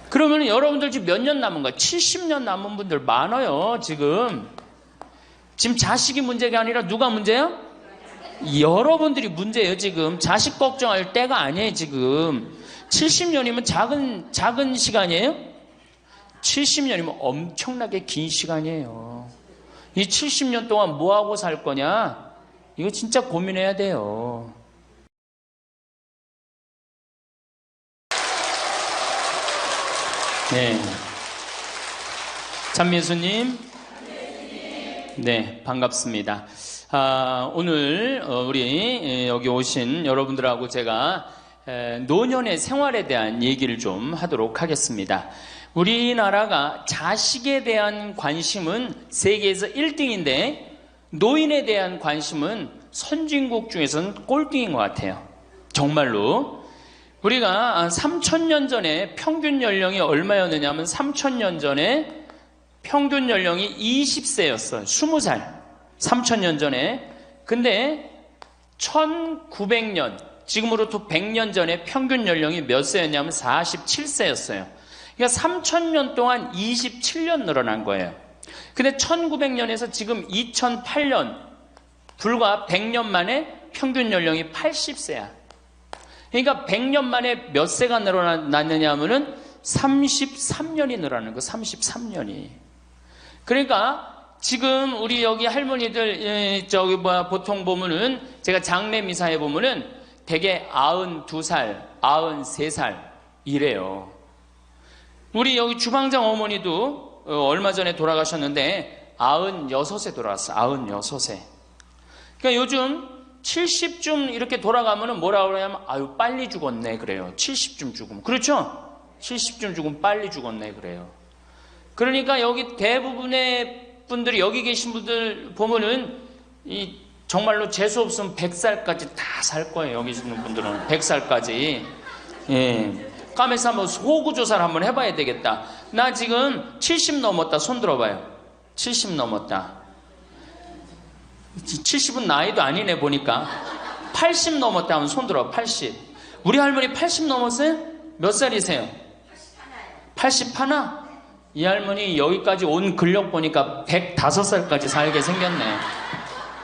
그러면 여러분들 지금 몇 년 남은 거야? 70년 남은 분들 많아요, 지금. 지금 자식이 문제가 아니라 누가 문제야? 여러분들이 문제예요, 지금. 자식 걱정할 때가 아니에요, 지금. 70년이면 작은 시간이에요? 70년이면 엄청나게 긴 시간이에요. 이 70년 동안 뭐하고 살 거냐? 이거 진짜 고민해야 돼요. 네. 찬민수님. 네, 반갑습니다. 오늘 우리 여기 오신 여러분들하고 제가 노년의 생활에 대한 얘기를 좀 하도록 하겠습니다. 우리나라가 자식에 대한 관심은 세계에서 1등인데 노인에 대한 관심은 선진국 중에서는 꼴등인 것 같아요. 정말로. 우리가 3,000년 전에 평균 연령이 얼마였느냐 하면 3,000년 전에 평균 연령이 20세였어요. 20살. 3,000년 전에. 근데 1900년, 지금으로부터 100년 전에 평균 연령이 몇 세였냐면 47세였어요. 그러니까 3,000년 동안 27년 늘어난 거예요. 근데 1900년에서 지금 2008년, 불과 100년 만에 평균 연령이 80세야. 그러니까 100년 만에 몇 세가 늘어났느냐 하면은 33년이 늘어나는 거, 33년이. 그러니까 지금 우리 여기 할머니들, 보통 보면은, 제가 장례 미사에 보면은 대개 92살, 93살 이래요. 우리 여기 주방장 어머니도 얼마 전에 돌아가셨는데 96세 돌아갔어요. 96세. 그러니까 요즘 70쯤 이렇게 돌아가면은 뭐라고 그러냐면 아유 빨리 죽었네 그래요. 70쯤 죽으면. 그렇죠? 70쯤 죽으면 빨리 죽었네 그래요. 그러니까 여기 대부분의 분들이, 여기 계신 분들 보면은 이 정말로 재수 없으면 100살까지 다 살 거예요. 여기 있는 분들은 100살까지. 예. 까매서 한번 호구조사를 한번 해봐야 되겠다. 나 지금 70 넘었다. 손 들어봐요. 70 넘었다. 70은 나이도 아니네 보니까. 80 넘었다 하면 손 들어. 80. 우리 할머니 80 넘었어요? 몇 살이세요? 81? 이 할머니 여기까지 온 근력 보니까 105살까지 살게 생겼네.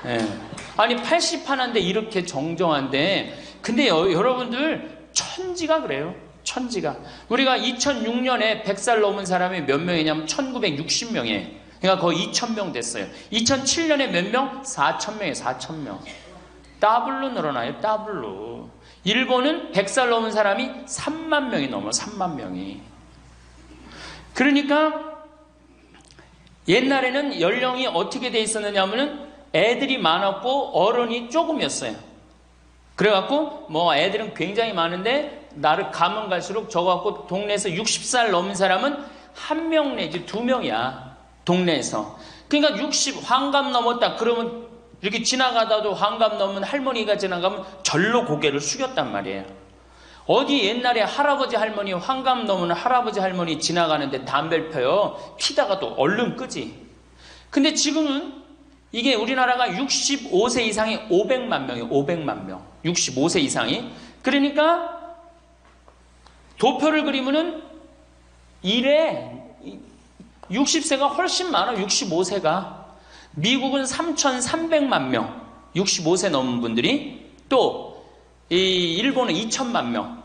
예. 아니 81인데 이렇게 정정한데, 근데 여러분들 천지가 그래요. 천지가. 우리가 2006년에 100살 넘은 사람이 몇 명이냐면 1960명이에요. 그러니까 거의 2,000명 됐어요. 2007년에 몇 명? 4,000명이에요. 4,000명. 더블로 늘어나요. 더블로. 일본은 100살 넘은 사람이 3만 명이 넘어. 3만 명이. 그러니까 옛날에는 연령이 어떻게 돼 있었느냐 하면은 애들이 많았고 어른이 조금이었어요. 그래갖고 뭐 애들은 굉장히 많은데 나를 가면 갈수록 적어갖고 동네에서 60살 넘은 사람은 1명 내지 2명이야. 동네에서. 그러니까 60 환갑 넘었다 그러면 이렇게 지나가다도 환갑 넘은 할머니가 지나가면 절로 고개를 숙였단 말이에요. 어디 옛날에 할아버지 할머니, 환갑 넘은 할아버지 할머니 지나가는데 담배를 펴요. 피다가도 얼른 끄지. 근데 지금은 이게 우리나라가 65세 이상이 500만 명이에요. 500만 명. 65세 이상이. 그러니까 도표를 그리면은 이래 60세가 훨씬 많아. 65세가. 미국은 3,300만 명. 65세 넘은 분들이. 또 이 일본은 2천만 명.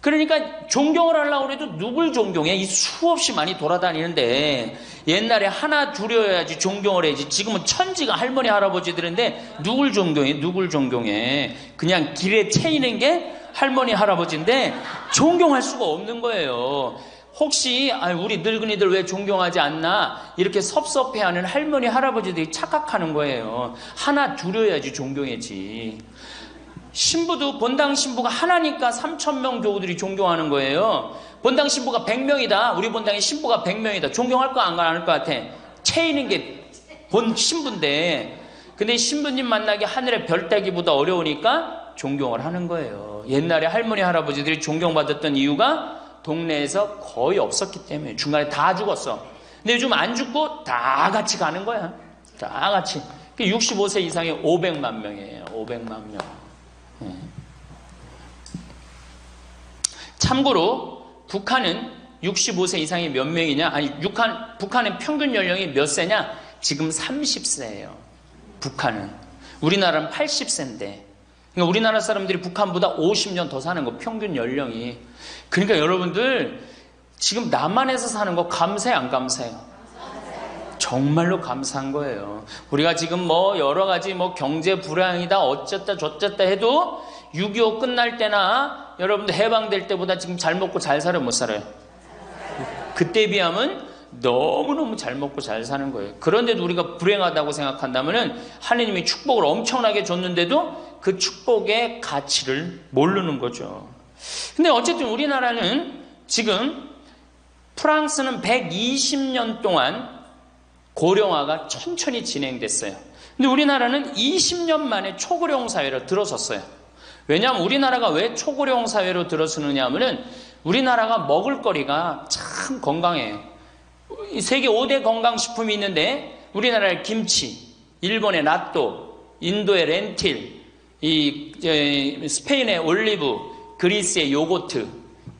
그러니까 존경을 하려고 해도 누굴 존경해? 이 수없이 많이 돌아다니는데 옛날에 하나 둘이어야지 존경을 해야지. 지금은 천지가 할머니 할아버지들인데 누굴 존경해? 누굴 존경해? 그냥 길에 채이는 게 할머니 할아버지인데 존경할 수가 없는 거예요. 혹시 우리 늙은이들 왜 존경하지 않나 이렇게 섭섭해하는 할머니 할아버지들이 착각하는 거예요. 하나 둘이어야지 존경해지. 신부도 본당 신부가 하나니까 3,000명 교우들이 존경하는 거예요. 본당 신부가 100명이다. 우리 본당에 신부가 100명이다. 존경할 거 안 할 것 같아. 채이는 게 본 신부인데, 근데 신부님 만나기 하늘의 별 따기보다 어려우니까 존경을 하는 거예요. 옛날에 할머니 할아버지들이 존경받았던 이유가 동네에서 거의 없었기 때문에. 중간에 다 죽었어. 근데 요즘 안 죽고 다 같이 가는 거야. 다 같이. 65세 이상이 500만 명이에요. 500만 명. 참고로 북한은 65세 이상이 몇 명이냐? 아니, 북한의 평균 연령이 몇 세냐? 지금 30세예요. 북한은. 우리나라는 80세인데. 그러니까 우리나라 사람들이 북한보다 50년 더 사는 거, 평균 연령이. 그러니까 여러분들, 지금 남한에서 사는 거 감사해, 안 감사해요? 정말로 감사한 거예요. 우리가 지금 뭐 여러 가지 뭐 경제 불황이다, 어쨌다, 저쨌다 해도 6.25 끝날 때나 여러분들 해방될 때보다 지금 잘 먹고 잘 살아요, 못 살아요? 그때에 비하면 너무너무 잘 먹고 잘 사는 거예요. 그런데도 우리가 불행하다고 생각한다면은 하느님이 축복을 엄청나게 줬는데도 그 축복의 가치를 모르는 거죠. 근데 어쨌든 우리나라는 지금 프랑스는 120년 동안 고령화가 천천히 진행됐어요. 근데 우리나라는 20년 만에 초고령 사회로 들어섰어요. 왜냐하면 우리나라가 왜 초고령 사회로 들어서느냐 하면은 우리나라가 먹을거리가 참 건강해요. 세계 5대 건강식품이 있는데 우리나라의 김치, 일본의 나또, 인도의 렌틸, 스페인의 올리브, 그리스의 요거트,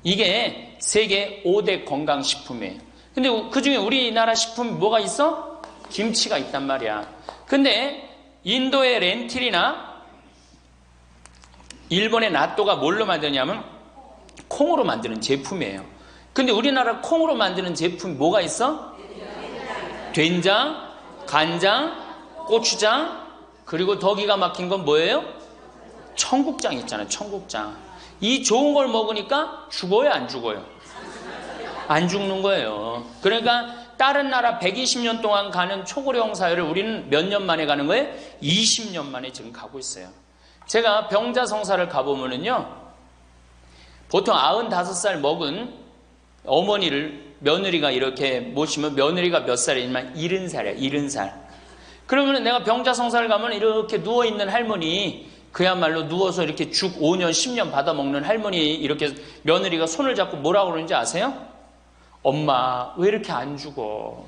이게 세계 5대 건강식품이에요. 근데 그 중에 우리나라 식품이 뭐가 있어? 김치가 있단 말이야. 근데 인도의 렌틸이나 일본의 나또가 뭘로 만드냐면 콩으로 만드는 제품이에요. 근데 우리나라 콩으로 만드는 제품이 뭐가 있어? 된장, 간장, 고추장, 그리고 더 기가 막힌 건 뭐예요? 청국장 있잖아요. 청국장. 이 좋은 걸 먹으니까 죽어요, 안 죽어요? 안 죽는 거예요. 그러니까 다른 나라 120년 동안 가는 초고령 사회를 우리는 몇 년 만에 가는 거예요? 20년 만에 지금 가고 있어요. 제가 병자성사를 가보면은요, 보통 95살 먹은 어머니를 며느리가 이렇게 모시면 며느리가 몇 살이냐면 70살이야, 70살. 그러면 내가 병자성사를 가면 이렇게 누워있는 할머니, 그야말로 누워서 이렇게 죽 5년, 10년 받아먹는 할머니, 이렇게 며느리가 손을 잡고 뭐라고 그러는지 아세요? 엄마, 왜 이렇게 안 죽어?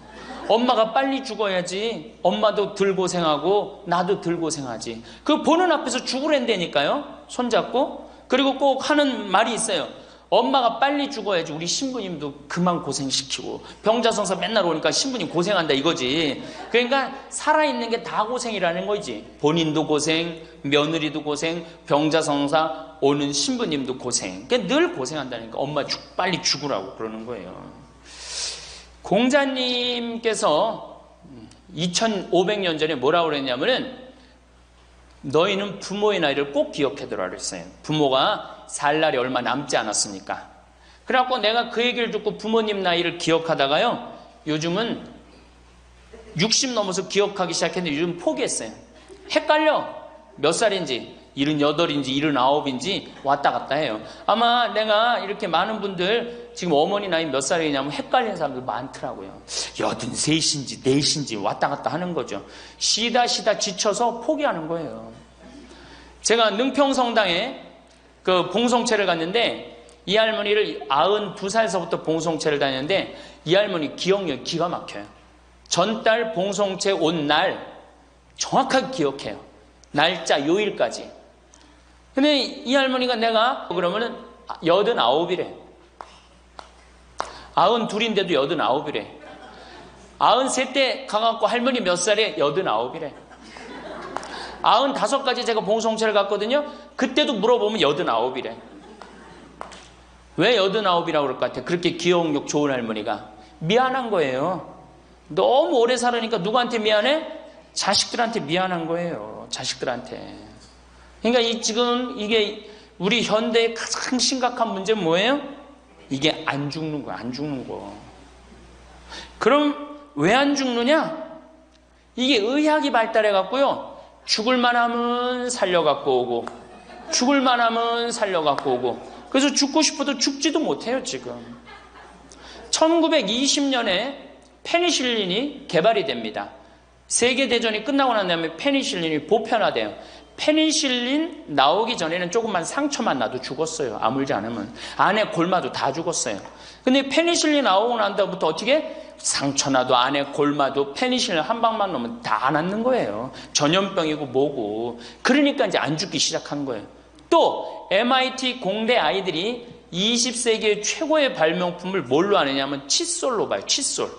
엄마가 빨리 죽어야지. 엄마도 덜 고생하고 나도 덜 고생하지. 그 보는 앞에서 죽으랜다니까요. 손잡고. 그리고 꼭 하는 말이 있어요. 엄마가 빨리 죽어야지 우리 신부님도 그만 고생시키고. 병자성사 맨날 오니까 신부님 고생한다 이거지. 그러니까 살아있는 게 다 고생이라는 거지. 본인도 고생, 며느리도 고생, 병자성사 오는 신부님도 고생. 그러니까 늘 고생한다니까. 엄마 빨리 죽으라고 그러는 거예요. 공자님께서 2500년 전에 뭐라고 그랬냐면은 너희는 부모의 나이를 꼭 기억해두라 그랬어요. 부모가 살 날이 얼마 남지 않았으니까. 그래갖고 내가 그 얘기를 듣고 부모님 나이를 기억하다가요, 요즘은 60 넘어서 기억하기 시작했는데 요즘 포기했어요. 헷갈려. 몇 살인지. 78인지 79인지 왔다 갔다 해요. 아마 내가 이렇게 많은 분들 지금 어머니 나이 몇 살이냐면 헷갈리는 사람들 많더라고요. 83인지 4인지 왔다 갔다 하는 거죠. 쉬다 지쳐서 포기하는 거예요. 제가 능평성당에 그 봉송체를 갔는데 이 할머니를 92살서부터 봉송체를 다녔는데 이 할머니 기억력이 기가 막혀요. 전달 봉송체 온 날 정확하게 기억해요. 날짜 요일까지. 근데 이 할머니가 내가 그러면은 89이래. 92인데도 89이래. 93때 가갖고 할머니 몇 살에 89이래. 95까지 제가 봉송체를 갔거든요. 그때도 물어보면 89이래. 왜 89이라고 그럴 것 같아? 그렇게 기억력 좋은 할머니가. 미안한 거예요. 너무 오래 살으니까 누구한테 미안해? 자식들한테 미안한 거예요. 자식들한테. 그러니까 지금 이게 우리 현대의 가장 심각한 문제는 뭐예요? 이게 안 죽는 거야. 안 죽는 거. 그럼 왜 안 죽느냐? 이게 의학이 발달해 갖고요. 죽을 만하면 살려 갖고 오고 죽을 만하면 살려 갖고 오고 그래서 죽고 싶어도 죽지도 못해요. 지금 1920년에 페니실린이 개발이 됩니다. 세계대전이 끝나고 난 다음에 페니실린이 보편화돼요. 페니실린 나오기 전에는 조금만 상처만 나도 죽었어요. 아물지 않으면. 안에 골마도 다 죽었어요. 근데 페니실린 나오고 난 다음부터 어떻게? 상처 나도 안에 골마도 페니실린 한 방만 넣으면 다 낫는 거예요. 전염병이고 뭐고. 그러니까 이제 안 죽기 시작한 거예요. 또 MIT 공대 아이들이 20세기의 최고의 발명품을 뭘로 아느냐면 칫솔로 봐요. 칫솔.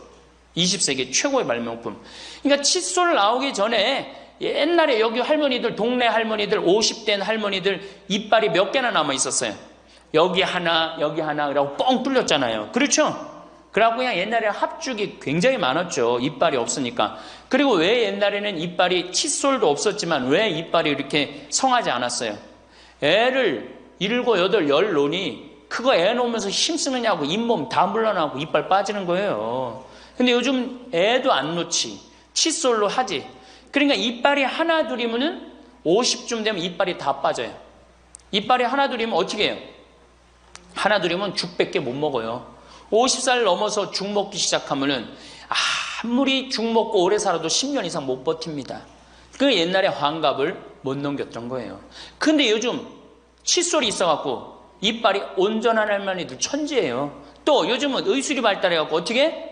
20세기 최고의 발명품. 그러니까 칫솔 나오기 전에 옛날에 여기 할머니들, 동네 할머니들, 50된 할머니들 이빨이 몇 개나 남아 있었어요. 여기 하나, 그러고 뻥 뚫렸잖아요. 그렇죠? 그래갖고 그냥 옛날에 합죽이 굉장히 많았죠. 이빨이 없으니까. 그리고 왜 옛날에는 이빨이, 칫솔도 없었지만 왜 이빨이 이렇게 성하지 않았어요? 애를 7, 8, 10 놓으니 그거 애 놓으면서 힘쓰느냐고 잇몸 다 물러나고 이빨 빠지는 거예요. 근데 요즘 애도 안 놓지. 칫솔로 하지. 그러니까 이빨이 하나 둘이면은 50쯤 되면 이빨이 다 빠져요. 이빨이 하나 둘이면 어떻게 해요? 하나 둘이면 죽밖에 못 먹어요. 50살 넘어서 죽 먹기 시작하면은 아무리 죽 먹고 오래 살아도 10년 이상 못 버팁니다. 그 옛날에 환갑을 못 넘겼던 거예요. 근데 요즘 칫솔이 있어갖고 이빨이 온전한 할머니들 천지예요. 또 요즘은 의술이 발달해갖고 어떻게?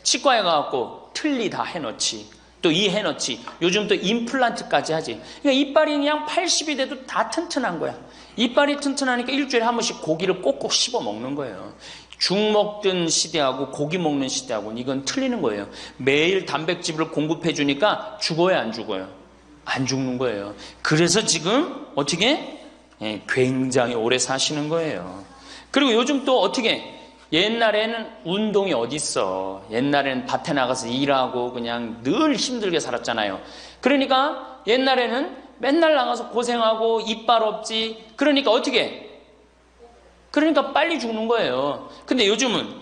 치과에 가갖고 틀니 다 해놓지. 또 이 해놓지. 요즘 또 임플란트까지 하지. 그러니까 이빨이 그냥 80이 돼도 다 튼튼한 거야. 이빨이 튼튼하니까 일주일에 한 번씩 고기를 꼭꼭 씹어 먹는 거예요. 죽 먹던 시대하고 고기 먹는 시대하고는 이건 틀리는 거예요. 매일 단백질을 공급해 주니까 죽어요, 안 죽어요? 안 죽는 거예요. 그래서 지금 어떻게? 굉장히 오래 사시는 거예요. 그리고 요즘 또 어떻게? 옛날에는 운동이 어딨어. 옛날에는 밭에 나가서 일하고 그냥 늘 힘들게 살았잖아요. 그러니까 옛날에는 맨날 나가서 고생하고 이빨 없지. 그러니까 어떻게? 그러니까 빨리 죽는 거예요. 근데 요즘은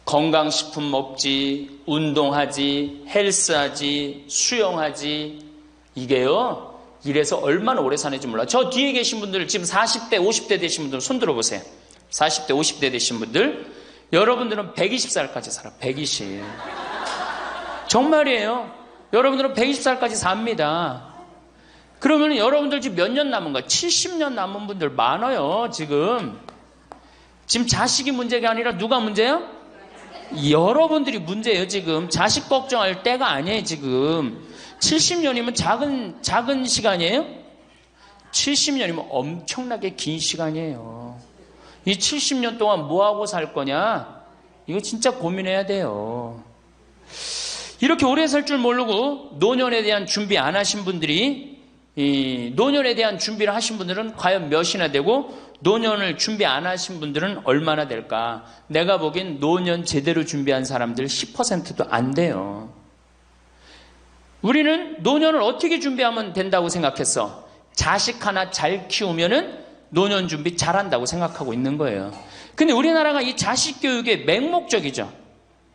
건강식품 먹지, 운동하지, 헬스하지, 수영하지. 이게요, 이래서 얼마나 오래 사는지 몰라. 저 뒤에 계신 분들, 지금 40대, 50대 되신 분들 손 들어보세요. 40대, 50대 되신 분들, 여러분들은 120살까지 살아. 120. 정말이에요. 여러분들은 120살까지 삽니다. 그러면 여러분들 지금 몇 년 남은 거야? 70년 남은 분들 많아요, 지금. 지금 자식이 문제가 아니라 누가 문제예요? 여러분들이 문제예요, 지금. 자식 걱정할 때가 아니에요, 지금. 70년이면 작은 시간이에요? 70년이면 엄청나게 긴 시간이에요. 이 70년 동안 뭐하고 살 거냐? 이거 진짜 고민해야 돼요. 이렇게 오래 살 줄 모르고 노년에 대한 준비 안 하신 분들이, 이 노년에 대한 준비를 하신 분들은 과연 몇이나 되고, 노년을 준비 안 하신 분들은 얼마나 될까? 내가 보기엔 노년 제대로 준비한 사람들 10%도 안 돼요. 우리는 노년을 어떻게 준비하면 된다고 생각했어? 자식 하나 잘 키우면은 노년 준비 잘한다고 생각하고 있는 거예요. 근데 우리나라가 이 자식 교육의 맹목적이죠.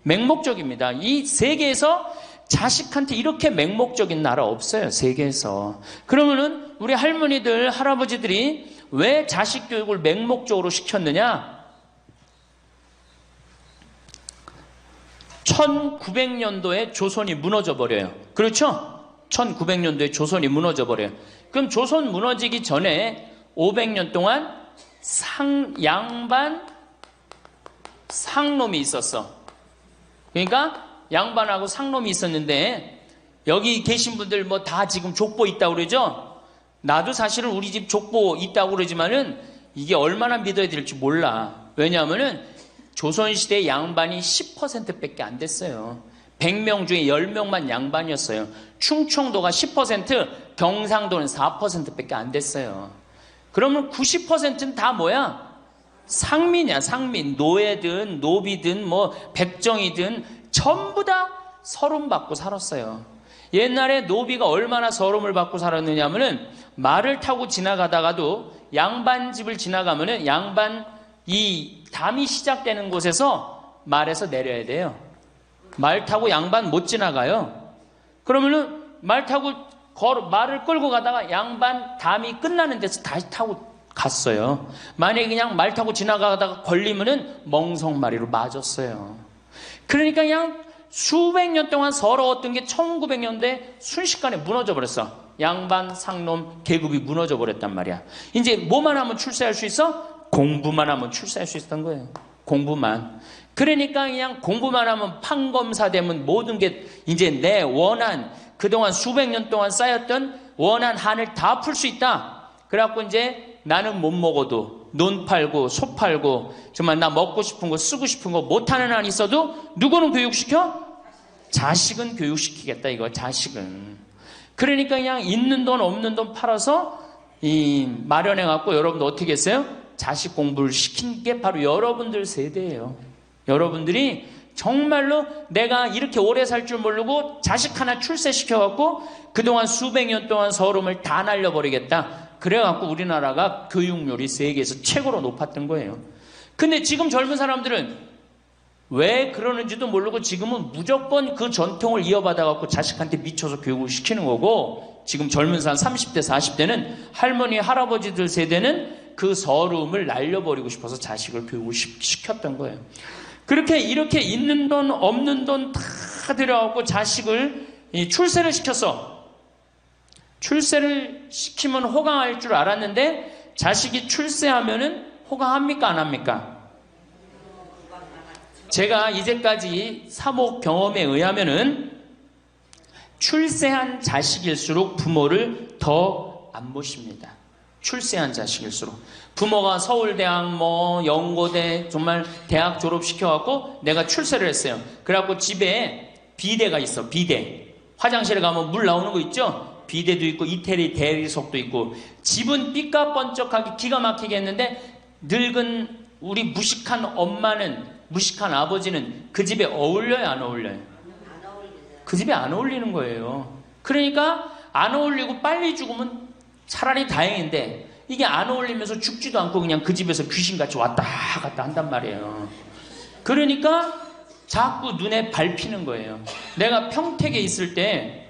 맹목적입니다. 이 세계에서 자식한테 이렇게 맹목적인 나라 없어요. 세계에서. 그러면은 우리 할머니들, 할아버지들이 왜 자식 교육을 맹목적으로 시켰느냐? 1900년도에 조선이 무너져 버려요. 그렇죠? 1900년도에 조선이 무너져 버려요. 그럼 조선 무너지기 전에 500년 동안 양반 상놈이 있었어. 그러니까 양반하고 상놈이 있었는데, 여기 계신 분들 뭐 다 지금 족보 있다고 그러죠? 나도 사실은 우리 집 족보 있다고 그러지만은 이게 얼마나 믿어야 될지 몰라. 왜냐하면은 조선시대 양반이 10%밖에 안 됐어요. 100명 중에 10명만 양반이었어요. 충청도가 10%, 경상도는 4%밖에 안 됐어요. 그러면 90%는 다 뭐야? 상민이야, 상민. 노예든 노비든 뭐 백정이든 전부 다 서름 받고 살았어요. 옛날에 노비가 얼마나 서름을 받고 살았느냐면은 말을 타고 지나가다가도 양반 집을 지나가면은 양반 이 담이 시작되는 곳에서 말에서 내려야 돼요. 말 타고 양반 못 지나가요. 그러면은 말을 끌고 가다가 양반 담이 끝나는 데서 다시 타고 갔어요. 만약에 그냥 말 타고 지나가다가 걸리면은 멍석마리로 맞았어요. 그러니까 그냥 수백 년 동안 서러웠던 게 1900년대 순식간에 무너져 버렸어. 양반, 상놈, 계급이 무너져 버렸단 말이야. 이제 뭐만 하면 출세할 수 있어? 공부만 하면 출세할 수 있었던 거예요. 공부만. 그러니까 그냥 공부만 하면 판검사 되면 모든 게 이제 내 원한, 그동안 수백 년 동안 쌓였던 원한 한을 다 풀 수 있다. 그래갖고 이제 나는 못 먹어도 논 팔고 소 팔고 정말 나 먹고 싶은 거 쓰고 싶은 거 못하는 한 있어도 누구는 교육시켜? 자식은 교육시키겠다 이거 자식은. 그러니까 그냥 있는 돈 없는 돈 팔아서 마련해갖고 여러분들 어떻게 했어요? 자식 공부를 시킨 게 바로 여러분들 세대예요. 여러분들이 정말로 내가 이렇게 오래 살 줄 모르고 자식 하나 출세시켜갖고 그동안 수백 년 동안 서름을 다 날려버리겠다. 그래갖고 우리나라가 교육률이 세계에서 최고로 높았던 거예요. 근데 지금 젊은 사람들은 왜 그러는지도 모르고 지금은 무조건 그 전통을 이어받아갖고 자식한테 미쳐서 교육을 시키는 거고, 지금 젊은 사람 30대 40대는 할머니 할아버지들 세대는 그 서름을 날려버리고 싶어서 자식을 교육을 시켰던 거예요. 그렇게 이렇게 있는 돈 없는 돈 다 들여갖고 자식을 출세를 시켰어. 출세를 시키면 호강할 줄 알았는데 자식이 출세하면은 호강합니까 안 합니까? 제가 이제까지 사목 경험에 의하면은 출세한 자식일수록 부모를 더 안 모십니다. 출세한 자식일수록. 부모가 서울대학 연고대 정말 대학 졸업시켜갖고 내가 출세를 했어요. 그래갖고 집에 비데가 있어. 비데. 화장실에 가면 물 나오는 거 있죠? 비데도 있고 이태리 대리석도 있고. 집은 삐까번쩍하게 기가 막히게 했는데 늙은 우리 무식한 엄마는, 무식한 아버지는 그 집에 어울려요 안 어울려요? 그 집에 안 어울리는 거예요. 그러니까 안 어울리고 빨리 죽으면 차라리 다행인데 이게 안 어울리면서 죽지도 않고 그냥 그 집에서 귀신같이 왔다 갔다 한단 말이에요. 그러니까 자꾸 눈에 밟히는 거예요. 내가 평택에 있을 때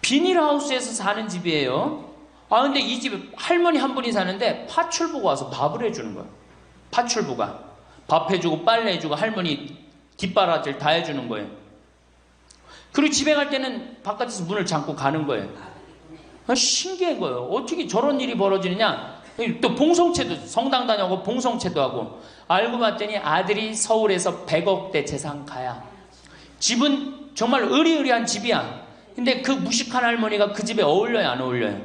비닐하우스에서 사는 집이에요. 근데 이 집에 할머니 한 분이 사는데 파출부가 와서 밥을 해주는 거예요. 파출부가 밥 해주고 빨래 해주고 할머니 뒷바라지를 다 해주는 거예요. 그리고 집에 갈 때는 바깥에서 문을 잠고 가는 거예요. 신기한 거예요. 어떻게 저런 일이 벌어지느냐. 또 봉송체도, 성당 다녀오고 봉송체도 하고. 알고 봤더니 아들이 서울에서 100억대 재산가야. 집은 정말 으리으리한 집이야. 근데 그 무식한 할머니가 그 집에 어울려요 안 어울려요?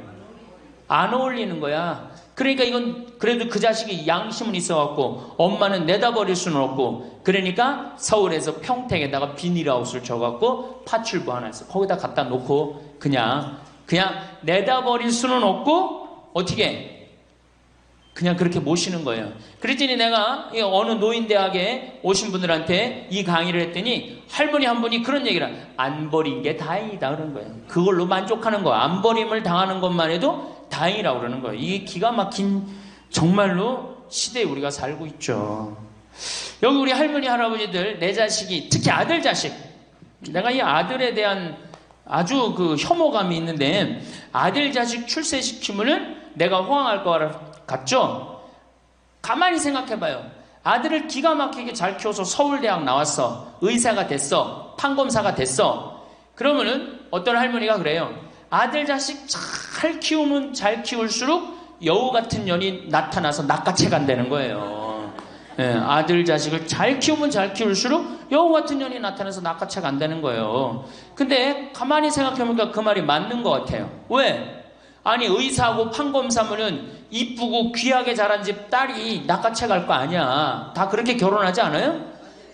안 어울리는 거야. 그러니까 이건 그래도 그 자식이 양심은 있어갖고 엄마는 내다버릴 수는 없고, 그러니까 서울에서 평택에다가 비닐하우스를 져갖고 파출부 하나 있어. 거기다 갖다 놓고 그냥 내다버릴 수는 없고 어떻게 그냥 그렇게 모시는 거예요. 그랬더니 내가 어느 노인대학에 오신 분들한테 이 강의를 했더니 할머니 한 분이 그런 얘기를 안 버린 게 다행이다 그런 거예요. 그걸로 만족하는 거야. 안 버림을 당하는 것만 해도 다행이라고 그러는 거예요. 이게 기가 막힌 정말로 시대에 우리가 살고 있죠. 여기 우리 할머니 할아버지들 내 자식이, 특히 아들 자식, 내가 이 아들에 대한 아주 그 혐오감이 있는데, 아들 자식 출세시키면은 내가 호강할 것 같죠? 가만히 생각해봐요. 아들을 기가 막히게 잘 키워서 서울대학 나왔어. 의사가 됐어. 판검사가 됐어. 그러면은 어떤 할머니가 그래요. 아들 자식 잘 키우면 잘 키울수록 여우 같은 년이 나타나서 낚아채 간다는 거예요. 아들 자식을 잘 키우면 잘 키울수록 여우 같은 년이 나타나서 낚아채 간다는 거예요. 근데 가만히 생각해보니까 그 말이 맞는 것 같아요. 왜? 아니 의사하고 판검사면은 이쁘고 귀하게 자란 집 딸이 낚아채 갈 거 아니야. 다 그렇게 결혼하지 않아요?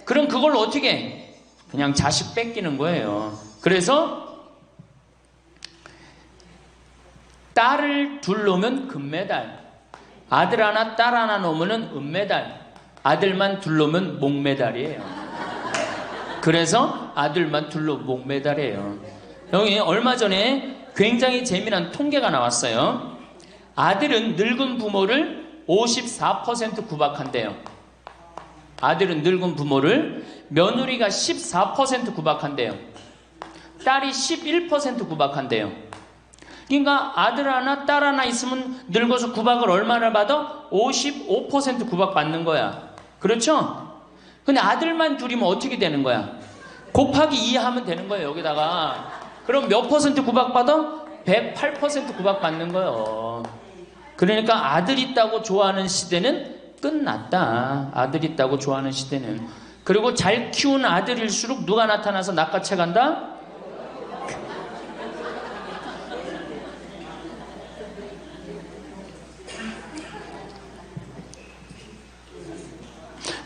그럼 그걸 어떻게 해? 그냥 자식 뺏기는 거예요. 그래서 딸을 둘 놓으면 금메달, 아들 하나 딸 하나 놓으면 은메달, 아들만 둘 놓으면 목메달이에요. 그래서 아들만 둘 놓으면 목메달이에요. 여기 얼마 전에 굉장히 재미난 통계가 나왔어요. 아들은 늙은 부모를 54% 구박한대요. 아들은 늙은 부모를, 며느리가 14% 구박한대요. 딸이 11% 구박한대요. 그러니까 아들 하나 딸 하나 있으면 늙어서 구박을 얼마나 받아? 55% 구박 받는 거야. 그렇죠? 근데 아들만 둘이면 어떻게 되는 거야? 곱하기 2 하면 되는 거예요. 여기다가. 그럼 몇 퍼센트 구박 받아? 108% 구박 받는 거예요. 그러니까 아들 있다고 좋아하는 시대는 끝났다. 아들 있다고 좋아하는 시대는. 그리고 잘 키운 아들일수록 누가 나타나서 낚아채 간다?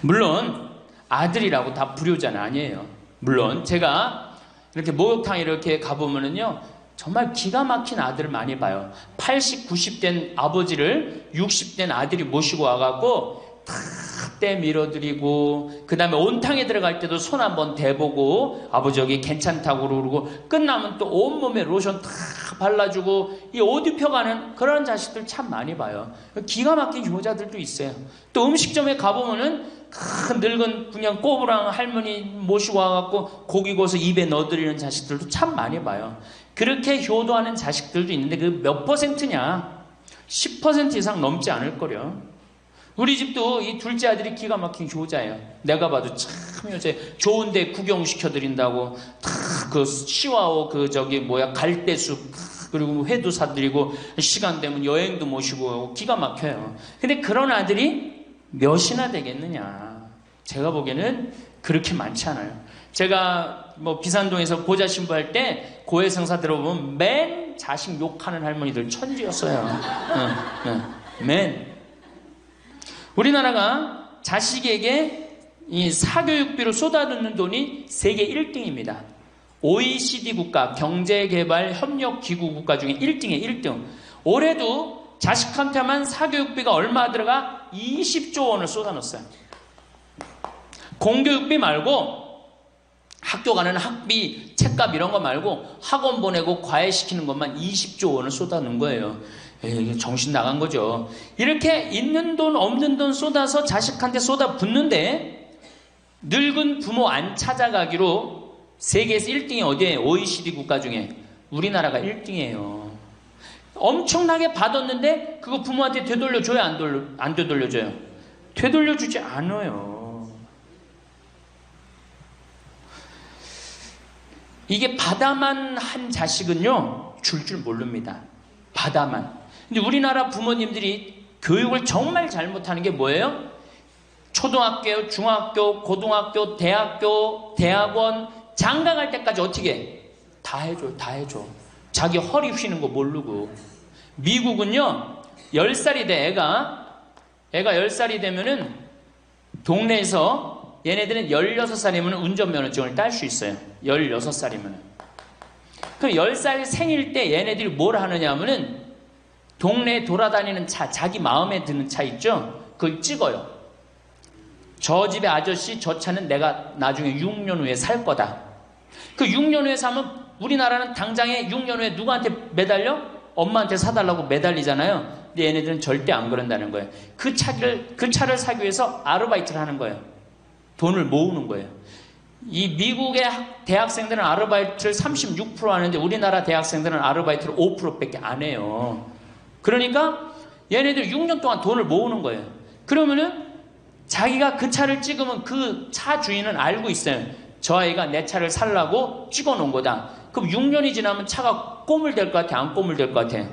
물론 아들이라고 다 불효자는 아니에요. 물론 제가 이렇게 목욕탕 이렇게 가보면은요, 정말 기가 막힌 아들을 많이 봐요. 80, 90된 아버지를 60된 아들이 모시고 와갖고 때 밀어드리고, 그 다음에 온탕에 들어갈 때도 손 한번 대보고 아버지 여기 괜찮다고 그러고, 끝나면 또 온몸에 로션 탁 발라주고 이 옷 입혀가는 그런 자식들 참 많이 봐요. 기가 막힌 효자들도 있어요. 또 음식점에 가보면은 큰 늙은 그냥 꼬부랑 할머니 모시고 와갖고 고기 구워서 입에 넣어드리는 자식들도 참 많이 봐요. 그렇게 효도하는 자식들도 있는데 그 몇 퍼센트냐? 10% 이상 넘지 않을 거려. 우리 집도 이 둘째 아들이 기가 막힌 효자예요. 내가 봐도 참 요새 좋은데 구경시켜드린다고 그 시와오 갈대숲 그리고 회도 사드리고 시간 되면 여행도 모시고 기가 막혀요. 근데 그런 아들이 몇이나 되겠느냐? 제가 보기에는 그렇게 많지 않아요. 제가 비산동에서 보좌 신부할 때 고해성사 들어보면 맨 자식 욕하는 할머니들 천지였어요. 맨. 우리나라가 자식에게 이 사교육비로 쏟아붓는 돈이 세계 1등입니다. OECD 국가, 경제개발협력기구 국가 중에 1등이에요. 1등. 올해도 자식한테만 사교육비가 얼마 들어가? 20조 원을 쏟아넣었어요. 공교육비 말고 학교 가는 학비, 책값 이런 거 말고 학원 보내고 과외시키는 것만 20조 원을 쏟아넣은 거예요. 정신 나간 거죠. 이렇게 있는 돈 없는 돈 쏟아서 자식한테 쏟아붓는데 늙은 부모 안 찾아가기로 세계에서 1등이 어디에요? OECD 국가 중에 우리나라가 1등이에요. 엄청나게 받았는데 그거 부모한테 되돌려줘요? 안 되돌려줘요? 되돌려주지 않아요. 이게 받아만 한 자식은요, 줄 모릅니다. 받아만. 근데 우리나라 부모님들이 교육을 정말 잘못하는 게 뭐예요? 초등학교, 중학교, 고등학교, 대학교, 대학원, 장가 갈 때까지 어떻게 해? 다 해줘. 자기 허리 휘는 거 모르고. 미국은요, 10살이 돼, 애가 10살이 되면은 동네에서 얘네들은 16살이면 운전면허증을 딸 수 있어요. 16살이면. 그럼 10살 생일 때 얘네들이 뭘 하느냐 하면은 동네에 돌아다니는 차, 자기 마음에 드는 차 있죠? 그걸 찍어요. 저 집의 아저씨, 저 차는 내가 나중에 6년 후에 살 거다. 그 6년 후에 사면 우리나라는 당장에 6년 후에 누구한테 매달려? 엄마한테 사달라고 매달리잖아요. 근데 얘네들은 절대 안 그런다는 거예요. 그 차를 사기 위해서 아르바이트를 하는 거예요. 돈을 모으는 거예요. 이 미국의 대학생들은 아르바이트를 36% 하는데 우리나라 대학생들은 아르바이트를 5%밖에 안 해요. 그러니까 얘네들 6년 동안 돈을 모으는 거예요. 그러면은 자기가 그 차를 찍으면 그 차 주인은 알고 있어요. 저 아이가 내 차를 살라고 찍어 놓은 거다. 그럼 6년이 지나면 차가 꼬물될 것 같아? 안 꼬물될 것 같아?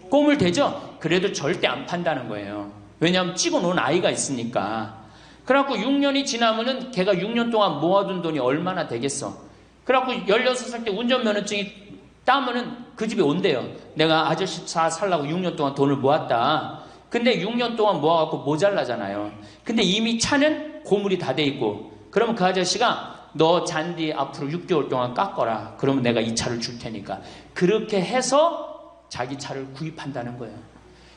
꼬물되죠? 그래도 절대 안 판다는 거예요. 왜냐하면 찍어 놓은 아이가 있으니까. 그래갖고 6년이 지나면은 걔가 6년 동안 모아둔 돈이 얼마나 되겠어. 그래갖고 16살 때 운전면허증이 따면은 그 집에 온대요. 내가 아저씨 차 살라고 6년 동안 돈을 모았다. 근데 6년 동안 모아갖고 모자라잖아요. 근데 이미 차는 고물이 다 돼 있고, 그러면 그 아저씨가 너 잔디 앞으로 6개월 동안 깎어라. 그러면 내가 이 차를 줄 테니까. 그렇게 해서 자기 차를 구입한다는 거예요.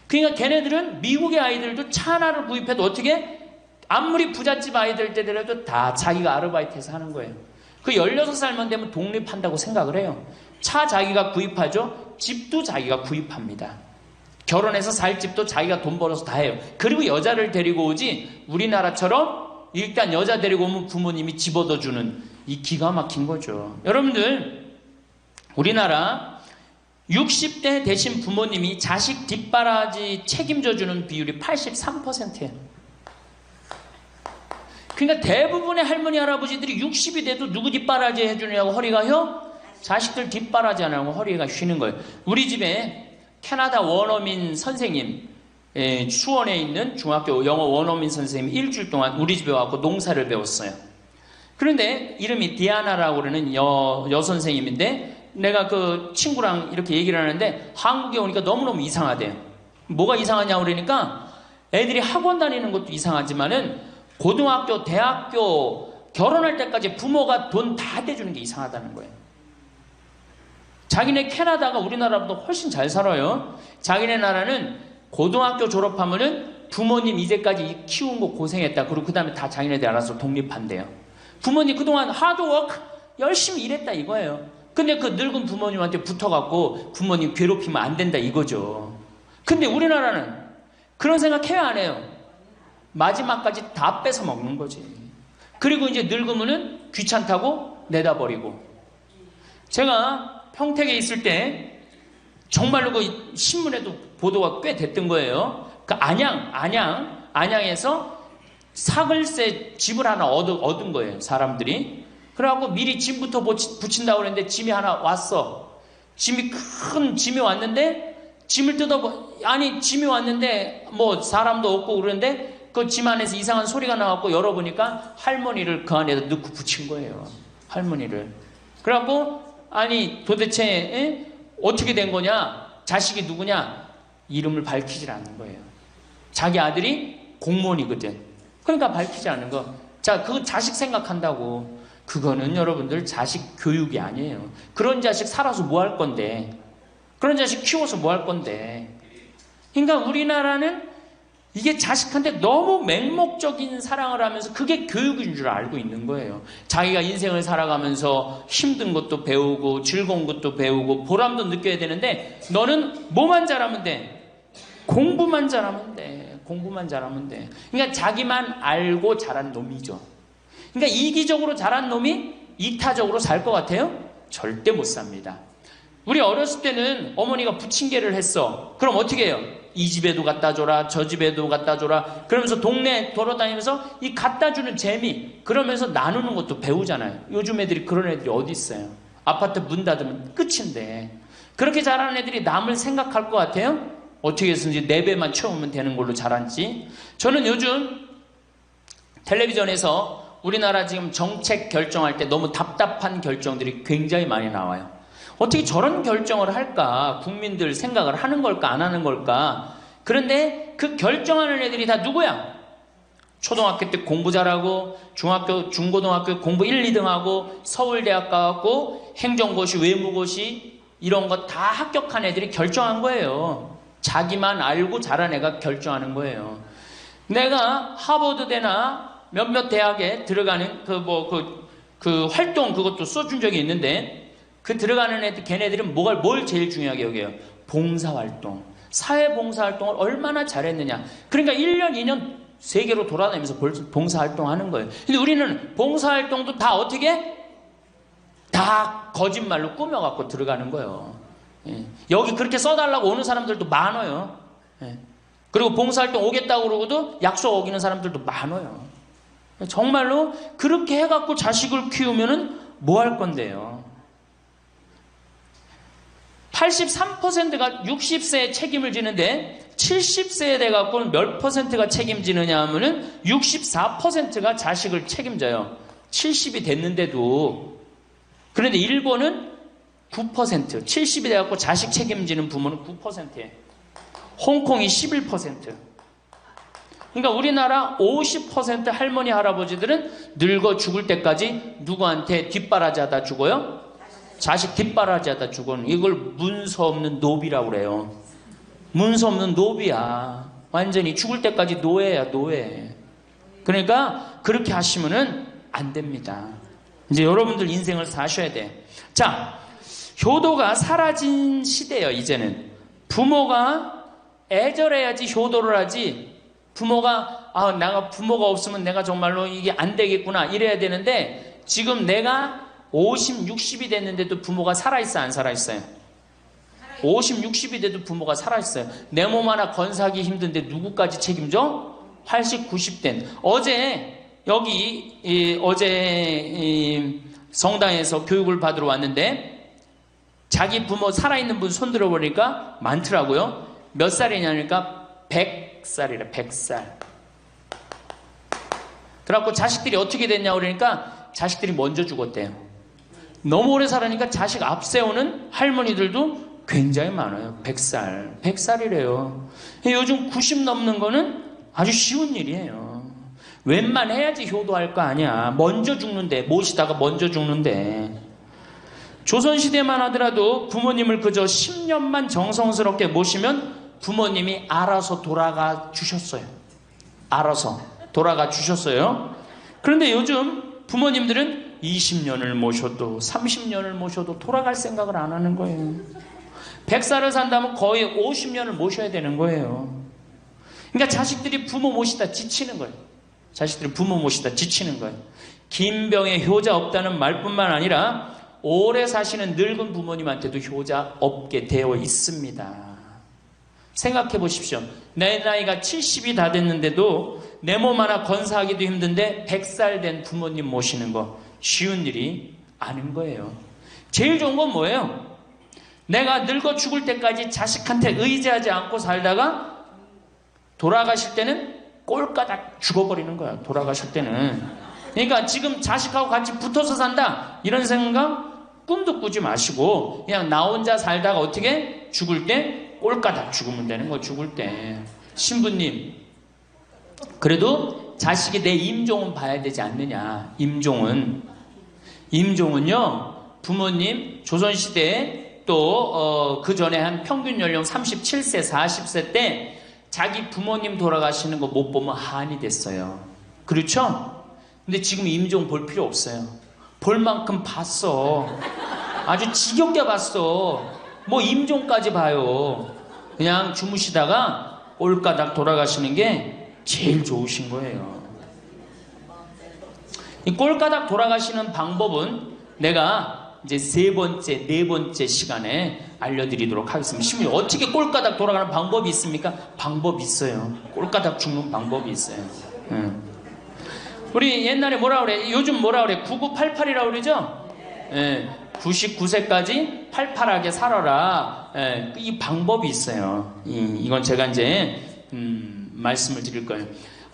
그러니까 걔네들은 미국의 아이들도 차 하나를 구입해도 어떻게? 아무리 부잣집 아이들 때더라도 다 자기가 아르바이트해서 하는 거예요. 그 16살만 되면 독립한다고 생각을 해요. 차 자기가 구입하죠. 집도 자기가 구입합니다. 결혼해서 살 집도 자기가 돈 벌어서 다 해요. 그리고 여자를 데리고 오지, 우리나라처럼 일단 여자 데리고 오면 부모님이 집 얻어주는, 이 기가 막힌 거죠. 여러분들, 우리나라 60대 되신 부모님이 자식 뒷바라지 책임져주는 비율이 83%예요. 그러니까 대부분의 할머니 할아버지들이 60이 돼도 누구 뒷바라지 해주느냐고 허리가 휘어? 자식들 뒷바라지 안 하고 허리가 쉬는 거예요. 우리 집에 캐나다 원어민 선생님, 수원에 있는 중학교 영어 원어민 선생님이 일주일 동안 우리 집에 와서 농사를 배웠어요. 그런데 이름이 디아나라고 그러는 여선생님인데, 내가 그 친구랑 이렇게 얘기를 하는데 한국에 오니까 너무너무 이상하대요. 뭐가 이상하냐고 그러니까 애들이 학원 다니는 것도 이상하지만은 고등학교, 대학교, 결혼할 때까지 부모가 돈 다 대주는 게 이상하다는 거예요. 자기네 캐나다가 우리나라보다 훨씬 잘 살아요. 자기네 나라는 고등학교 졸업하면은 부모님 이제까지 키운 거 고생했다. 그리고 그 다음에 다 자기네들 알아서 독립한대요. 부모님 그동안 하드워크 열심히 일했다 이거예요. 근데 그 늙은 부모님한테 붙어갖고 부모님 괴롭히면 안 된다 이거죠. 근데 우리나라는 그런 생각 해야 안 해요. 마지막까지 다 뺏어 먹는 거지. 그리고 이제 늙으면은 귀찮다고 내다버리고. 제가 평택에 있을 때 정말로 그 신문에도 보도가 꽤 됐던 거예요. 그 안양에서 사글세 집을 하나 얻은 거예요, 사람들이. 그래갖고 미리 짐부터 붙인다고 그랬는데 짐이 하나 왔어. 큰 짐이 왔는데 짐을 짐이 왔는데 뭐 사람도 없고 그러는데 그 짐 안에서 이상한 소리가 나갖고 열어보니까 할머니를 그 안에다 넣고 붙인 거예요. 할머니를. 그래갖고 아니 도대체 어떻게 된 거냐? 자식이 누구냐? 이름을 밝히질 않는 거예요. 자기 아들이 공무원이거든. 그러니까 밝히지 않는 거. 자, 그 자식 생각한다고. 그거는 여러분들 자식 교육이 아니에요. 그런 자식 살아서 뭐 할 건데. 그런 자식 키워서 뭐 할 건데. 그러니까 우리나라는 이게 자식한테 너무 맹목적인 사랑을 하면서 그게 교육인 줄 알고 있는 거예요. 자기가 인생을 살아가면서 힘든 것도 배우고 즐거운 것도 배우고 보람도 느껴야 되는데 너는 뭐만 잘하면 돼? 공부만 잘하면 돼. 공부만 잘하면 돼. 그러니까 자기만 알고 자란 놈이죠. 그러니까 이기적으로 자란 놈이 이타적으로 살 것 같아요? 절대 못 삽니다. 우리 어렸을 때는 어머니가 부침개를 했어. 그럼 어떻게 해요? 이 집에도 갖다 줘라, 저 집에도 갖다 줘라. 그러면서 동네 돌아다니면서 이 갖다 주는 재미, 그러면서 나누는 것도 배우잖아요. 요즘 애들이 그런 애들이 어디 있어요? 아파트 문 닫으면 끝인데. 그렇게 자라는 애들이 남을 생각할 것 같아요? 어떻게 해서든지 4배만 채우면 되는 걸로 자랐지. 저는 요즘 텔레비전에서 우리나라 지금 정책 결정할 때 너무 답답한 결정들이 굉장히 많이 나와요. 어떻게 저런 결정을 할까? 국민들 생각을 하는 걸까? 안 하는 걸까? 그런데 그 결정하는 애들이 다 누구야? 초등학교 때 공부 잘하고 중학교, 중고등학교 공부 1, 2등 하고 서울대학 가갖고 행정고시, 외무고시 이런 거 다 합격한 애들이 결정한 거예요. 자기만 알고 자란 애가 결정하는 거예요. 내가 하버드대나 몇몇 대학에 들어가는 그 활동 그것도 써준 적이 있는데 그 들어가는 애들, 걔네들은 뭘 제일 중요하게 여겨요? 봉사활동. 사회봉사활동을 얼마나 잘했느냐. 그러니까 1년, 2년 세계로 돌아다니면서 봉사활동 하는 거예요. 근데 우리는 봉사활동도 다 어떻게? 다 거짓말로 꾸며갖고 들어가는 거예요. 예. 여기 그렇게 써달라고 오는 사람들도 많아요. 예. 그리고 봉사활동 오겠다고 그러고도 약속 어기는 사람들도 많아요. 정말로 그렇게 해갖고 자식을 키우면은 뭐 할 건데요? 83%가 60세에 책임을 지는데 70세에 돼갖고는 몇 퍼센트가 책임지느냐 하면은 64%가 자식을 책임져요. 70이 됐는데도. 그런데 일본은 9%, 70이 돼갖고 자식 책임지는 부모는 9%예요. 홍콩이 11%. 그러니까 우리나라 50% 할머니, 할아버지들은 늙어 죽을 때까지 누구한테 뒷바라지하다 죽어요? 자식 뒷바라지하다 죽어는 이걸 문서 없는 노비라고 그래요. 문서 없는 노비야. 완전히 죽을 때까지 노예야, 노예. 그러니까 그렇게 하시면은 안 됩니다. 이제 여러분들 인생을 사셔야 돼. 자, 효도가 사라진 시대예요. 이제는 부모가 애절해야지 효도를 하지. 부모가 내가 부모가 없으면 내가 정말로 이게 안 되겠구나 이래야 되는데 지금 내가 50, 60이 됐는데도 부모가 살아있어요? 안 살아있어요? 50, 60이 돼도 부모가 살아있어요. 내 몸 하나 건사하기 힘든데 누구까지 책임져? 80, 90된. 어제 성당에서 교육을 받으러 왔는데 자기 부모 살아있는 분 손 들어보니까 많더라고요. 몇 살이냐니까 100살이래. 100살. 그래갖고 자식들이 어떻게 됐냐고 그러니까 자식들이 먼저 죽었대요. 너무 오래 살으니까 자식 앞세우는 할머니들도 굉장히 많아요. 100살. 100살이래요. 요즘 90 넘는 거는 아주 쉬운 일이에요. 웬만해야지 효도할 거 아니야. 먼저 죽는데, 모시다가 먼저 죽는데. 조선시대만 하더라도 부모님을 그저 10년만 정성스럽게 모시면 부모님이 알아서 돌아가 주셨어요. 알아서 돌아가 주셨어요. 그런데 요즘 부모님들은 20년을 모셔도 30년을 모셔도 돌아갈 생각을 안 하는 거예요. 100살을 산다면 거의 50년을 모셔야 되는 거예요. 그러니까 자식들이 부모 모시다 지치는 거예요. 자식들이 부모 모시다 지치는 거예요. 김병에 효자 없다는 말뿐만 아니라 오래 사시는 늙은 부모님한테도 효자 없게 되어 있습니다. 생각해 보십시오. 내 나이가 70이 다 됐는데도 내 몸 하나 건사하기도 힘든데 100살 된 부모님 모시는 거 쉬운 일이 아닌 거예요. 제일 좋은 건 뭐예요? 내가 늙어 죽을 때까지 자식한테 의지하지 않고 살다가 돌아가실 때는 꼴까닥 죽어버리는 거야. 돌아가실 때는. 그러니까 지금 자식하고 같이 붙어서 산다 이런 생각 꿈도 꾸지 마시고 그냥 나 혼자 살다가 어떻게 죽을 때 꼴까닥 죽으면 되는 거. 죽을 때 신부님 그래도 자식이 내 임종은 봐야 되지 않느냐. 임종은요 부모님 조선시대에 또 그 전에 한 평균 연령 37세 40세 때 자기 부모님 돌아가시는 거 못 보면 한이 됐어요. 그렇죠? 근데 지금 임종 볼 필요 없어요. 볼 만큼 봤어. 아주 지겹게 봤어. 뭐 임종까지 봐요. 그냥 주무시다가 꼴까닥 돌아가시는 게 제일 좋으신 거예요. 이 꼴까닥 돌아가시는 방법은 내가 이제 네 번째 시간에 알려드리도록 하겠습니다. 신부님 어떻게 꼴까닥 돌아가는 방법이 있습니까? 방법이 있어요. 꼴까닥 죽는 방법이 있어요. 우리 옛날에 뭐라 그래? 요즘 뭐라 그래? 9988이라고 그러죠? 99세까지 팔팔하게 살아라. 이 방법이 있어요. 이건 제가 이제 말씀을 드릴 거예요.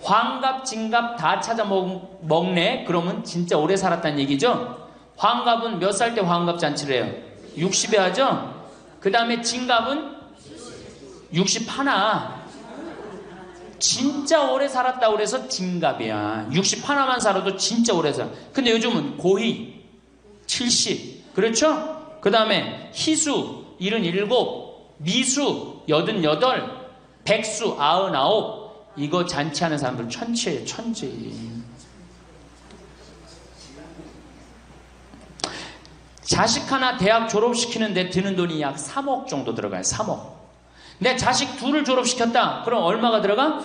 환갑, 진갑 다 찾아 먹네? 그러면 진짜 오래 살았다는 얘기죠? 환갑은 몇 살 때 환갑 잔치를 해요? 60에 하죠? 그 다음에 진갑은 61. 진짜 오래 살았다고 그래서 진갑이야. 61만 살아도 진짜 오래 살아. 근데 요즘은 고희 70. 그렇죠? 그 다음에 희수 77, 미수 88, 백수 99. 이거 잔치하는 사람들 천치예요. 천치. 자식 하나 대학 졸업시키는데 드는 돈이 약 3억 정도 들어가요. 3억. 내 자식 둘을 졸업시켰다. 그럼 얼마가 들어가?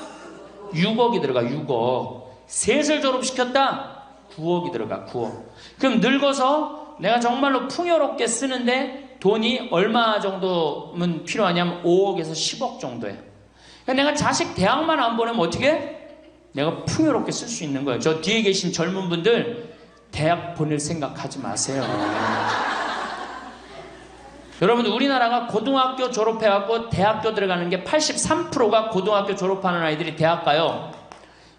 6억이 들어가. 6억. 셋을 졸업시켰다. 9억이 들어가. 9억. 그럼 늙어서 내가 정말로 풍요롭게 쓰는데 돈이 얼마 정도면 필요하냐면 5억에서 10억 정도예요. 그러니까 내가 자식 대학만 안 보내면 어떻게? 내가 풍요롭게 쓸 수 있는 거예요. 저 뒤에 계신 젊은 분들 대학 보낼 생각하지 마세요. 여러분 우리나라가 고등학교 졸업해갖고 대학교 들어가는 게 83%가 고등학교 졸업하는 아이들이 대학 가요.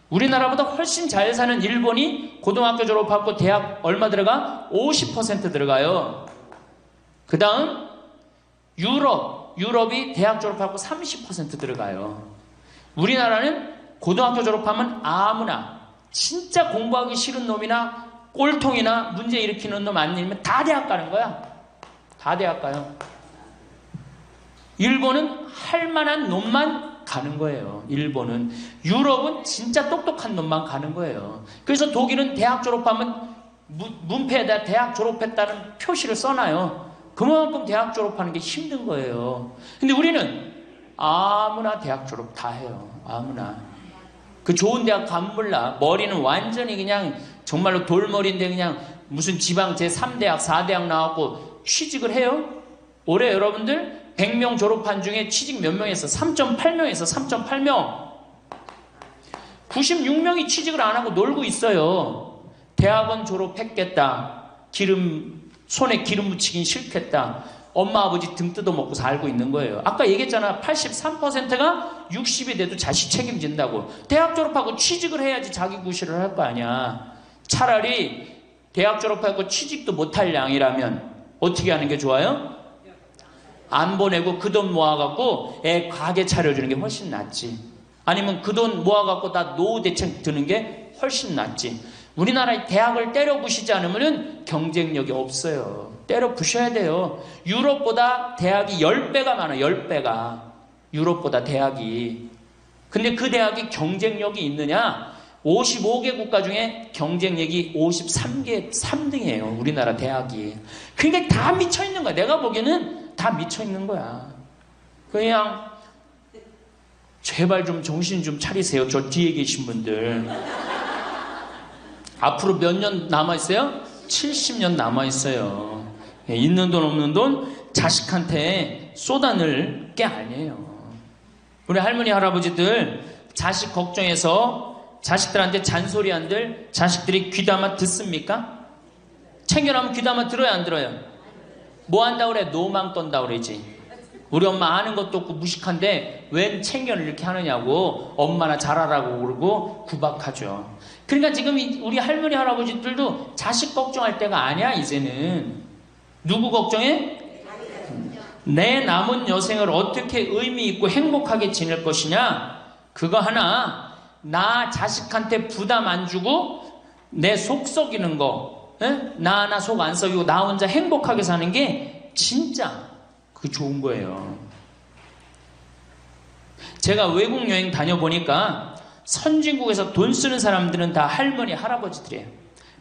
우리나라보다 훨씬 잘 사는 일본이 고등학교 졸업하고 대학 얼마 들어가? 50% 들어가요. 그 다음 유럽이 대학 졸업하고 30% 들어가요. 우리나라는 고등학교 졸업하면 아무나 진짜 공부하기 싫은 놈이나 꼴통이나 문제 일으키는 놈 아니면 다 대학 가는 거야. 다 대학 가요. 일본은 할 만한 놈만 가는 거예요. 일본은. 유럽은 진짜 똑똑한 놈만 가는 거예요. 그래서 독일은 대학 졸업하면 문패에다 대학 졸업했다는 표시를 써놔요. 그만큼 대학 졸업하는 게 힘든 거예요. 근데 우리는 아무나 대학 졸업 다 해요. 아무나. 그 좋은 대학 가면 몰라. 머리는 완전히 그냥 정말로 돌머리인데 그냥 무슨 지방 제3대학, 4대학 나왔고 취직을 해요? 올해 여러분들 100명 졸업한 중에 취직 몇 명 했어? 3.8명에서 3.8명. 96명이 취직을 안 하고 놀고 있어요. 대학원 졸업했겠다. 손에 기름 묻히긴 싫겠다. 엄마 아버지 등 뜯어먹고 살고 있는 거예요. 아까 얘기했잖아. 83%가 60이 돼도 자식 책임진다고. 대학 졸업하고 취직을 해야지 자기 구실을 할 거 아니야. 차라리 대학 졸업하고 취직도 못할 양이라면 어떻게 하는 게 좋아요? 안 보내고 그 돈 모아갖고 애 가게 차려주는 게 훨씬 낫지. 아니면 그 돈 모아갖고 다 노후 대책 드는 게 훨씬 낫지. 우리나라의 대학을 때려 부시지 않으면 경쟁력이 없어요. 때려 부셔야 돼요. 유럽보다 대학이 10배가 많아요. 10배가. 유럽보다 대학이. 근데 그 대학이 경쟁력이 있느냐? 55개 국가 중에 경쟁력이 53개 3등이에요. 우리나라 대학이. 그러니까 다 미쳐있는 거야. 내가 보기에는 다 미쳐있는 거야. 그냥 제발 좀 정신 좀 차리세요. 저 뒤에 계신 분들. 앞으로 몇 년 남아있어요? 70년 남아있어요. 있는 돈 없는 돈 자식한테 쏟아낼 게 아니에요. 우리 할머니 할아버지들 자식 걱정해서 자식들한테 잔소리한들 자식들이 귀담아 듣습니까? 챙겨나면 귀담아 들어야 안 들어요? 뭐 한다고 그래? 노망 떤다고 그러지. 우리 엄마 아는 것도 없고 무식한데 웬 챙겨를 이렇게 하느냐고 엄마나 잘하라고 그러고 구박하죠. 그러니까 지금 우리 할머니 할아버지들도 자식 걱정할 때가 아니야. 이제는 누구 걱정해? 내 남은 여생을 어떻게 의미 있고 행복하게 지낼 것이냐. 그거 하나. 나 자식한테 부담 안 주고 내 속 썩이는 거, 나 하나 속 안 썩이고 나 혼자 행복하게 사는 게 진짜 그 좋은 거예요. 제가 외국 여행 다녀보니까 선진국에서 돈 쓰는 사람들은 다 할머니 할아버지들이에요.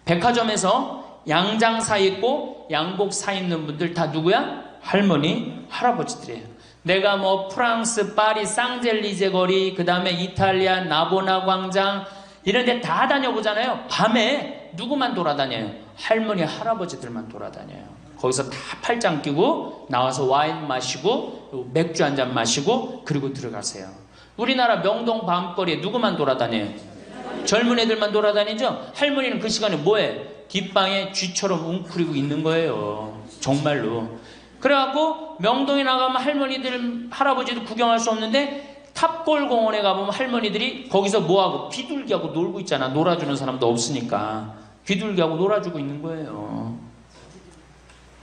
백화점에서 양장 사 입고 양복 사 입는 분들 다 누구야? 할머니 할아버지들이에요. 내가 뭐 프랑스 파리 쌍젤리제 거리, 그 다음에 이탈리아 나보나 광장 이런 데 다 다녀보잖아요. 밤에 누구만 돌아다녀요? 할머니 할아버지들만 돌아다녀요. 거기서 다 팔짱 끼고 나와서 와인 마시고 맥주 한 잔 마시고 그리고 들어가세요. 우리나라 명동 밤거리에 누구만 돌아다녀요? 젊은 애들만 돌아다니죠? 할머니는 그 시간에 뭐해? 뒷방에 쥐처럼 웅크리고 있는 거예요. 정말로. 그래갖고 명동에 나가면 할머니들 할아버지도 구경할 수 없는데 탑골 공원에 가보면 할머니들이 거기서 뭐하고 비둘기하고 놀고 있잖아. 놀아주는 사람도 없으니까 비둘기하고 놀아주고 있는 거예요.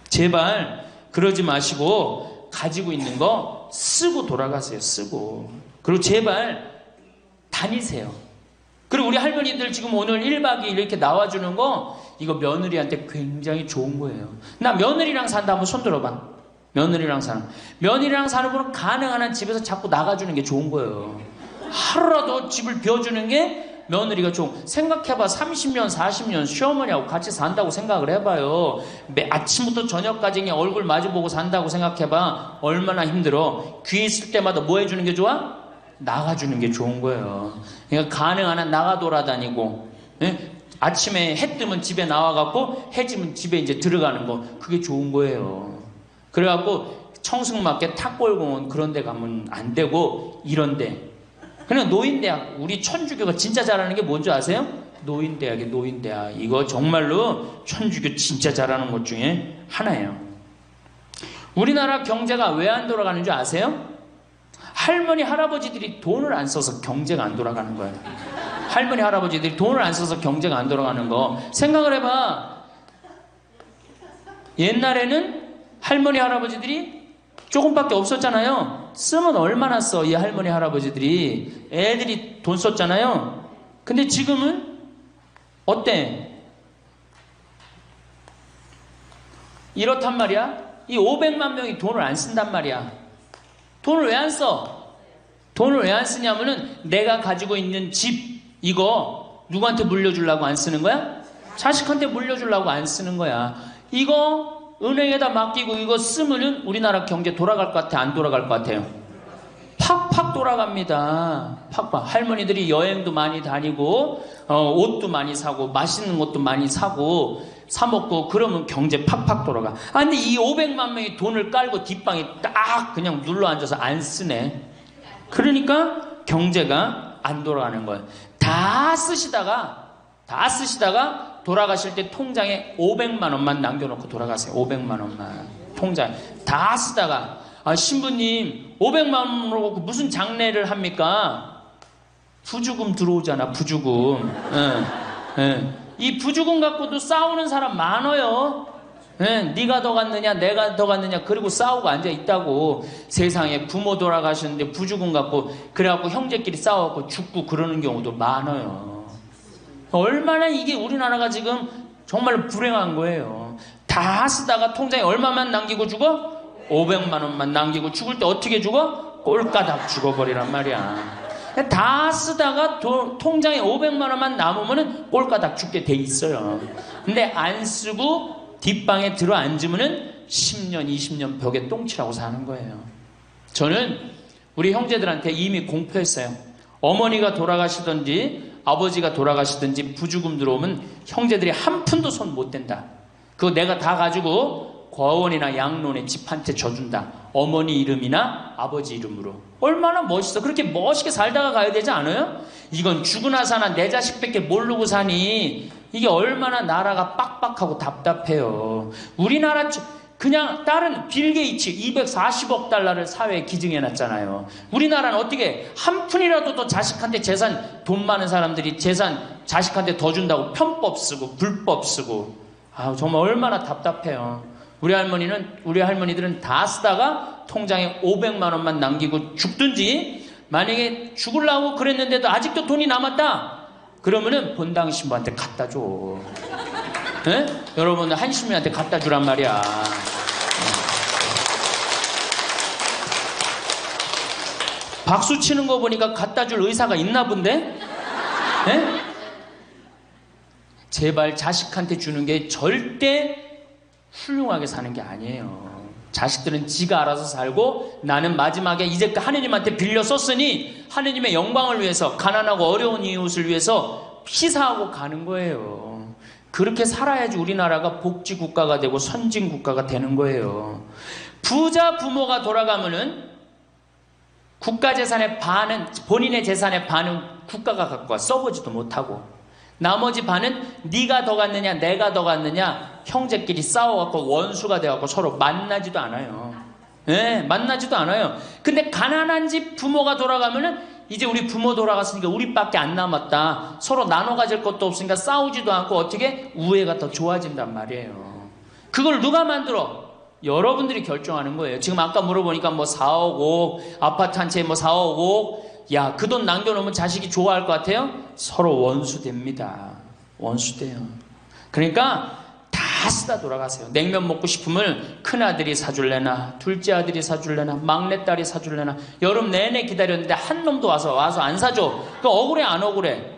제발 그러지 마시고 가지고 있는 거 쓰고 돌아가세요. 쓰고. 그리고 제발 다니세요. 그리고 우리 할머니들 지금 오늘 1박 2일 이렇게 나와주는 거 이거 며느리한테 굉장히 좋은 거예요. 나 며느리랑 산다 한번 손 들어봐. 며느리랑 사는. 며느리랑 사는 분은 가능한 한 집에서 자꾸 나가주는 게 좋은 거예요. 하루라도 집을 비워주는 게 며느리가 좋은. 생각해봐. 30년 40년 시어머니하고 같이 산다고 생각을 해봐요. 아침부터 저녁까지 그냥 얼굴 마주보고 산다고 생각해봐. 얼마나 힘들어. 귀 있을 때마다 뭐 해주는 게 좋아? 나가주는 게 좋은 거예요. 그러니까 가능한 한 나가 돌아다니고, 예? 아침에 해 뜨면 집에 나와갖고 해 지면 집에 이제 들어가는 거 그게 좋은 거예요. 그래갖고 청승맞게 탑골공원 그런 데 가면 안 되고 이런 데 그냥 노인대학. 우리 천주교가 진짜 잘하는 게 뭔지 아세요? 노인대학이에요. 노인대학. 이거 정말로 천주교 진짜 잘하는 것 중에 하나예요. 우리나라 경제가 왜 안 돌아가는 줄 아세요? 할머니 할아버지들이 돈을 안 써서 경제가 안 돌아가는 거예요. 할머니 할아버지들이 돈을 안 써서 경제가 안 돌아가는 거 생각을 해봐. 옛날에는 할머니 할아버지들이 조금밖에 없었잖아요. 쓰면 얼마나 써, 이 할머니 할아버지들이. 애들이 돈 썼잖아요. 근데 지금은 어때? 이렇단 말이야. 이 500만 명이 돈을 안 쓴단 말이야. 돈을 왜 안 써? 돈을 왜 안 쓰냐면은 내가 가지고 있는 집 이거 누구한테 물려주려고 안 쓰는 거야? 자식한테 물려주려고 안 쓰는 거야. 이거 은행에다 맡기고 이거 쓰면은 우리나라 경제 돌아갈 것 같아? 안 돌아갈 것 같아요? 팍팍 돌아갑니다. 팍팍. 할머니들이 여행도 많이 다니고 옷도 많이 사고 맛있는 것도 많이 사고 사 먹고 그러면 경제 팍팍 돌아가. 아 근데 이 500만 명이 돈을 깔고 뒷방에 딱 그냥 눌러 앉아서 안 쓰네. 그러니까 경제가 안 돌아가는 거예요. 다 쓰시다가 돌아가실 때 통장에 500만 원만 남겨놓고 돌아가세요. 500만 원만 통장에 다 쓰다가 신부님 500만 원으로 무슨 장례를 합니까? 부주금 들어오잖아. 부주금. 이 부주금 갖고도 싸우는 사람 많아요. 네가 더 갔느냐 내가 더 갔느냐 그리고 싸우고 앉아 있다고. 세상에 부모 돌아가셨는데 부죽음 갖고 그래갖고 형제끼리 싸워갖고 죽고 그러는 경우도 많아요. 얼마나 이게 우리나라가 지금 정말 불행한 거예요. 다 쓰다가 통장에 얼마만 남기고 죽어? 500만 원만 남기고 죽을 때 어떻게 죽어? 꼴까닥 죽어버리란 말이야. 다 쓰다가 통장에 500만 원만 남으면 꼴까닥 죽게 돼 있어요. 근데 안 쓰고 뒷방에 들어 앉으면은 10년 20년 벽에 똥치라고 사는 거예요. 저는 우리 형제들한테 이미 공표했어요. 어머니가 돌아가시든지 아버지가 돌아가시든지 부죽음 들어오면 형제들이 한 푼도 손 못 댄다. 그거 내가 다 가지고 과원이나 양론에 집 한 채 줘준다. 어머니 이름이나 아버지 이름으로. 얼마나 멋있어. 그렇게 멋있게 살다가 가야 되지 않아요? 이건 죽으나 사나 내 자식밖에 모르고 사니 이게 얼마나 나라가 빡빡하고 답답해요. 우리나라 그냥 다른 빌 게이츠 240억 달러를 사회에 기증해놨잖아요. 우리나라는 어떻게 한 푼이라도 더 자식한테 재산, 돈 많은 사람들이 재산 자식한테 더 준다고 편법 쓰고 불법 쓰고. 아, 정말 얼마나 답답해요. 우리 할머니들은 다 쓰다가 통장에 500만 원만 남기고 죽든지, 만약에 죽으려고 그랬는데도 아직도 돈이 남았다 그러면은 본당 신부한테 갖다 줘. 네? 여러분들 한신부한테 갖다 주란 말이야. 박수 치는 거 보니까 갖다 줄 의사가 있나 본데? 네? 제발 자식한테 주는 게 절대 훌륭하게 사는 게 아니에요. 자식들은 지가 알아서 살고 나는 마지막에 이제 하느님한테 빌려 썼으니 하느님의 영광을 위해서 가난하고 어려운 이웃을 위해서 희사하고 가는 거예요. 그렇게 살아야지 우리나라가 복지국가가 되고 선진국가가 되는 거예요. 부자 부모가 돌아가면은 국가 재산의 반은, 본인의 재산의 반은 국가가 갖고 와 써보지도 못하고, 나머지 반은 네가 더 갔느냐 내가 더 갔느냐 형제끼리 싸워갖고 원수가 돼갖고 서로 만나지도 않아요. 네, 만나지도 않아요. 근데 가난한 집 부모가 돌아가면은 이제 우리 부모 돌아갔으니까 우리밖에 안 남았다. 서로 나눠 가질 것도 없으니까 싸우지도 않고 어떻게 우애가 더 좋아진단 말이에요. 그걸 누가 만들어? 여러분들이 결정하는 거예요. 지금 아까 물어보니까 뭐 4억 5억 아파트 한 채 뭐 4억 5억, 야, 그 돈 남겨놓으면 자식이 좋아할 것 같아요? 서로 원수됩니다. 원수돼요. 그러니까 다 쓰다 돌아가세요. 냉면 먹고 싶으면 큰아들이 사줄래나 둘째 아들이 사줄래나 막내딸이 사줄래나 여름 내내 기다렸는데 한 놈도 와서 안 사줘. 그럼 억울해 안 억울해?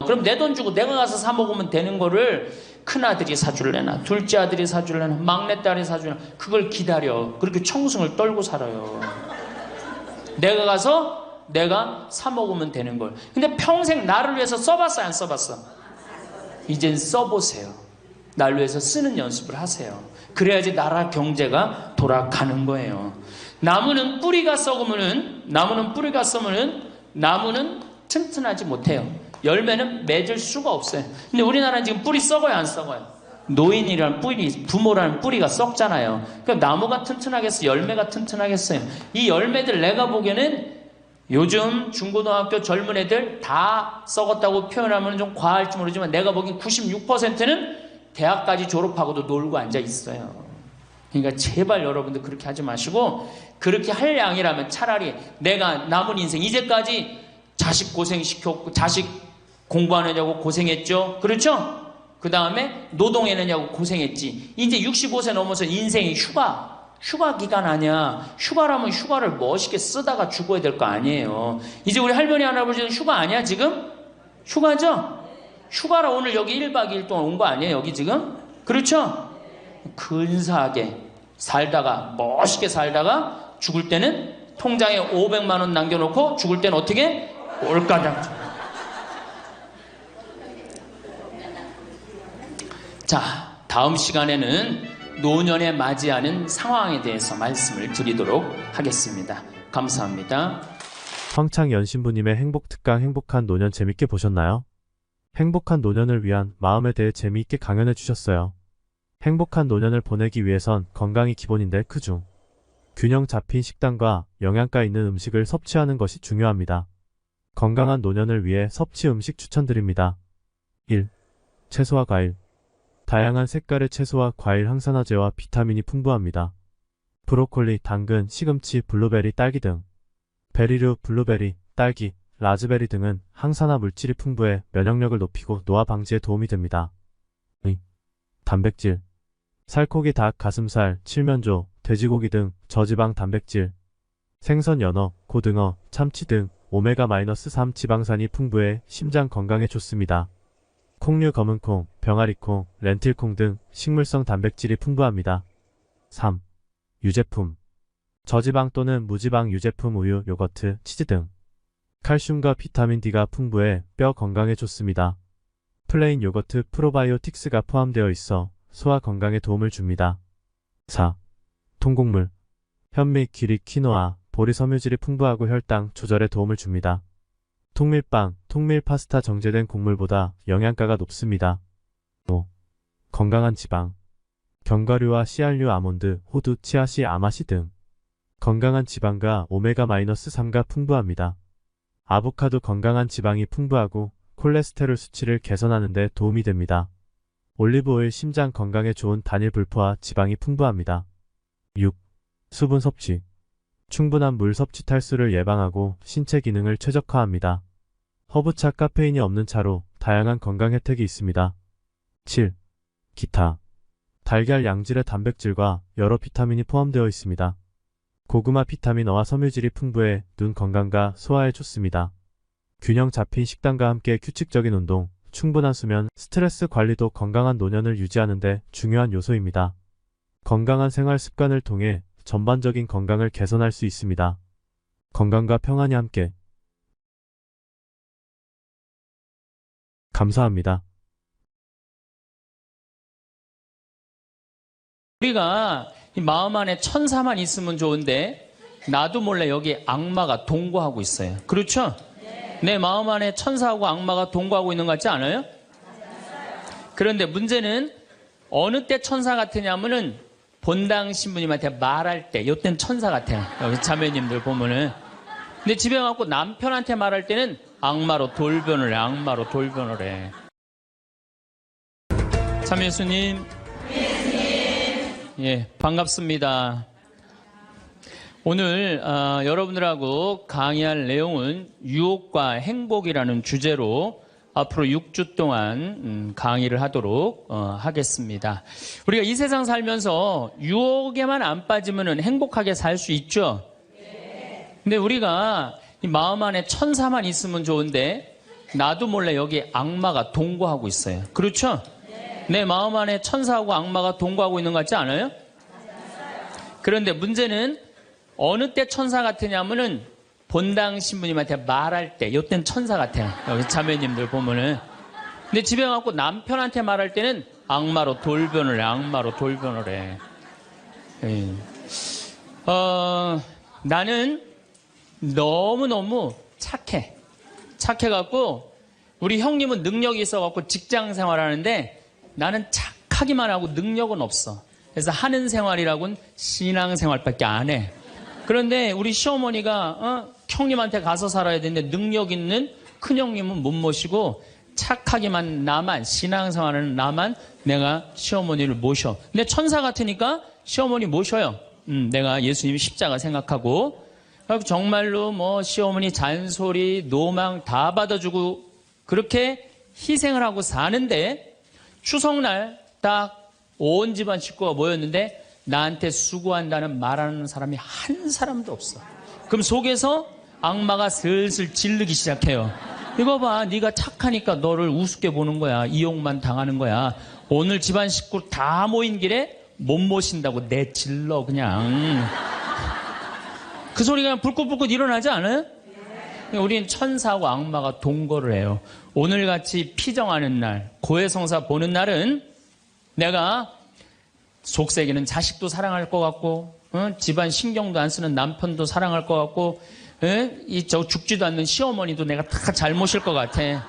그럼 내 돈 주고 내가 가서 사 먹으면 되는 거를 큰아들이 사줄래나 둘째 아들이 사줄래나 막내딸이 사줄래나 그걸 기다려. 그렇게 청승을 떨고 살아요. 내가 가서 내가 사 먹으면 되는 걸. 근데 평생 나를 위해서 써봤어 안 써봤어? 이젠 써보세요. 날 위해서 쓰는 연습을 하세요. 그래야지 나라 경제가 돌아가는 거예요. 나무는 뿌리가 썩으면은, 나무는 튼튼하지 못해요. 열매는 맺을 수가 없어요. 근데 우리나라는 지금 뿌리 썩어요 안 썩어요? 노인이라는 뿌리, 부모라는 뿌리가 썩잖아요. 그러니까 나무가 튼튼하겠어? 열매가 튼튼하겠어요? 이 열매들 내가 보기에는 요즘 중고등학교 젊은 애들 다 썩었다고 표현하면 좀 과할지 모르지만 내가 보기엔 96%는 대학까지 졸업하고도 놀고 앉아 있어요. 그러니까 제발 여러분들 그렇게 하지 마시고, 그렇게 할 양이라면 차라리 내가 남은 인생 이제까지 자식 고생시켰고 자식 공부하느냐고 고생했죠. 그렇죠? 그 다음에 노동해내냐고 고생했지. 이제 65세 넘어서 인생이 휴가 기간 아니야. 휴가라면 휴가를 멋있게 쓰다가 죽어야 될 거 아니에요. 이제 우리 할머니 할아버지는 휴가 아니야 지금? 휴가죠? 휴가라 오늘 여기 1박 2일 동안 온 거 아니에요 여기 지금? 그렇죠? 근사하게 살다가 멋있게 살다가 죽을 때는 통장에 500만 원 남겨놓고 죽을 때는 어떻게? 꼴까닥. 자, 다음 시간에는 노년에 맞이하는 상황에 대해서 말씀을 드리도록 하겠습니다. 감사합니다. 황창연 신부님의 행복특강 행복한 노년 재밌게 보셨나요? 행복한 노년을 위한 마음에 대해 재미있게 강연해 주셨어요. 행복한 노년을 보내기 위해선 건강이 기본인데 그중 균형 잡힌 식단과 영양가 있는 음식을 섭취하는 것이 중요합니다. 건강한 노년을 위해 섭취 음식 추천드립니다. 1. 채소와 과일 다양한 색깔의 채소와 과일 항산화제와 비타민이 풍부합니다. 브로콜리, 당근, 시금치, 블루베리, 딸기 등. 베리류, 블루베리, 딸기, 라즈베리 등은 항산화 물질이 풍부해 면역력을 높이고 노화 방지에 도움이 됩니다. 단백질. 살코기, 닭, 가슴살, 칠면조, 돼지고기 등 저지방 단백질. 생선, 연어, 고등어, 참치 등 오메가-3 지방산이 풍부해 심장 건강에 좋습니다. 콩류, 검은콩, 병아리콩, 렌틸콩 등 식물성 단백질이 풍부합니다. 3. 유제품. 저지방 또는 무지방 유제품 우유, 요거트, 치즈 등. 칼슘과 비타민 D가 풍부해 뼈 건강에 좋습니다. 플레인 요거트 프로바이오틱스가 포함되어 있어 소화 건강에 도움을 줍니다. 4. 통곡물. 현미, 기리, 키노아, 보리, 섬유질이 풍부하고 혈당 조절에 도움을 줍니다. 통밀빵, 통밀 파스타 정제된 곡물보다 영양가가 높습니다. 5. 건강한 지방. 견과류와 씨알류, 아몬드, 호두, 치아씨, 아마씨 등. 건강한 지방과 오메가-3가 풍부합니다. 아보카도 건강한 지방이 풍부하고 콜레스테롤 수치를 개선하는 데 도움이 됩니다. 올리브오일 심장 건강에 좋은 단일 불포화 지방이 풍부합니다. 6. 수분 섭취. 충분한 물 섭취 탈수를 예방하고 신체 기능을 최적화합니다. 허브차, 카페인이 없는 차로 다양한 건강 혜택이 있습니다. 7. 기타. 달걀, 양질의 단백질과 여러 비타민이 포함되어 있습니다. 고구마 비타민어와 섬유질이 풍부해 눈 건강과 소화에 좋습니다. 균형 잡힌 식단과 함께 규칙적인 운동, 충분한 수면, 스트레스 관리도 건강한 노년을 유지하는 데 중요한 요소입니다. 건강한 생활 습관을 통해 전반적인 건강을 개선할 수 있습니다. 건강과 평안이 함께. 감사합니다. 우리가 이 마음 안에 천사만 있으면 좋은데 나도 몰래 여기 악마가 동거하고 있어요. 그렇죠? 내 마음 안에 천사하고 악마가 동거하고 있는 것 같지 않아요? 그런데 문제는 어느 때 천사 같으냐면은 본당 신부님한테 말할 때, 이때는 천사 같아요. 여기 자매님들 보면은. 근데 집에 가고 남편한테 말할 때는 악마로 돌변을 해. 악마로 돌변을 해. 참 예수님. 예, 반갑습니다. 오늘 여러분들하고 강의할 내용은 유혹과 행복이라는 주제로 앞으로 6주 동안 강의를 하도록 하겠습니다. 우리가 이 세상 살면서 유혹에만 안 빠지면 행복하게 살 수 있죠? 근데 우리가 이 마음 안에 천사만 있으면 좋은데 나도 몰래 여기 악마가 동거하고 있어요. 그렇죠? 내 마음 안에 천사하고 악마가 동거하고 있는 것 같지 않아요? 그런데 문제는 어느 때 천사 같으냐면은 본당 신부님한테 말할 때, 이때는 천사 같아요. 여기 자매님들 보면은. 근데 집에 가고 남편한테 말할 때는 악마로 돌변을 해. 악마로 돌변을 해. 예. 나는 너무너무 착해. 착해갖고 우리 형님은 능력이 있어갖고 직장 생활하는데 나는 착하기만 하고 능력은 없어. 그래서 하는 생활이라고는 신앙 생활밖에 안 해. 그런데 우리 시어머니가 형님한테 가서 살아야 되는데 능력 있는 큰형님은 못 모시고 착하기만 나만, 신앙생활은 나만 내가 시어머니를 모셔. 근데 천사 같으니까 시어머니 모셔요. 내가 예수님 십자가 생각하고 정말로 뭐 시어머니 잔소리, 노망 다 받아주고 그렇게 희생을 하고 사는데 추석날 딱 온 집안 식구가 모였는데 나한테 수고한다는 말하는 사람이 한 사람도 없어. 그럼 속에서 악마가 슬슬 질르기 시작해요. 이거 봐, 네가 착하니까 너를 우습게 보는 거야. 이용만 당하는 거야. 오늘 집안 식구 다 모인 길에 못 모신다고 내질러 그냥. 그 소리가 불긋불긋 일어나지 않아요? 우리는 천사하고 악마가 동거를 해요. 오늘같이 피정하는 날, 고해성사 보는 날은 내가 속세기는 자식도 사랑할 것 같고 집안 신경도 안 쓰는 남편도 사랑할 것 같고 저 죽지도 않는 시어머니도 내가 다 잘 모실 것 같아.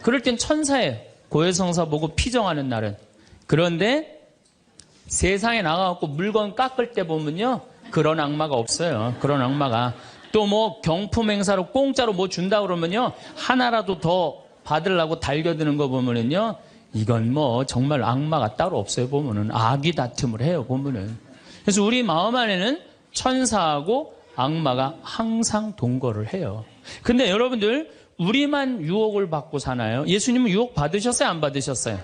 그럴 땐 천사예요. 고해성사 보고 피정하는 날은. 그런데 세상에 나가갖고 물건 깎을 때 보면요 그런 악마가 없어요. 그런 악마가. 또 뭐 경품 행사로 공짜로 뭐 준다 그러면요 하나라도 더 받으려고 달겨드는 거 보면은요 이건 뭐 정말 악마가 따로 없어요. 보면은 아귀 다툼을 해요. 보면은. 그래서 우리 마음 안에는 천사하고 악마가 항상 동거를 해요. 근데 여러분들 우리만 유혹을 받고 사나요? 예수님은 유혹 받으셨어요? 안 받으셨어요?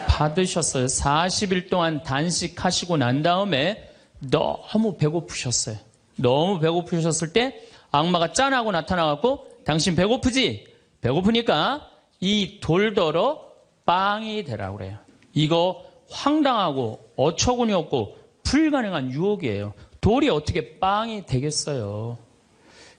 받으셨어요. 40일 동안 단식하시고 난 다음에 너무 배고프셨어요. 너무 배고프셨을 때 악마가 짠하고 나타나갖고 당신 배고프지? 배고프니까 이 돌더러 빵이 되라고 그래요. 이거 황당하고 어처구니 없고 불가능한 유혹이에요. 돌이 어떻게 빵이 되겠어요?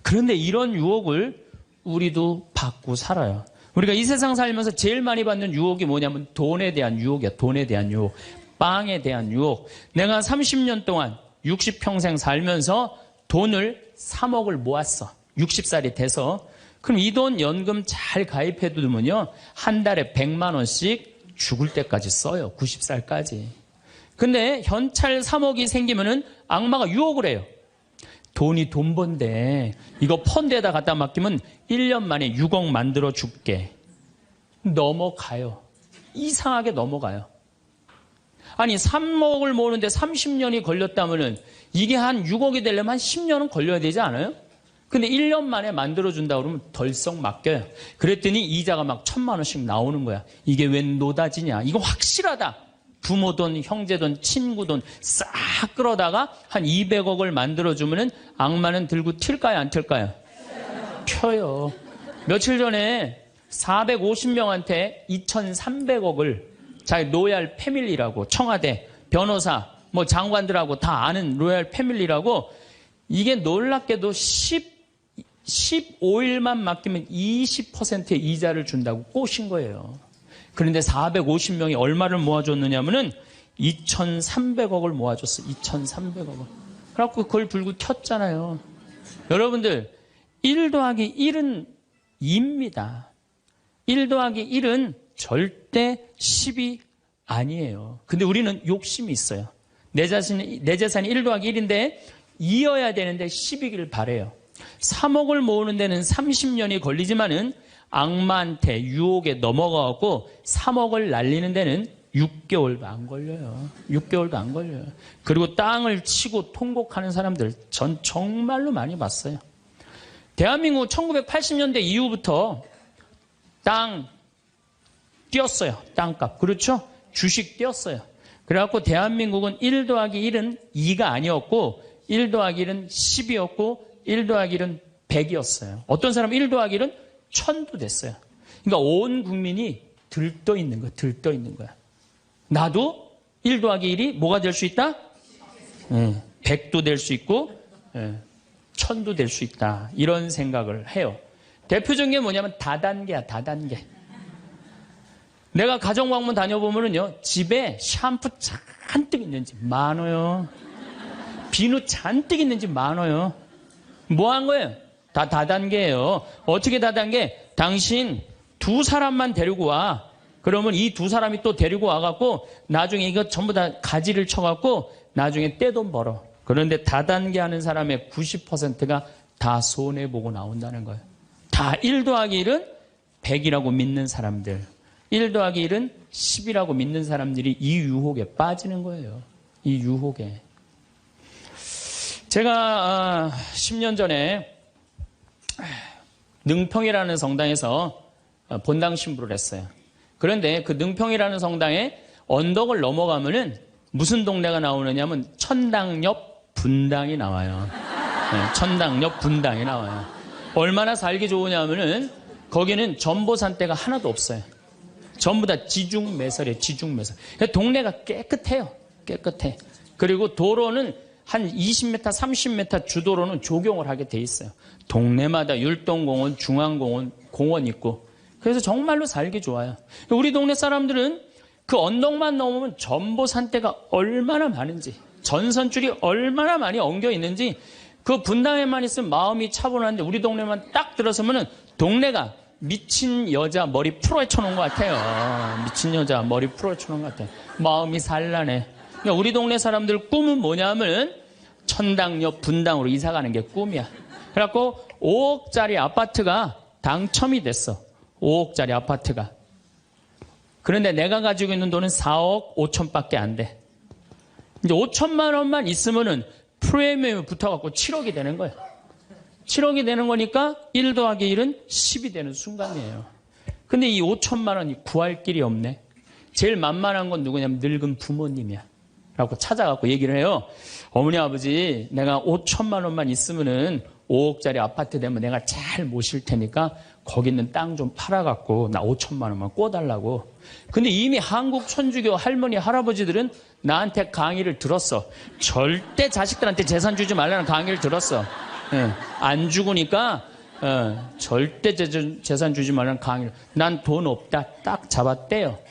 그런데 이런 유혹을 우리도 받고 살아요. 우리가 이 세상 살면서 제일 많이 받는 유혹이 뭐냐면 돈에 대한 유혹이야. 돈에 대한 유혹. 빵에 대한 유혹. 내가 30년 동안 60평생 살면서 돈을 3억을 모았어. 60살이 돼서. 그럼 이 돈 연금 잘 가입해 두면요. 한 달에 100만 원씩 죽을 때까지 써요. 90살까지. 근데 현찰 3억이 생기면은 악마가 유혹을 해요. 돈이 돈 번데 이거 펀드에다 갖다 맡기면 1년 만에 6억 만들어 줄게. 넘어가요. 이상하게 넘어가요. 아니 3억을 모으는데 30년이 걸렸다면은 이게 한 6억이 되려면 한 10년은 걸려야 되지 않아요? 근데 1년 만에 만들어준다 그러면 덜썩 맡겨요. 그랬더니 이자가 막 1,000만 원씩 나오는 거야. 이게 웬 노다지냐. 이거 확실하다. 부모 돈, 형제 돈, 친구 돈 싹 끌어다가 한 200억을 만들어주면은 악마는 들고 튈까요? 안 튈까요? 펴요. 며칠 전에 450명한테 2,300억을 자기 로얄 패밀리라고 청와대, 변호사, 뭐 장관들하고 다 아는 로얄 패밀리라고 이게 놀랍게도 15일만 맡기면 20%의 이자를 준다고 꼬신 거예요. 그런데 450명이 얼마를 모아줬느냐면은 2,300억을 모아줬어. 2,300억을. 그래갖고 그걸 불고 튀었잖아요. 여러분들 1 더하기 1은 2입니다. 1 더하기 1은 절대 10이 아니에요. 근데 우리는 욕심이 있어요. 내 재산이 1 더하기 1인데 2여야 되는데 10이길 바래요. 3억을 모으는 데는 30년이 걸리지만은 악마한테 유혹에 넘어가고 3억을 날리는 데는 6개월도 안 걸려요. 6개월도 안 걸려요. 그리고 땅을 치고 통곡하는 사람들 전 정말로 많이 봤어요. 대한민국 1980년대 이후부터 땅 뛰었어요. 땅값. 그렇죠? 주식 뛰었어요. 그래갖고 대한민국은 1 더하기 1은 2가 아니었고 1 더하기 1은 10이었고 1 더하기 1은 100이었어요. 어떤 사람은 1 더하기 1은 1000도 됐어요. 그러니까 온 국민이 들떠 있는 거야. 들떠 있는 거야. 나도 1 더하기 1이 뭐가 될 수 있다? 100도 될 수 있고 1000도 될 수 있다. 이런 생각을 해요. 대표적인 게 뭐냐면 다단계야. 다단계. 내가 가정방문 다녀보면은요. 집에 샴푸 잔뜩 있는지 많아요. 비누 잔뜩 있는지 많아요. 뭐 한 거예요? 다 다단계예요. 어떻게 다단계? 당신 2 사람만 데리고 와. 그러면 이 2 사람이 또 데리고 와갖고 나중에 이거 전부 다 가지를 쳐갖고 나중에 떼돈 벌어. 그런데 다단계 하는 사람의 90%가 다 손해보고 나온다는 거예요. 다 1 더하기 1은 100이라고 믿는 사람들. 1 더하기 1은 10이라고 믿는 사람들이 이 유혹에 빠지는 거예요. 이 유혹에. 제가 10년 전에 능평이라는 성당에서 본당 신부를 했어요. 그런데 그 능평이라는 성당에 언덕을 넘어가면은 무슨 동네가 나오느냐면 천당 옆 분당이 나와요. 네, 천당 옆 분당이 나와요. 얼마나 살기 좋으냐면은 거기는 전보산대가 하나도 없어요. 전부 다 지중매설이에요. 지중매설. 동네가 깨끗해요. 깨끗해. 그리고 도로는 한 20m, 30m 주도로는 조경을 하게 돼 있어요. 동네마다 율동공원, 중앙공원, 공원 있고. 그래서 정말로 살기 좋아요. 우리 동네 사람들은 그 언덕만 넘으면 전보산대가 얼마나 많은지, 전선줄이 얼마나 많이 엉겨 있는지, 그 분당에만 있으면 마음이 차분한데 우리 동네만 딱 들어서면은 동네가 미친 여자 머리 풀어헤쳐 놓은 것 같아요. 미친 여자 머리 풀어헤쳐 놓은 것 같아요. 마음이 산란해. 그러니까 우리 동네 사람들 꿈은 뭐냐면 천당 옆 분당으로 이사 가는 게 꿈이야. 그래갖고 5억짜리 아파트가 당첨이 됐어. 5억짜리 아파트가. 그런데 내가 가지고 있는 돈은 4억 5천밖에 안 돼. 이제 5천만 원만 있으면은 프리미엄이 붙어갖고 7억이 되는 거예요. 7억이 되는 거니까 1 더하기 1은 10이 되는 순간이에요. 근데 이 5천만 원이 구할 길이 없네. 제일 만만한 건 누구냐면 늙은 부모님이야. 라고 찾아갖고 얘기를 해요. 어머니, 아버지, 내가 5천만 원만 있으면은 5억짜리 아파트 되면 내가 잘 모실 테니까 거기 있는 땅 좀 팔아갖고 나 5천만 원만 꿔달라고. 근데 이미 한국 천주교 할머니, 할아버지들은 나한테 강의를 들었어. 절대 자식들한테 재산 주지 말라는 강의를 들었어. 안 죽으니까 절대 재산 주지 말라는 강의를. 난 돈 없다. 딱 잡았대요.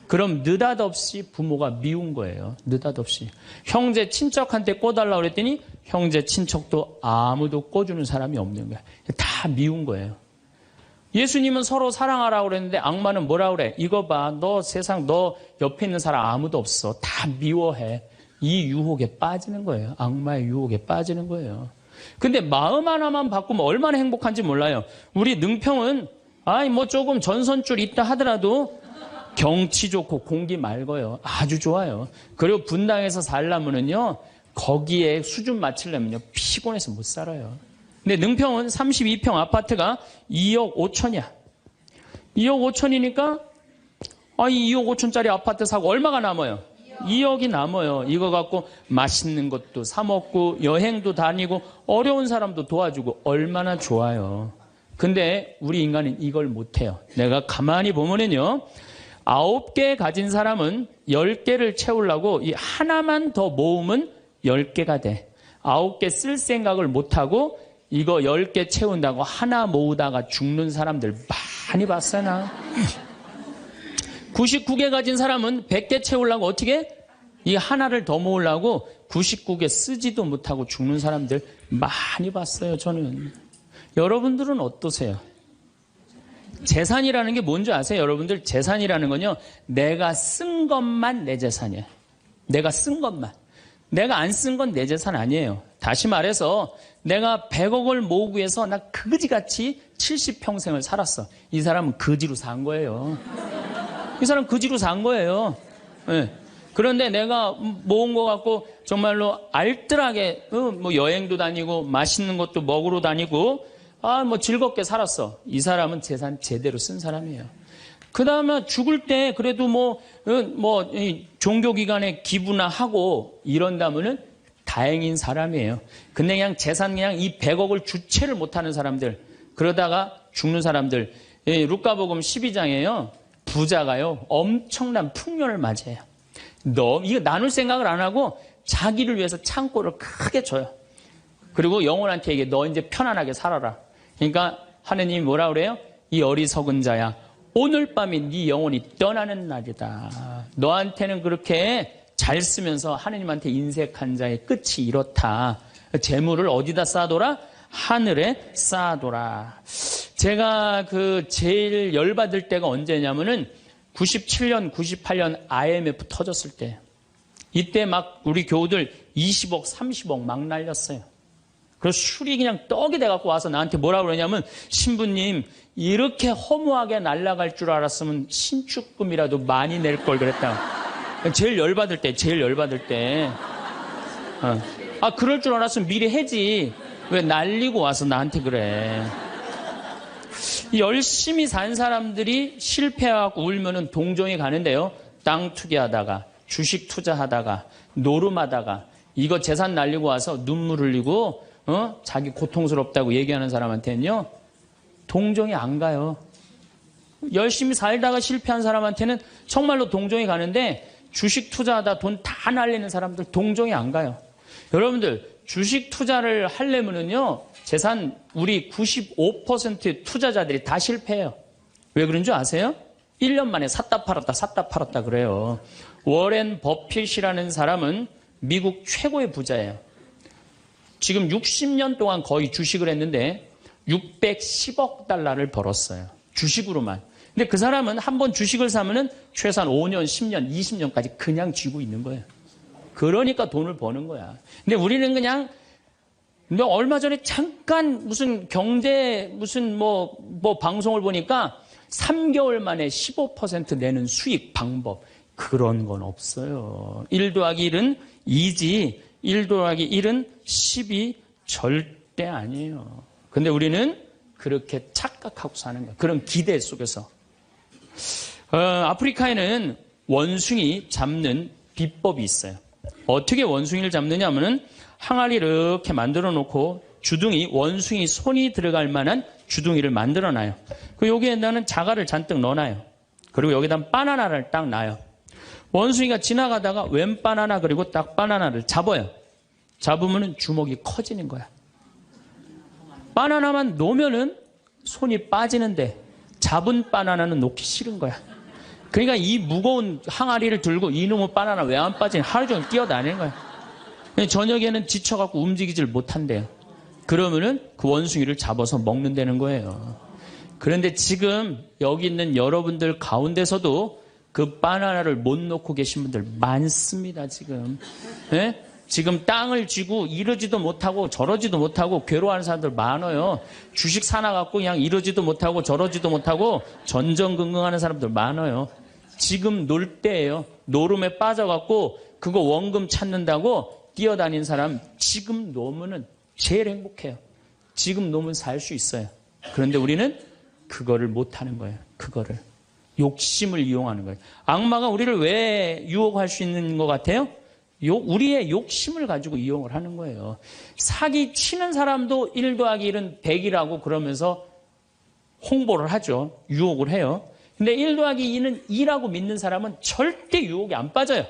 그럼 느닷없이 부모가 미운 거예요. 느닷없이. 형제 친척한테 꿔달라고 그랬더니 형제 친척도 아무도 꿔주는 사람이 없는 거야. 다 미운 거예요. 예수님은 서로 사랑하라고 그랬는데 악마는 뭐라 그래? 이거 봐. 너 세상 너 옆에 있는 사람 아무도 없어. 다 미워해. 이 유혹에 빠지는 거예요. 악마의 유혹에 빠지는 거예요. 근데 마음 하나만 바꾸면 얼마나 행복한지 몰라요. 우리 능평은 뭐 조금 전선줄 있다 하더라도 경치 좋고 공기 맑아요. 아주 좋아요. 그리고 분당에서 살려면은요, 거기에 수준 맞추려면요, 피곤해서 못 살아요. 근데 능평은 32평 아파트가 2억 5천이야. 2억 5천이니까, 이 2억 5천짜리 아파트 사고 얼마가 남아요? 2억이 남아요. 이거 갖고 맛있는 것도 사 먹고, 여행도 다니고, 어려운 사람도 도와주고, 얼마나 좋아요. 근데 우리 인간은 이걸 못해요. 내가 가만히 보면은요, 9개 가진 사람은 10개를 채우려고 이 하나만 더 모으면 10개가 돼. 9개 쓸 생각을 못하고 이거 10개 채운다고 하나 모으다가 죽는 사람들 많이 봤어요, 나. 99개 가진 사람은 100개 채우려고 어떻게? 이 하나를 더 모으려고 99개 쓰지도 못하고 죽는 사람들 많이 봤어요, 저는. 여러분들은 어떠세요? 재산이라는 게 뭔지 아세요? 여러분들, 재산이라는 건요, 내가 쓴 것만 내 재산이에요. 내가 쓴 것만. 내가 안 쓴 건 내 재산 아니에요. 다시 말해서 내가 100억을 모으기 위해서 나 그지같이 70평생을 살았어. 이 사람은 거지로 산 거예요. 이 사람은 거지로 산 거예요. 네. 그런데 내가 모은 거 갖고 정말로 알뜰하게 뭐 여행도 다니고 맛있는 것도 먹으러 다니고 뭐 즐겁게 살았어. 이 사람은 재산 제대로 쓴 사람이에요. 그 다음에 죽을 때 그래도 종교기관에 기부나 하고 이런다면은 다행인 사람이에요. 근데 그냥 재산 그냥 이 100억을 주체를 못하는 사람들, 그러다가 죽는 사람들, 루카복음 12장에요. 부자가요, 엄청난 풍년을 맞이해요. 이거 나눌 생각을 안 하고 자기를 위해서 창고를 크게 줘요. 그리고 영혼한테 얘기해. 너 이제 편안하게 살아라. 그러니까 하느님이 뭐라 그래요? 이 어리석은 자야, 오늘 밤이 네 영혼이 떠나는 날이다. 너한테는 그렇게 잘 쓰면서 하느님한테 인색한 자의 끝이 이렇다. 재물을 어디다 쌓아둬라? 하늘에 쌓아둬라. 제가 제일 열받을 때가 언제냐면은 97년, 98년 IMF 터졌을 때. 이때 막 우리 교우들 20억, 30억 막 날렸어요. 그래서 술이 그냥 떡이 돼갖고 와서 나한테 뭐라 그러냐면, 신부님, 이렇게 허무하게 날아갈 줄 알았으면 신축금이라도 많이 낼 걸 그랬다. 제일 열받을 때. 그럴 줄 알았으면 미리 해지. 왜 날리고 와서 나한테 그래. 열심히 산 사람들이 실패하고 울면은 동정이 가는데요. 땅 투기하다가, 주식 투자하다가, 노름하다가, 이거 재산 날리고 와서 눈물 흘리고, 자기 고통스럽다고 얘기하는 사람한테는요, 동정이 안 가요. 열심히 살다가 실패한 사람한테는 정말로 동정이 가는데, 주식 투자하다 돈 다 날리는 사람들 동정이 안 가요. 여러분들, 주식 투자를 하려면은요, 재산 우리 95% 투자자들이 다 실패해요. 왜 그런 줄 아세요? 1년 만에 샀다 팔았다 그래요. 워렌 버핏이라는 사람은 미국 최고의 부자예요. 지금 60년 동안 거의 주식을 했는데 610억 달러를 벌었어요. 주식으로만. 근데 그 사람은 한번 주식을 사면은 최소한 5년, 10년, 20년까지 그냥 쥐고 있는 거예요. 그러니까 돈을 버는 거야. 근데 우리는 그냥 얼마 전에 잠깐 무슨 경제 무슨 뭐 방송을 보니까 3개월 만에 15% 내는 수익 방법. 그런 건 없어요. 1 더하기 1은 2지 1 더하기 1은 10이 절대 아니에요. 근데 우리는 그렇게 착각하고 사는 거예요. 그런 기대 속에서. 아프리카에는 원숭이 잡는 비법이 있어요. 어떻게 원숭이를 잡느냐 하면은 항아리 이렇게 만들어 놓고 주둥이, 원숭이 손이 들어갈 만한 주둥이를 만들어 놔요. 그리고 여기에다는 자갈을 잔뜩 넣어 놔요. 그리고 여기다 바나나를 딱 놔요. 원숭이가 지나가다가 웬 바나나 그리고 딱 바나나를 잡아요. 잡으면은 주먹이 커지는 거야. 바나나만 놓으면은 손이 빠지는데 잡은 바나나는 놓기 싫은 거야. 그러니까 이 무거운 항아리를 들고 이놈의 바나나 왜 안 빠지냐 하루 종일 뛰어다니는 거야. 저녁에는 지쳐갖고 움직이질 못한대요. 그러면은 그 원숭이를 잡아서 먹는다는 거예요. 그런데 지금 여기 있는 여러분들 가운데서도 그 바나나를 못 놓고 계신 분들 많습니다, 지금. 네? 지금 땅을 쥐고 이러지도 못하고 저러지도 못하고 괴로워하는 사람들 많아요. 주식 사놔갖고 그냥 이러지도 못하고 저러지도 못하고 전전긍긍하는 사람들 많아요. 지금 놀 때예요. 노름에 빠져갖고 그거 원금 찾는다고 뛰어다니는 사람 지금 놓으면은 제일 행복해요. 지금 놓으면 살 수 있어요. 그런데 우리는 그거를 못하는 거예요. 그거를. 욕심을 이용하는 거예요. 악마가 우리를 왜 유혹할 수 있는 것 같아요? 우리의 욕심을 가지고 이용을 하는 거예요. 사기 치는 사람도 1 더하기 1은 100이라고 그러면서 홍보를 하죠. 유혹을 해요. 근데 1 더하기 2는 2라고 믿는 사람은 절대 유혹에 안 빠져요.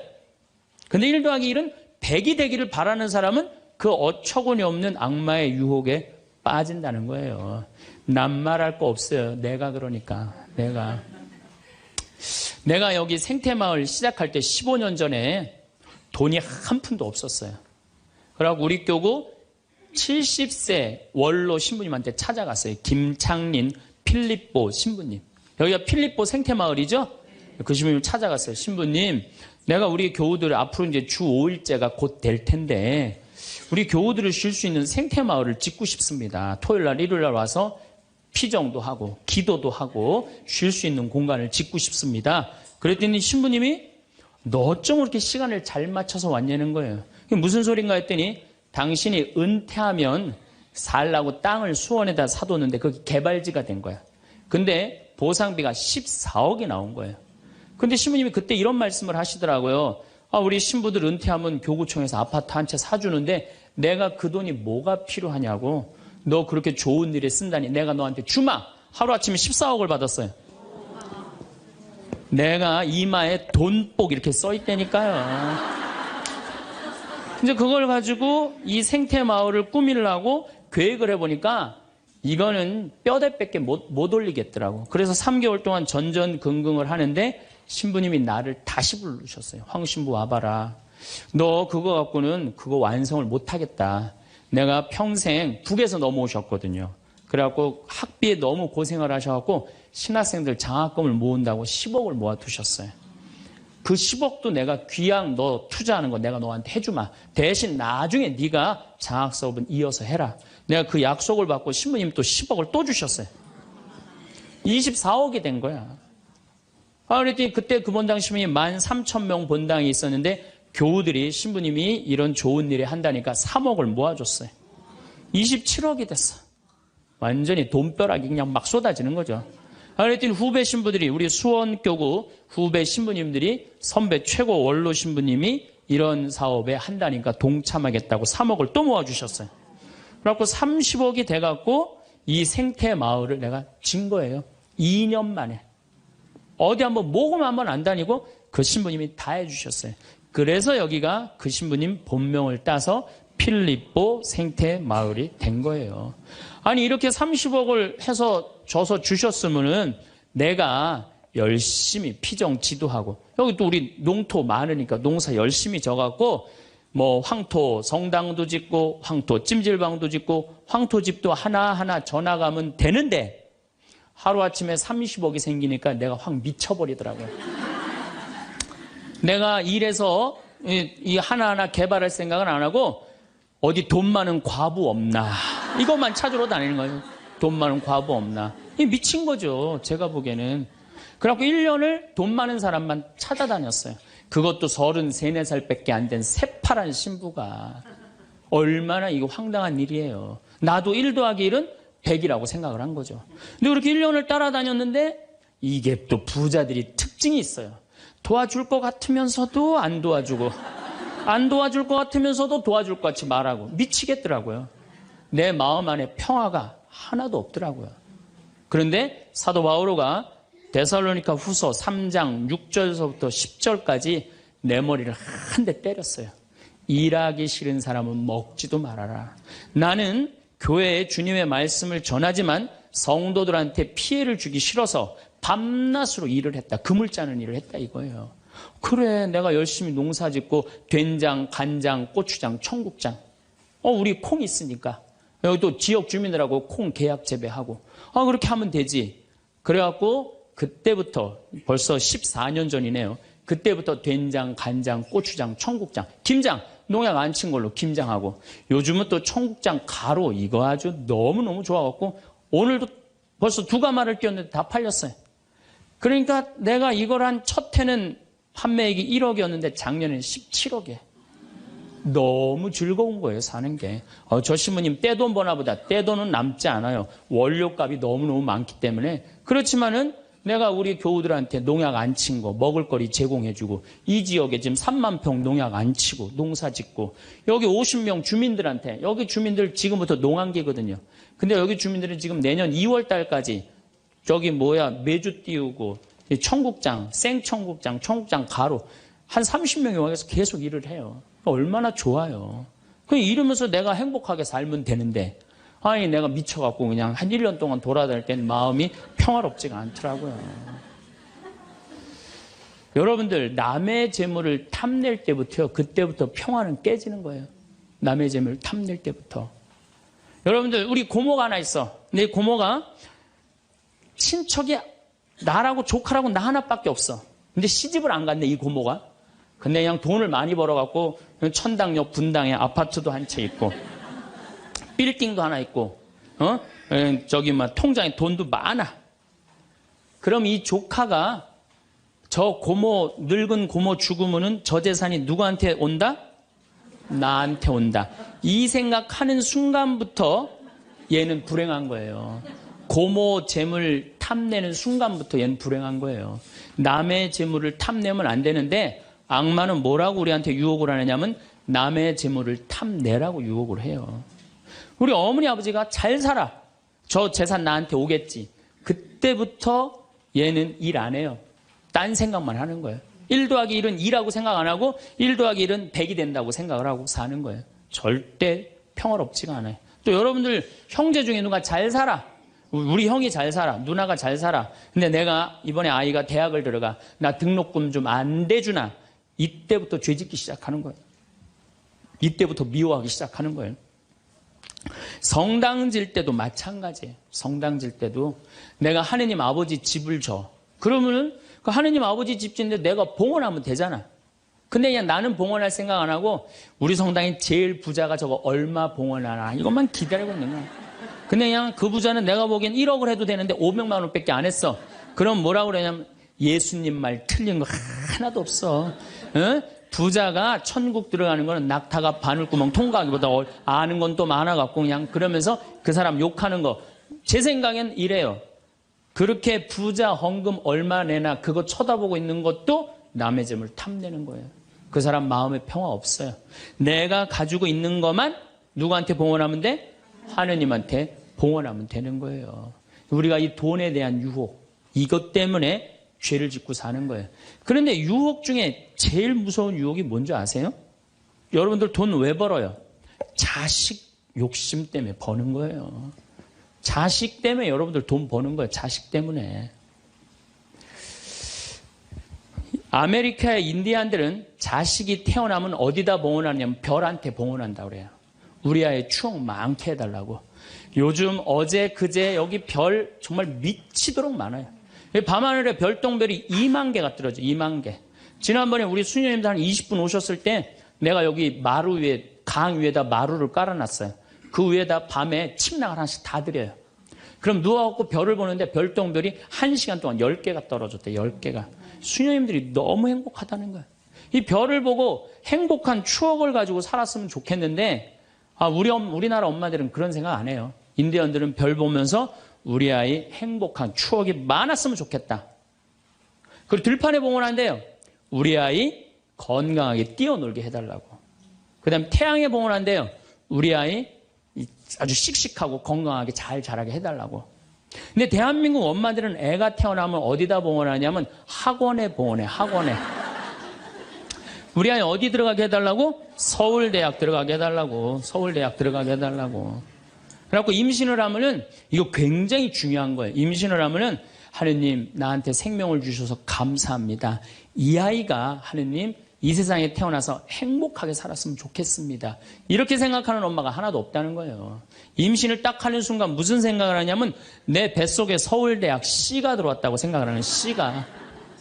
근데 1 더하기 1은 100이 되기를 바라는 사람은 그 어처구니 없는 악마의 유혹에 빠진다는 거예요. 난 말할 거 없어요. 내가 그러니까. 내가 여기 생태마을 시작할 때 15년 전에 돈이 한 푼도 없었어요. 그래갖고 우리 교구 70세 원로 신부님한테 찾아갔어요. 김창린 필립보 신부님. 여기가 필립보 생태마을이죠? 그 신부님 찾아갔어요. 신부님, 내가 우리 교우들 앞으로 이제 주 5일째가 곧 될 텐데 우리 교우들을 쉴 수 있는 생태마을을 짓고 싶습니다. 토요일날, 일요일날 와서 피정도 하고 기도도 하고 쉴 수 있는 공간을 짓고 싶습니다. 그랬더니 신부님이 너 어쩜 그렇게 시간을 잘 맞춰서 왔냐는 거예요. 그게 무슨 소린가 했더니 당신이 은퇴하면 살라고 땅을 수원에다 사뒀는데 그게 개발지가 된 거야. 근데 보상비가 14억이 나온 거예요. 근데 신부님이 그때 이런 말씀을 하시더라고요. 우리 신부들 은퇴하면 교구청에서 아파트 한 채 사주는데 내가 그 돈이 뭐가 필요하냐고. 너 그렇게 좋은 일에 쓴다니 내가 너한테 주마. 하루아침에 14억을 받았어요. 내가 이마에 돈복 이렇게 써있다니까요. 이제 그걸 가지고 이 생태마을을 꾸미려고 계획을 해보니까 이거는 뼈대밖에 못 올리겠더라고. 그래서 3개월 동안 전전긍긍을 하는데 신부님이 나를 다시 부르셨어요. 황 신부 와봐라. 너 그거 갖고는 그거 완성을 못하겠다. 내가 평생 북에서 넘어오셨거든요. 그래갖고 학비에 너무 고생을 하셔갖고 신학생들 장학금을 모은다고 10억을 모아두셨어요. 그 10억도 내가 귀양 너 투자하는 거 내가 너한테 해주마. 대신 나중에 네가 장학 사업은 이어서 해라. 내가 그 약속을 받고 신부님 또 10억을 또 주셨어요. 24억이 된 거야. 그랬더니 그때 그 본당 신부님 13,000명 본당이 있었는데 교우들이 신부님이 이런 좋은 일에 한다니까 3억을 모아줬어요. 27억이 됐어. 완전히 돈벼락이 그냥 막 쏟아지는 거죠. 그랬더니 후배 신부들이 우리 수원교구 후배 신부님들이 선배 최고 원로 신부님이 이런 사업에 한다니까 동참하겠다고 3억을 또 모아주셨어요. 그래갖고 30억이 돼갖고 이 생태마을을 내가 진 거예요. 2년 만에. 어디 한번 모금 한번 안 다니고 그 신부님이 다 해주셨어요. 그래서 여기가 그 신부님 본명을 따서 필립보 생태마을이 된 거예요. 아니 이렇게 30억을 해서 줘서 주셨으면은 내가 열심히 피정 지도하고 여기 또 우리 농토 많으니까 농사 열심히 져갖고 뭐 황토 성당도 짓고 황토 찜질방도 짓고 황토집도 하나하나 져나가면 되는데 하루아침에 30억이 생기니까 내가 확 미쳐버리더라고요. 내가 일해서 이 하나하나 개발할 생각은 안 하고 어디 돈 많은 과부 없나 이것만 찾으러 다니는 거예요. 돈 많은 과부 없나. 이 미친 거죠. 제가 보기에는. 그래갖고 1년을 돈 많은 사람만 찾아다녔어요. 그것도 33, 4살 밖에 안 된 새파란 신부가. 얼마나 이거 황당한 일이에요. 나도 1 더하기 1은 100이라고 생각을 한 거죠. 근데 그렇게 1년을 따라다녔는데 이게 또 부자들이 특징이 있어요. 도와줄 것 같으면서도 안 도와주고, 안 도와줄 것 같으면서도 도와줄 것 같이 말하고. 미치겠더라고요. 내 마음 안에 평화가 하나도 없더라고요. 그런데 사도 바오로가 데살로니가 후서 3장 6절서부터 10절까지 내 머리를 한 대 때렸어요. 일하기 싫은 사람은 먹지도 말아라. 나는 교회에 주님의 말씀을 전하지만 성도들한테 피해를 주기 싫어서 밤낮으로 일을 했다. 금을 짜는 일을 했다 이거예요. 그래, 내가 열심히 농사 짓고 된장, 간장, 고추장, 청국장. 우리 콩 있으니까. 여기 또 지역 주민들하고 콩 계약 재배하고. 그렇게 하면 되지. 그래갖고 그때부터 벌써 14년 전이네요. 그때부터 된장, 간장, 고추장, 청국장, 김장. 농약 안 친 걸로 김장하고. 요즘은 또 청국장 가루 이거 아주 너무너무 좋아갖고 오늘도 벌써 2가마를 띄웠는데 다 팔렸어요. 그러니까 내가 이걸 한 첫 해는 판매액이 1억이었는데 작년에는 17억이에요. 너무 즐거운 거예요, 사는 게. 저 신부님 떼돈 버나 보다. 떼돈은 남지 않아요. 원료값이 너무너무 많기 때문에. 그렇지만은 내가 우리 교우들한테 농약 안 친 거, 먹을거리 제공해주고, 이 지역에 지금 3만 평 농약 안 치고, 농사 짓고, 여기 50명 주민들한테, 여기 주민들 지금부터 농한기거든요. 근데 여기 주민들은 지금 내년 2월 달까지 메주 띄우고, 청국장, 생청국장, 청국장 가루, 한 30명이 와서 계속 일을 해요. 얼마나 좋아요. 이러면서 내가 행복하게 살면 되는데, 내가 미쳐갖고 그냥 한 1년 동안 돌아다닐 땐 마음이 평화롭지가 않더라고요. 여러분들, 남의 재물을 탐낼 때부터요, 그때부터 평화는 깨지는 거예요. 남의 재물을 탐낼 때부터. 여러분들, 우리 고모가 하나 있어. 근데 이 고모가 친척이 나라고 조카라고 나 하나밖에 없어. 근데 시집을 안 갔네, 이 고모가. 근데 그냥 돈을 많이 벌어갖고 천당역 분당에 아파트도 한 채 있고 빌딩도 하나 있고 통장에 돈도 많아. 그럼 이 조카가 저 고모, 늙은 고모 죽으면은 저 재산이 누구한테 온다? 나한테 온다. 이 생각하는 순간부터 얘는 불행한 거예요. 고모 재물 탐내는 순간부터 얘는 불행한 거예요. 남의 재물을 탐내면 안 되는데 악마는 뭐라고 우리한테 유혹을 하느냐면 남의 재물을 탐내라고 유혹을 해요. 우리 어머니 아버지가 잘 살아. 저 재산 나한테 오겠지. 그때부터 얘는 일 안 해요. 딴 생각만 하는 거예요. 1 더하기 1은 2라고 생각 안 하고 1 더하기 1은 100이 된다고 생각을 하고 사는 거예요. 절대 평화롭지가 않아요. 또 여러분들 형제 중에 누가 잘 살아. 우리 형이 잘 살아. 누나가 잘 살아. 근데 내가 이번에 아이가 대학을 들어가. 나 등록금 좀 안 대주나. 이때부터 죄짓기 시작하는 거예요. 이때부터 미워하기 시작하는 거예요. 성당 질 때도 마찬가지예요. 성당 질 때도 내가 하느님 아버지 집을 줘. 그러면은 그 하느님 아버지 집 짓는데 내가 봉헌하면 되잖아. 근데 그냥 나는 봉헌할 생각 안 하고 우리 성당에 제일 부자가 저거 얼마 봉헌하나 이것만 기다리고 있는 거야. 근데 그냥 그 부자는 내가 보기엔 1억을 해도 되는데 500만 원밖에 안 했어. 그럼 뭐라고 그러냐면 예수님 말 틀린 거 하나도 없어. 부자가 천국 들어가는 거는 낙타가 바늘구멍 통과하기보다 아는 건 또 많아갖고 그냥 그러면서 그 사람 욕하는 거. 제 생각엔 이래요. 그렇게 부자 헌금 얼마 내나 그거 쳐다보고 있는 것도 남의 재물 탐내는 거예요. 그 사람 마음에 평화 없어요. 내가 가지고 있는 것만 누구한테 봉헌하면 돼? 하느님한테 봉헌하면 되는 거예요. 우리가 이 돈에 대한 유혹, 이것 때문에 죄를 짓고 사는 거예요. 그런데 유혹 중에 제일 무서운 유혹이 뭔지 아세요? 여러분들 돈 왜 벌어요? 자식 욕심 때문에 버는 거예요. 자식 때문에 여러분들 돈 버는 거예요. 자식 때문에. 아메리카의 인디안들은 자식이 태어나면 어디다 봉헌하냐면 별한테 봉헌한다고 그래요. 우리 아이 추억 많게 해달라고. 요즘 어제 그제 여기 별 정말 미치도록 많아요. 밤하늘에 별똥별이 2만 개가 떨어져. 2만 개. 지난번에 우리 수녀님들 한 20분 오셨을 때 내가 여기 마루 위에 강 위에다 마루를 깔아놨어요. 그 위에다 밤에 침낭을 하나씩 다 드려요. 그럼 누워갖고 별을 보는데 별똥별이 1시간 동안 10개가 떨어졌대. 10개가. 수녀님들이 너무 행복하다는 거야. 이 별을 보고 행복한 추억을 가지고 살았으면 좋겠는데 우리나라 엄마들은 그런 생각 안 해요. 인디언들은 별 보면서 우리 아이 행복한 추억이 많았으면 좋겠다. 그리고 들판에 봉헌한대요. 우리 아이 건강하게 뛰어놀게 해달라고. 그 다음에 태양에 봉헌한대요. 우리 아이 아주 씩씩하고 건강하게 잘 자라게 해달라고. 근데 대한민국 엄마들은 애가 태어나면 어디다 봉헌하냐면 학원에 봉헌해. 학원에. 우리 아이 어디 들어가게 해달라고? 서울대학 들어가게 해달라고. 서울대학 들어가게 해달라고. 그래갖고 임신을 하면은 이거 굉장히 중요한 거예요. 임신을 하면은 하느님 나한테 생명을 주셔서 감사합니다. 이 아이가 하느님 이 세상에 태어나서 행복하게 살았으면 좋겠습니다. 이렇게 생각하는 엄마가 하나도 없다는 거예요. 임신을 딱 하는 순간 무슨 생각을 하냐면 내 뱃속에 서울대학 C가 들어왔다고 생각을 하는 C가.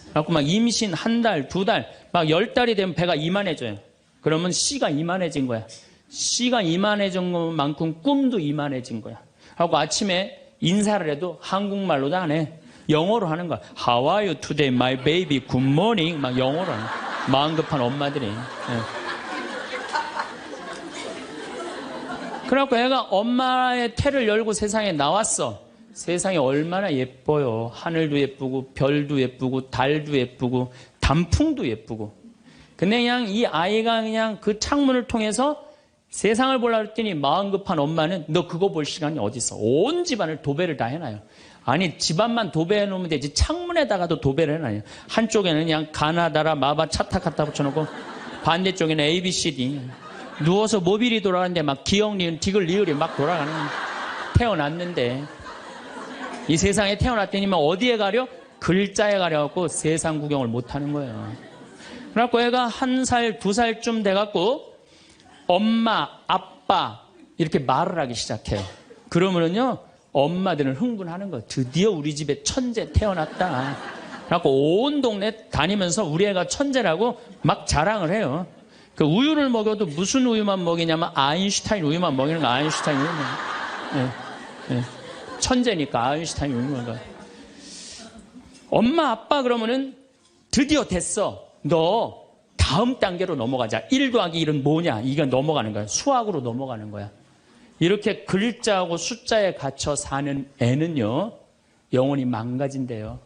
그래갖고 막 임신 1달, 2달, 막 10달이 되면 배가 이만해져요. 그러면 C가 이만해진 거야. C가 이만해진 것만큼 꿈도 이만해진 거야. 하고 아침에 인사를 해도 한국말로도 안 해. 영어로 하는 거야. How are you today, my baby? Good morning. 막 영어로 하는 거야. 마음 급한 엄마들이. 예. 그래갖고 애가 엄마의 태를 열고 세상에 나왔어. 세상이 얼마나 예뻐요. 하늘도 예쁘고 별도 예쁘고 달도 예쁘고 단풍도 예쁘고. 근데 그냥 이 아이가 그냥 그 창문을 통해서 세상을 보려고 했더니 마음 급한 엄마는 너 그거 볼 시간이 어디 있어. 온 집안을 도배를 다 해놔요. 아니 집안만 도배해 놓으면 되지 창문에다가도 도배를 해놔요. 한쪽에는 그냥 가나다라 마바 차타 갖다 붙여놓고 반대쪽에는 ABCD. 누워서 모빌이 돌아가는데 막 기억 리을 디귿 리을이 막 돌아가는. 태어났는데 이 세상에 태어났더니 막 어디에 가려? 글자에 가려갖고 세상 구경을 못하는 거예요. 그래갖고 애가 1살 2살쯤 돼갖고 엄마 아빠 이렇게 말을 하기 시작해요. 그러면은요 엄마들은 흥분하는 거예요. 드디어 우리 집에 천재 태어났다. 그래갖고 온 동네 다니면서 우리 애가 천재라고 막 자랑을 해요. 그 우유를 먹여도 무슨 우유만 먹이냐면 아인슈타인 우유만 먹이는 거. 아인슈타인 우유만. 예, 예. 천재니까 아인슈타인 우유만 먹어. 엄마 아빠 그러면은 드디어 됐어. 너 다음 단계로 넘어가자. 1 더하기 1은 뭐냐? 이게 넘어가는 거야. 수학으로 넘어가는 거야. 이렇게 글자하고 숫자에 갇혀 사는 애는요, 영혼이 망가진대요.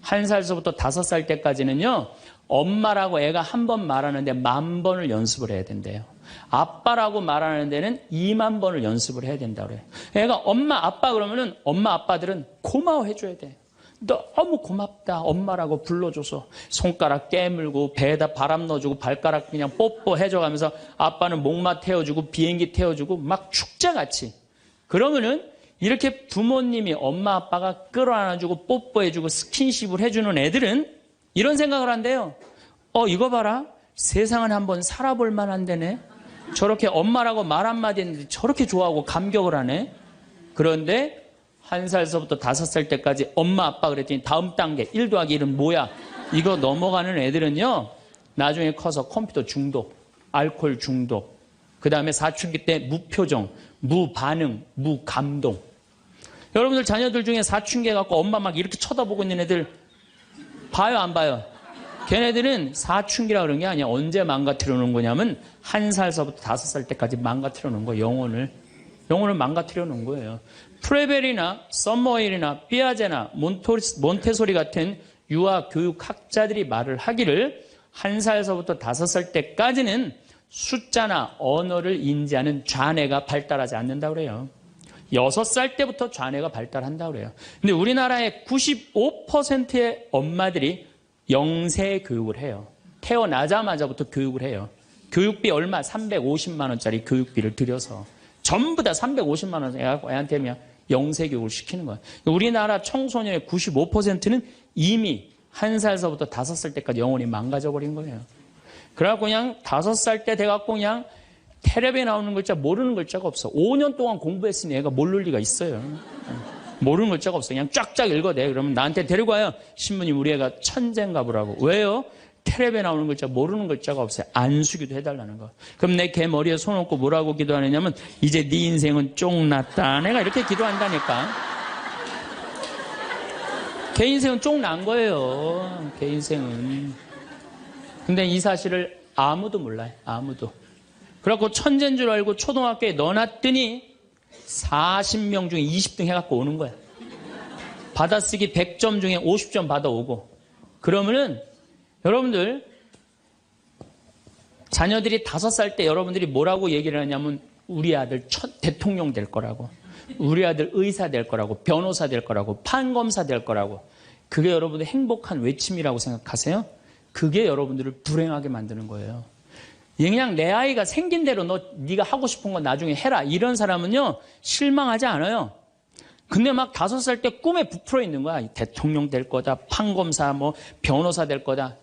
1살서부터 5살 때까지는요, 엄마라고 애가 한 번 말하는데 10,000번을 연습을 해야 된대요. 아빠라고 말하는 데는 20,000번을 연습을 해야 된다고 그래요. 애가 엄마, 아빠 그러면은 엄마, 아빠들은 고마워해줘야 돼. 너무 고맙다. 엄마라고 불러줘서 손가락 깨물고 배에다 바람 넣어주고 발가락 그냥 뽀뽀해줘가면서 아빠는 목마 태워주고 비행기 태워주고 막 축제같이. 그러면은 이렇게 부모님이 엄마 아빠가 끌어안아주고 뽀뽀해주고 스킨십을 해주는 애들은 이런 생각을 한대요. 이거 봐라. 세상은 한번 살아볼 만한 데네. 저렇게 엄마라고 말 한마디 했는데 저렇게 좋아하고 감격을 하네. 그런데 1살서부터 5살 때까지 엄마 아빠 그랬더니 다음 단계 1 더하기 1은 뭐야? 이거 넘어가는 애들은요. 나중에 커서 컴퓨터 중독, 알코올 중독, 그 다음에 사춘기 때 무표정, 무반응, 무감동. 여러분들 자녀들 중에 사춘기 해갖고 엄마 막 이렇게 쳐다보고 있는 애들 봐요 안 봐요? 걔네들은 사춘기라 그런 게 아니야. 언제 망가뜨려 놓은 거냐면 1살서부터 5살 때까지 망가뜨려 놓은 거예요. 영혼을 망가뜨려 놓은 거예요. 프레벨이나 썸머힐이나 피아제나 몬테소리 같은 유아 교육학자들이 말을 하기를 1살서부터 5살 때까지는 숫자나 언어를 인지하는 좌뇌가 발달하지 않는다고 그래요. 6살 때부터 좌뇌가 발달한다고 그래요. 근데 우리나라의 95%의 엄마들이 영세 교육을 해요. 태어나자마자부터 교육을 해요. 교육비 얼마? 350만 원짜리 교육비를 들여서 전부 다 350만 원 애한테 그냥 영세 교육을 시키는 거예요. 우리나라 청소년의 95%는 이미 1살서부터 5살 때까지 영혼이 망가져 버린 거예요. 그래갖고 그냥 5살 때 돼갖고 그냥 텔레비에 나오는 글자 모르는 글자가 없어. 5년 동안 공부했으니 애가 모를 리가 있어요. 모르는 글자가 없어. 그냥 쫙쫙 읽어대. 그러면 나한테 데리고 와요. 신부님 우리 애가 천재인가 보라고. 왜요? 텔레비에 나오는 글자 모르는 글자가 없어요. 안수기도 해달라는 거. 그럼 내 걔 머리에 손 얹고 뭐라고 기도하느냐면 이제 네 인생은 쫑났다. 내가 이렇게 기도한다니까. 걔 인생은 쫑 난 거예요. 걔 인생은. 근데 이 사실을 아무도 몰라요. 아무도. 그래갖고 천재인 줄 알고 초등학교에 넣어놨더니 40명 중에 20등 해갖고 오는 거야. 받아쓰기 100점 중에 50점 받아오고. 그러면은 여러분들 자녀들이 5살 때 여러분들이 뭐라고 얘기를 하냐면 우리 아들 첫 대통령 될 거라고, 우리 아들 의사 될 거라고, 변호사 될 거라고, 판검사 될 거라고. 그게 여러분들 행복한 외침이라고 생각하세요? 그게 여러분들을 불행하게 만드는 거예요. 그냥 내 아이가 생긴 대로 네가 하고 싶은 건 나중에 해라, 이런 사람은요 실망하지 않아요. 근데 막 5살 때 꿈에 부풀어 있는 거야. 대통령 될 거다, 판검사, 뭐 변호사 될 거다.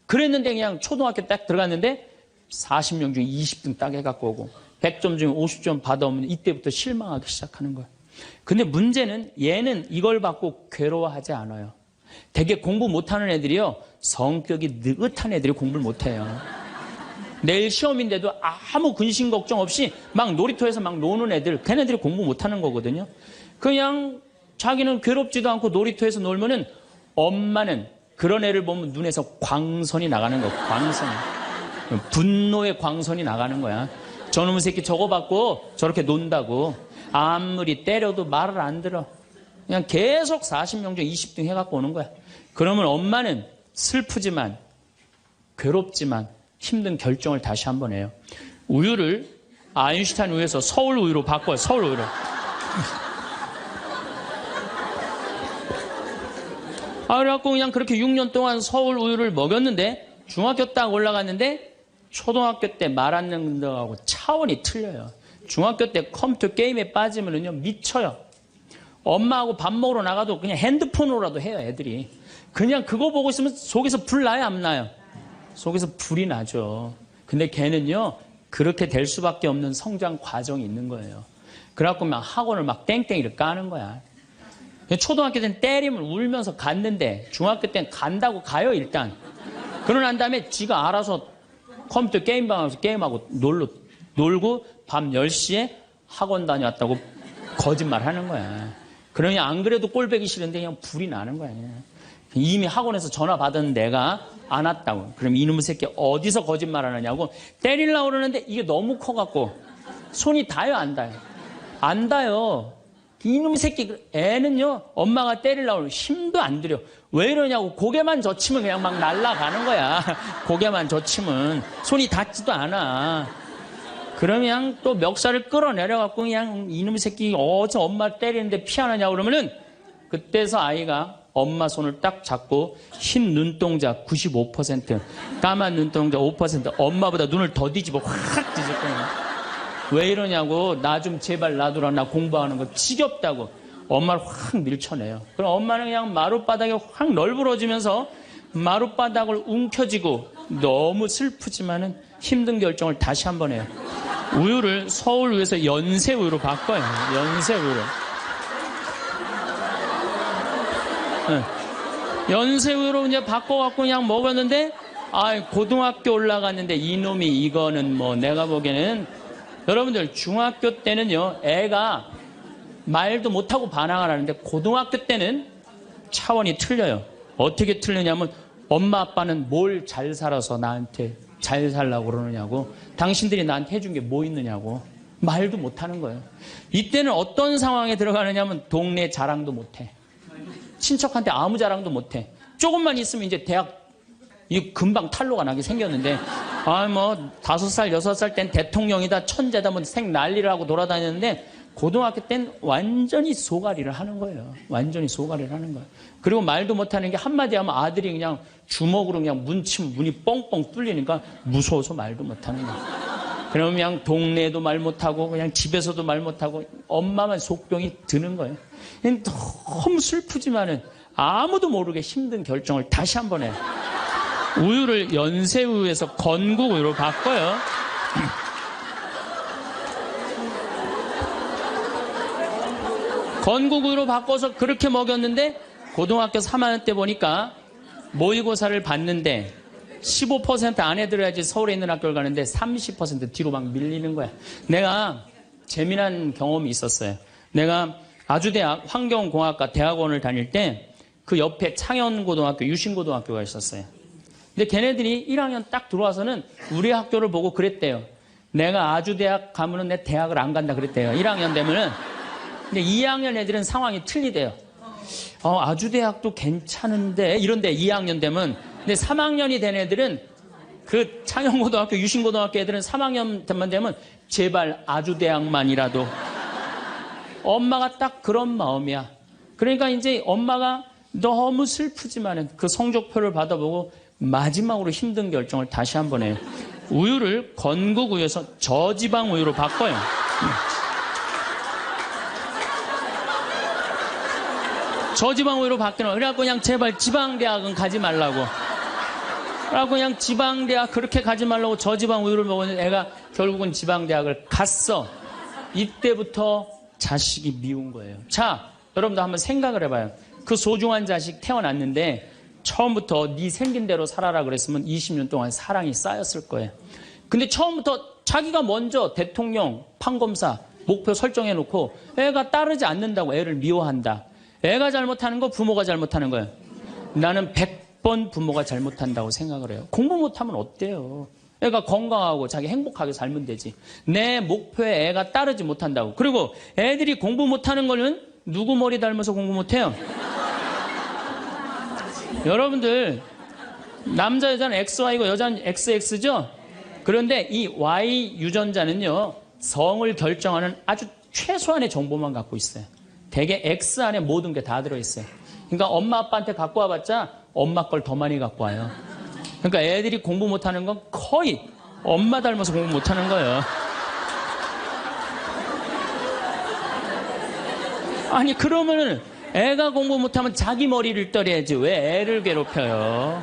그랬는데 그냥 초등학교 딱 들어갔는데 40명 중에 20등 딱 해갖고 오고 100점 중에 50점 받아오면 이때부터 실망하기 시작하는 거야. 근데 문제는 얘는 이걸 받고 괴로워하지 않아요. 되게 공부 못하는 애들이요, 성격이 느긋한 애들이 공부를 못해요. 내일 시험인데도 아무 근심 걱정 없이 막 놀이터에서 막 노는 애들, 걔네들이 공부 못하는 거거든요. 그냥 자기는 괴롭지도 않고 놀이터에서 놀면은 엄마는 그런 애를 보면 눈에서 광선이 나가는 거야. 광선이. 분노의 광선이 나가는 거야. 저놈의 새끼 저거 받고 저렇게 논다고. 아무리 때려도 말을 안 들어. 그냥 계속 40명 중 20등 해갖고 오는 거야. 그러면 엄마는 슬프지만 괴롭지만 힘든 결정을 다시 한번 해요. 우유를 아인슈타인 우유에서 서울 우유로 바꿔요. 서울 우유로. 그래갖고 그냥 그렇게 6년 동안 서울 우유를 먹였는데 중학교 딱 올라갔는데 초등학교 때 말 안 듣는 거하고 차원이 틀려요. 중학교 때 컴퓨터 게임에 빠지면은요 미쳐요. 엄마하고 밥 먹으러 나가도 그냥 핸드폰으로라도 해요, 애들이. 그냥 그거 보고 있으면 속에서 불 나요, 안 나요? 속에서 불이 나죠. 근데 걔는요 그렇게 될 수밖에 없는 성장 과정이 있는 거예요. 그래갖고 막 학원을 막 땡땡이를 까는 거야. 초등학교 때는 때리면 울면서 갔는데 중학교 때는 간다고 가요, 일단. 그러고 난 다음에 지가 알아서 컴퓨터 게임방에서 게임하고 놀고 밤 10시에 학원 다녀왔다고 거짓말 하는 거야. 그러니 안 그래도 꼴보기 싫은데 그냥 불이 나는 거야. 이미 학원에서 전화 받은 내가 안 왔다고. 그럼 이놈의 새끼 어디서 거짓말 하느냐고 때리려고 그러는데 이게 너무 커갖고 손이 닿아요, 안 닿아요? 안 닿아요. 이놈의 새끼 애는요 엄마가 때리려고 하면 힘도 안 들여. 왜 이러냐고. 고개만 젖히면 그냥 막 날아가는 거야. 고개만 젖히면 손이 닿지도 않아. 그러면 또 멱살을 끌어내려갖고 그냥 이놈의 새끼 어제 엄마 때리는데 피하느냐고 그러면은 그때서 아이가 엄마 손을 딱 잡고 흰 눈동자 95%, 까만 눈동자 5%, 엄마보다 눈을 더 뒤집어 확 뒤질 거야. 왜 이러냐고. 나 좀 제발 놔두라, 나 공부하는 거 지겹다고 엄마를 확 밀쳐내요. 그럼 엄마는 그냥 마룻바닥에 확 널브러지면서 마룻바닥을 움켜쥐고 너무 슬프지만은 힘든 결정을 다시 한번 해요. 우유를 서울 우유에서 연세 우유로 바꿔요. 연세 우유로. 연세 우유로 이제 바꿔갖고 그냥 먹었는데 고등학교 올라갔는데 이놈이 이거는 뭐 내가 보기에는 여러분들 중학교 때는요 애가 말도 못하고 반항을 하는데 고등학교 때는 차원이 틀려요. 어떻게 틀리냐면 엄마 아빠는 뭘 잘 살아서 나한테 잘 살라고 그러느냐고, 당신들이 나한테 해준 게 뭐 있느냐고 말도 못하는 거예요. 이때는 어떤 상황에 들어가느냐면 동네 자랑도 못해. 친척한테 아무 자랑도 못해. 조금만 있으면 이제 대학 이 금방 탈로가 나게 생겼는데 5살 6살 땐 대통령이다 천재다 뭐 생 난리를 하고 돌아다녔는데 고등학교 땐 완전히 소가리를 하는 거예요. 완전히 소가리를 하는 거예요. 그리고 말도 못하는 게 한마디 하면 아들이 그냥 주먹으로 그냥 문치면 문이 뻥뻥 뚫리니까 무서워서 말도 못하는 거예요. 그러면 그냥 동네에도 말 못하고 그냥 집에서도 말 못하고 엄마만 속병이 드는 거예요. 너무 슬프지만은 아무도 모르게 힘든 결정을 다시 한번 해요. 우유를 연세우유에서 건국우유로 바꿔요. 건국우유로 바꿔서 그렇게 먹였는데 고등학교 3학년 때 보니까 모의고사를 봤는데 15% 안에 들어야지 서울에 있는 학교를 가는데 30% 뒤로 막 밀리는 거야. 내가 재미난 경험이 있었어요. 내가 아주대학 환경공학과 대학원을 다닐 때 그 옆에 창현고등학교, 유신고등학교가 있었어요. 근데 걔네들이 1학년 딱 들어와서는 우리 학교를 보고 그랬대요. 내가 아주대학 가면은 내 대학을 안 간다 그랬대요. 1학년 되면은. 근데 2학년 애들은 상황이 틀리대요. 아주대학도 괜찮은데 이런데 2학년 되면. 근데 3학년이 된 애들은 그 창현고등학교, 유신고등학교 애들은 3학년만 되면 제발 아주대학만이라도. 엄마가 딱 그런 마음이야. 그러니까 이제 엄마가 너무 슬프지만은 그 성적표를 받아보고 마지막으로 힘든 결정을 다시 한번 해요. 우유를 건국 우유에서 저지방 우유로 바꿔요. 저지방 우유로 바뀌는 거예요. 그래갖고 그냥 제발 지방대학은 가지 말라고. 그래갖고 그냥 지방대학 그렇게 가지 말라고 저지방 우유를 먹었는데 애가 결국은 지방대학을 갔어. 이때부터 자식이 미운 거예요. 자, 여러분도 한번 생각을 해봐요. 그 소중한 자식 태어났는데 처음부터 네 생긴 대로 살아라 그랬으면 20년 동안 사랑이 쌓였을 거예요. 근데 처음부터 자기가 먼저 대통령, 판검사 목표 설정해놓고 애가 따르지 않는다고 애를 미워한다. 애가 잘못하는 거 부모가 잘못하는 거예요. 나는 100번 부모가 잘못한다고 생각을 해요. 공부 못하면 어때요? 애가 건강하고 자기 행복하게 살면 되지. 내 목표에 애가 따르지 못한다고. 그리고 애들이 공부 못하는 거는 누구 머리 닮아서 공부 못해요? 여러분들 남자 여자는 XY고 여자는 XX죠? 그런데 이 Y 유전자는요 성을 결정하는 아주 최소한의 정보만 갖고 있어요. 대개 X 안에 모든 게 다 들어있어요. 그러니까 엄마 아빠한테 갖고 와봤자 엄마 걸 더 많이 갖고 와요. 그러니까 애들이 공부 못하는 건 거의 엄마 닮아서 공부 못하는 거예요. 아니 그러면은 애가 공부 못하면 자기 머리를 떨어야지 왜 애를 괴롭혀요?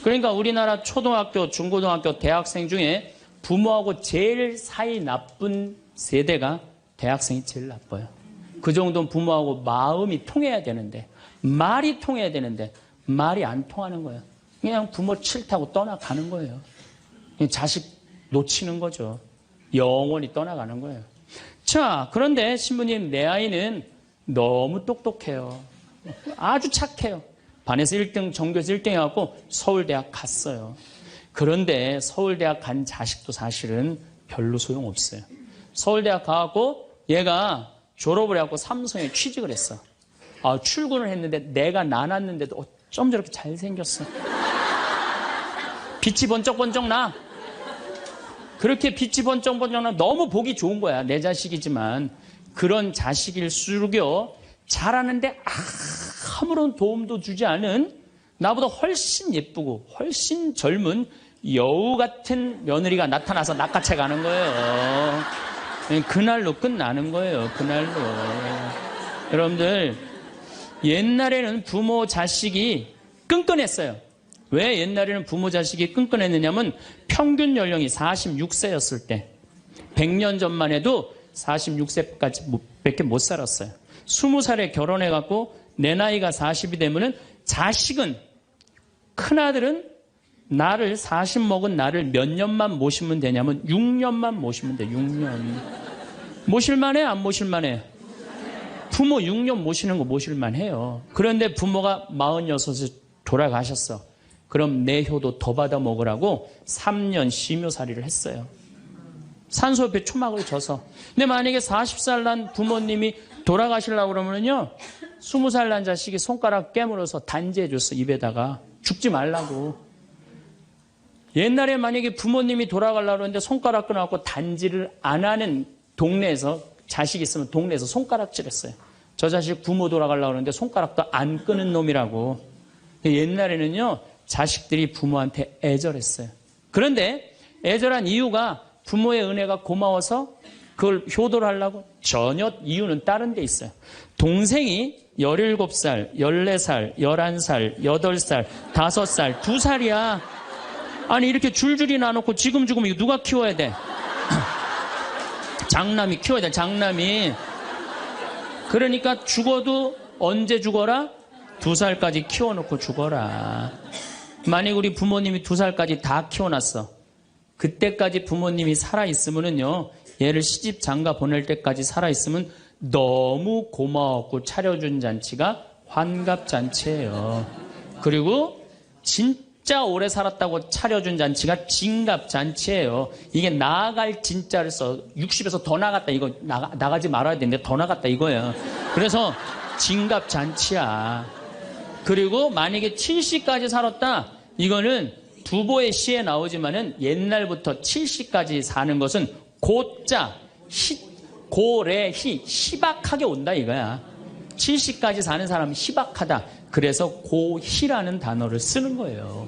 그러니까 우리나라 초등학교, 중고등학교, 대학생 중에 부모하고 제일 사이 나쁜 세대가 대학생이 제일 나빠요. 그 정도는 부모하고 마음이 통해야 되는데 말이 통해야 되는데 말이 안 통하는 거예요. 그냥 부모 싫다고 떠나가는 거예요. 자식 놓치는 거죠. 영원히 떠나가는 거예요. 자, 그런데 신부님 내 아이는 너무 똑똑해요. 아주 착해요. 반에서 1등, 전교에서 1등 해갖고 서울대학 갔어요. 그런데 서울대학 간 자식도 사실은 별로 소용없어요. 서울대학 가갖고 얘가 졸업을 해갖고 삼성에 취직을 했어. 출근을 했는데 내가 나눴는데도 어쩜 저렇게 잘생겼어. 빛이 번쩍번쩍 나. 그렇게 빛이 번쩍번쩍 나. 너무 보기 좋은 거야. 내 자식이지만. 그런 자식일수록요 잘하는데 아무런 도움도 주지 않은 나보다 훨씬 예쁘고 훨씬 젊은 여우 같은 며느리가 나타나서 낚아채 가는 거예요. 그날로 끝나는 거예요. 그날로. 여러분들 옛날에는 부모 자식이 끈끈했어요. 왜 옛날에는 부모 자식이 끈끈했느냐면 평균 연령이 46세였을 때 100년 전만 해도 46세까지 밖에 못 살았어요. 20살에 결혼해갖고 내 나이가 40이 되면은 자식은 큰아들은 나를 40 먹은 나를 몇 년만 모시면 되냐면 6년만 모시면 돼. 6년. 모실만해? 안 모실만해? 부모 6년 모시는 거 모실만해요. 그런데 부모가 46에 돌아가셨어. 그럼 내 효도 더 받아 먹으라고 3년 심효살이를 했어요. 산소 옆에 초막을 져서. 근데 만약에 40살 난 부모님이 돌아가시려고 그러면요 20살 난 자식이 손가락 깨물어서 단지해줬어. 입에다가. 죽지 말라고. 옛날에 만약에 부모님이 돌아가려고 그러는데 손가락 끊어갖고 단지를 안 하는 동네에서 자식이 있으면 동네에서 손가락질했어요. 저 자식 부모 돌아가려고 그러는데 손가락도 안 끄는 놈이라고. 옛날에는요 자식들이 부모한테 애절했어요. 그런데 애절한 이유가 부모의 은혜가 고마워서 그걸 효도를 하려고? 전혀 이유는 다른 데 있어요. 동생이 17살, 14살, 11살, 8살, 5살, 2살이야. 아니 이렇게 줄줄이 나눠놓고 지금 이거 누가 키워야 돼? 장남이 키워야 돼. 장남이. 그러니까 죽어도 언제 죽어라? 2살까지 키워놓고 죽어라. 만약 우리 부모님이 2살까지 다 키워놨어. 그때까지 부모님이 살아있으면은요 얘를 시집 장가 보낼 때까지 살아있으면 너무 고마웠고 차려준 잔치가 환갑잔치예요. 그리고 진짜 오래 살았다고 차려준 잔치가 진갑잔치예요. 이게 나아갈 진짜를 써 60에서 더 나갔다 이거 나가지 말아야 되는데 더 나갔다 이거예요. 그래서 진갑잔치야. 그리고 만약에 70까지 살았다 이거는 두보의 시에 나오지만은 옛날부터 70까지 사는 것은 고자 고래희 희박하게 온다 이거야. 70까지 사는 사람은 희박하다. 그래서 고희라는 단어를 쓰는 거예요.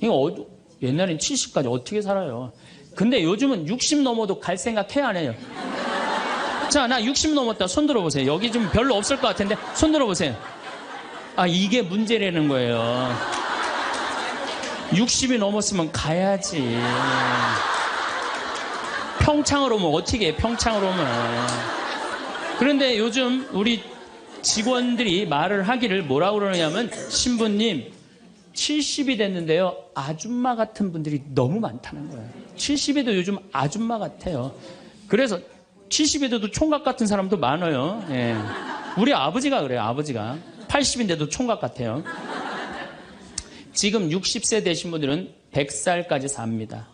이거 옛날엔 70까지 어떻게 살아요? 근데 요즘은 60 넘어도 갈 생각 해야 안 해요? 자, 나 60 넘었다. 손 들어보세요. 여기 좀 별로 없을 것 같은데 손 들어보세요. 아, 이게 문제라는 거예요. 60이 넘었으면 가야지. 평창으로 오면 어떻게 해? 평창으로 오면. 그런데 요즘 우리 직원들이 말을 하기를 뭐라고 그러냐면 신부님 70이 됐는데요. 아줌마 같은 분들이 너무 많다는 거예요. 70에도 요즘 아줌마 같아요. 그래서 70에도 총각 같은 사람도 많아요. 예. 우리 아버지가 그래요. 아버지가 80인데도 총각 같아요. 지금 60세 되신 분들은 100살까지 삽니다.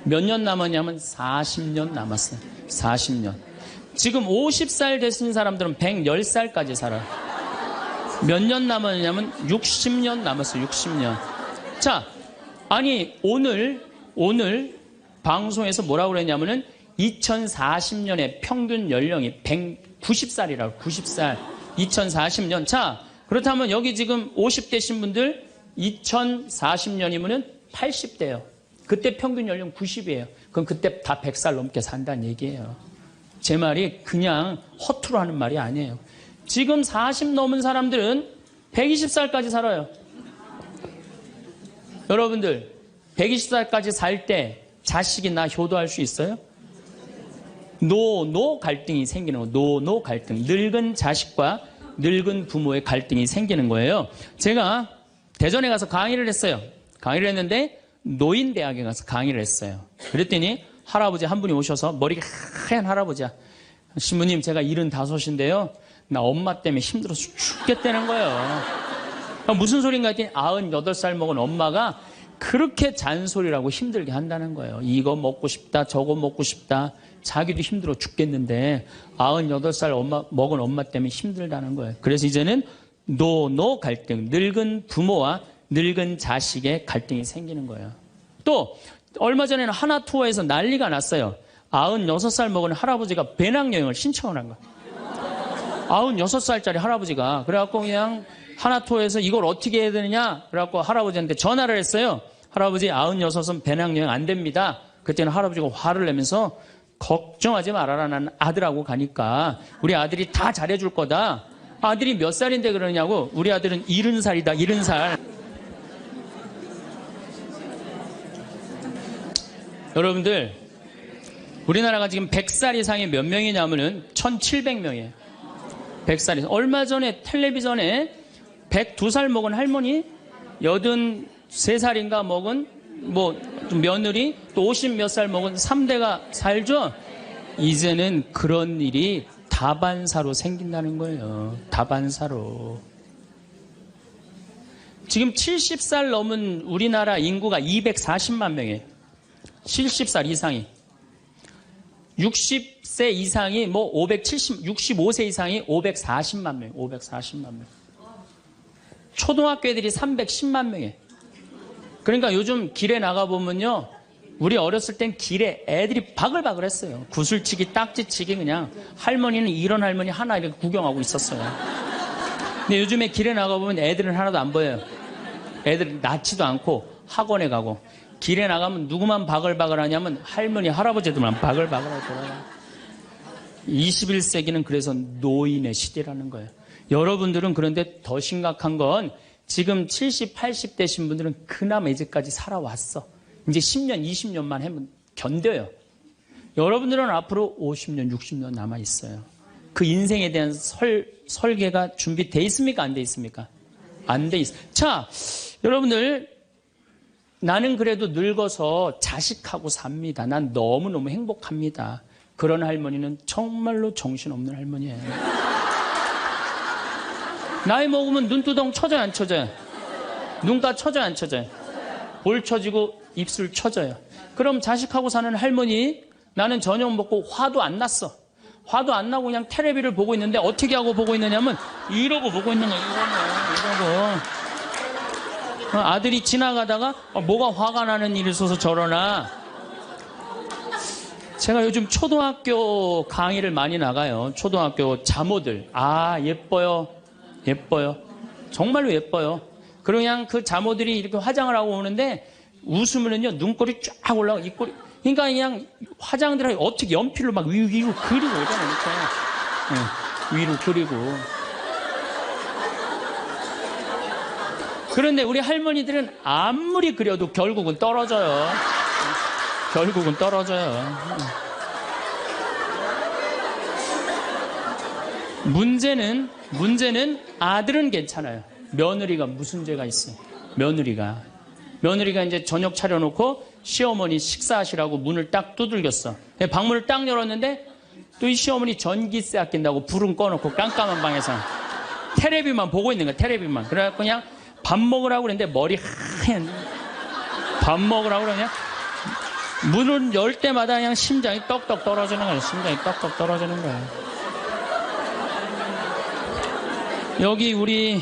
몇 년 남았냐면 40년 남았어요. 40년. 지금 50살 되신 사람들은 110살까지 살아요. 몇 년 남았냐면 60년 남았어요. 60년. 자, 아니 오늘 방송에서 뭐라고 그랬냐면은 2040년에 평균 연령이 190살이라고. 90살. 2040년. 자, 그렇다면 여기 지금 50대신 분들 2040년이면은 80대예요. 그때 평균 연령 90이에요. 그럼 그때 다 100살 넘게 산다는 얘기예요. 제 말이 그냥 허투루 하는 말이 아니에요. 지금 40 넘은 사람들은 120살까지 살아요. 여러분들 120살까지 살 때 자식이 나 효도할 수 있어요? 노 갈등이 생기는 거예요. 노 갈등. 늙은 자식과 늙은 부모의 갈등이 생기는 거예요. 제가 대전에 가서 강의를 했어요. 강의를 했는데 노인대학에 가서 강의를 했어요. 그랬더니 할아버지 한 분이 오셔서 머리가 하얀 할아버지야. 신부님 제가 75인데요. 나 엄마 때문에 힘들어서 죽겠다는 거예요. 무슨 소린가 했더니 98살 먹은 엄마가 그렇게 잔소리라고 힘들게 한다는 거예요. 이거 먹고 싶다 저거 먹고 싶다. 자기도 힘들어 죽겠는데 98살 먹은 엄마 때문에 힘들다는 거예요. 그래서 이제는 노 갈등, 늙은 부모와 늙은 자식의 갈등이 생기는 거예요. 또 얼마 전에는 하나투어에서 난리가 났어요. 96살 먹은 할아버지가 배낭여행을 신청을 한 거예요. 96살짜리 할아버지가. 그래갖고 그냥 하나투어에서 이걸 어떻게 해야 되느냐 그래갖고 할아버지한테 전화를 했어요. 할아버지 96은 배낭여행 안 됩니다. 그때는 할아버지가 화를 내면서 걱정하지 말아라. 난 아들하고 가니까 우리 아들이 다 잘해줄 거다. 아들이 몇 살인데 그러냐고. 우리 아들은 70살이다. 70살. 여러분들 우리나라가 지금 100살 이상이 몇 명이냐면은 1700명이에요. 100살 이상. 얼마 전에 텔레비전에 102살 먹은 할머니 83살인가 먹은 며느리 또 50 몇 살 먹은 3대가 살죠. 이제는 그런 일이 다반사로 생긴다는 거예요. 다반사로. 지금 70살 넘은 우리나라 인구가 240만 명이에요. 70살 이상이. 60세 이상이 65세 이상이 540만 명. 540만 명. 초등학교 애들이 310만 명이에요. 그러니까 요즘 길에 나가보면요. 우리 어렸을 땐 길에 애들이 바글바글 했어요. 구슬치기, 딱지치기 그냥. 할머니는 이런 할머니 하나 이렇게 구경하고 있었어요. 근데 요즘에 길에 나가보면 애들은 하나도 안 보여요. 애들 낳지도 않고 학원에 가고. 길에 나가면 누구만 바글바글 하냐면 할머니, 할아버지들만 바글바글 하더라고요. 21세기는 그래서 노인의 시대라는 거예요. 여러분들은 그런데 더 심각한 건 지금 70, 80 되신 분들은 그나마 이제까지 살아왔어. 이제 10년, 20년만 하면 견뎌요. 여러분들은 앞으로 50년, 60년 남아있어요. 그 인생에 대한 설계가 준비되어 있습니까? 안 돼 있습니까? 안 돼 있어요. 자, 여러분들 나는 그래도 늙어서 자식하고 삽니다. 난 너무너무 행복합니다. 그런 할머니는 정말로 정신없는 할머니예요. 나이 먹으면 눈두덩 쳐져요, 안 쳐져요? 눈가 쳐져요, 안 쳐져요? 볼 쳐지고 입술 쳐져요. 그럼 자식하고 사는 할머니, 나는 저녁 먹고 화도 안 났어. 화도 안 나고 그냥 텔레비를 보고 있는데 어떻게 하고 보고 있느냐면 이러고 보고 있는 거예요. 이러고. 아들이 지나가다가 뭐가 화가 나는 일이 있어서 저러나. 제가 요즘 초등학교 강의를 많이 나가요. 초등학교 자모들. 예뻐요. 예뻐요. 정말로 예뻐요. 그리고 그냥 그 자모들이 이렇게 화장을 하고 오는데 웃으면은요, 눈꼬리 쫙 올라가, 입꼬리. 그러니까 그냥 화장들을 어떻게 연필로 막 위로 그리고 오잖아요. 위로 그리고. 그런데 우리 할머니들은 아무리 그려도 결국은 떨어져요. 결국은 떨어져요. 문제는 아들은 괜찮아요. 며느리가 무슨 죄가 있어요? 며느리가 이제 저녁 차려놓고 시어머니 식사하시라고 문을 딱 두들겼어. 방문을 딱 열었는데 또 이 시어머니 전기세 아낀다고 불은 꺼놓고 깜깜한 방에서 테레비만 보고 있는 거야. 테레비만. 그래갖고 그냥 밥 먹으라고 그랬는데 머리 하얀. 밥 먹으라고 그러냐? 문을 열 때마다 그냥 심장이 떡떡 떨어지는 거야. 심장이 떡떡 떨어지는 거야. 여기 우리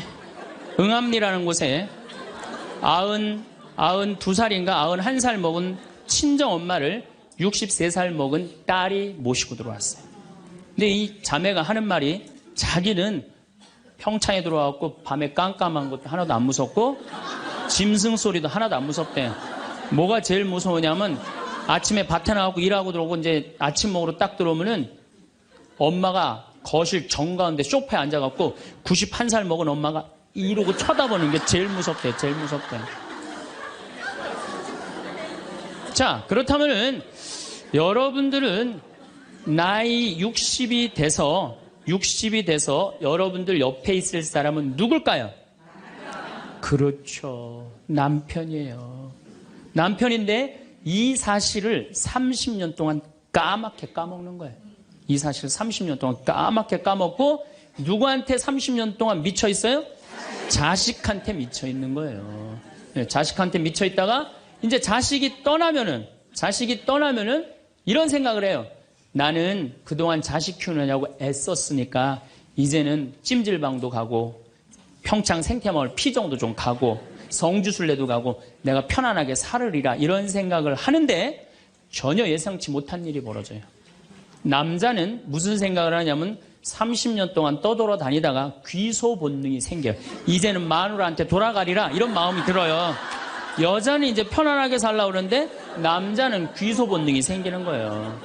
응암리라는 곳에 92살인가 91살 먹은 친정 엄마를 63살 먹은 딸이 모시고 들어왔어요. 근데 이 자매가 하는 말이 자기는 평창에 들어와갖고 밤에 깜깜한 것도 하나도 안 무섭고 짐승 소리도 하나도 안 무섭대. 뭐가 제일 무서우냐면 아침에 밭에 나가고 일하고 들어오고 이제 아침 먹으러 딱 들어오면은 엄마가 거실 정가운데 소파에 앉아갖고 91살 먹은 엄마가 이러고 쳐다보는 게 제일 무섭대. 제일 무섭대. 자, 그렇다면은 여러분들은 나이 60이 돼서 여러분들 옆에 있을 사람은 누굴까요? 그렇죠. 남편이에요. 남편인데 이 사실을 30년 동안 까맣게 까먹는 거예요. 이 사실을 30년 동안 까맣게 까먹고 누구한테 30년 동안 미쳐 있어요? 자식한테 미쳐 있는 거예요. 네, 자식한테 미쳐 있다가 이제 자식이 떠나면은 이런 생각을 해요. 나는 그동안 자식 키우느냐고 애썼으니까 이제는 찜질방도 가고 평창 생태마을 피정도 좀 가고 성주순례도 가고 내가 편안하게 살으리라 이런 생각을 하는데 전혀 예상치 못한 일이 벌어져요. 남자는 무슨 생각을 하냐면 30년 동안 떠돌아다니다가 귀소 본능이 생겨요. 이제는 마누라한테 돌아가리라 이런 마음이 들어요. 여자는 이제 편안하게 살려고 그러는데 남자는 귀소 본능이 생기는 거예요.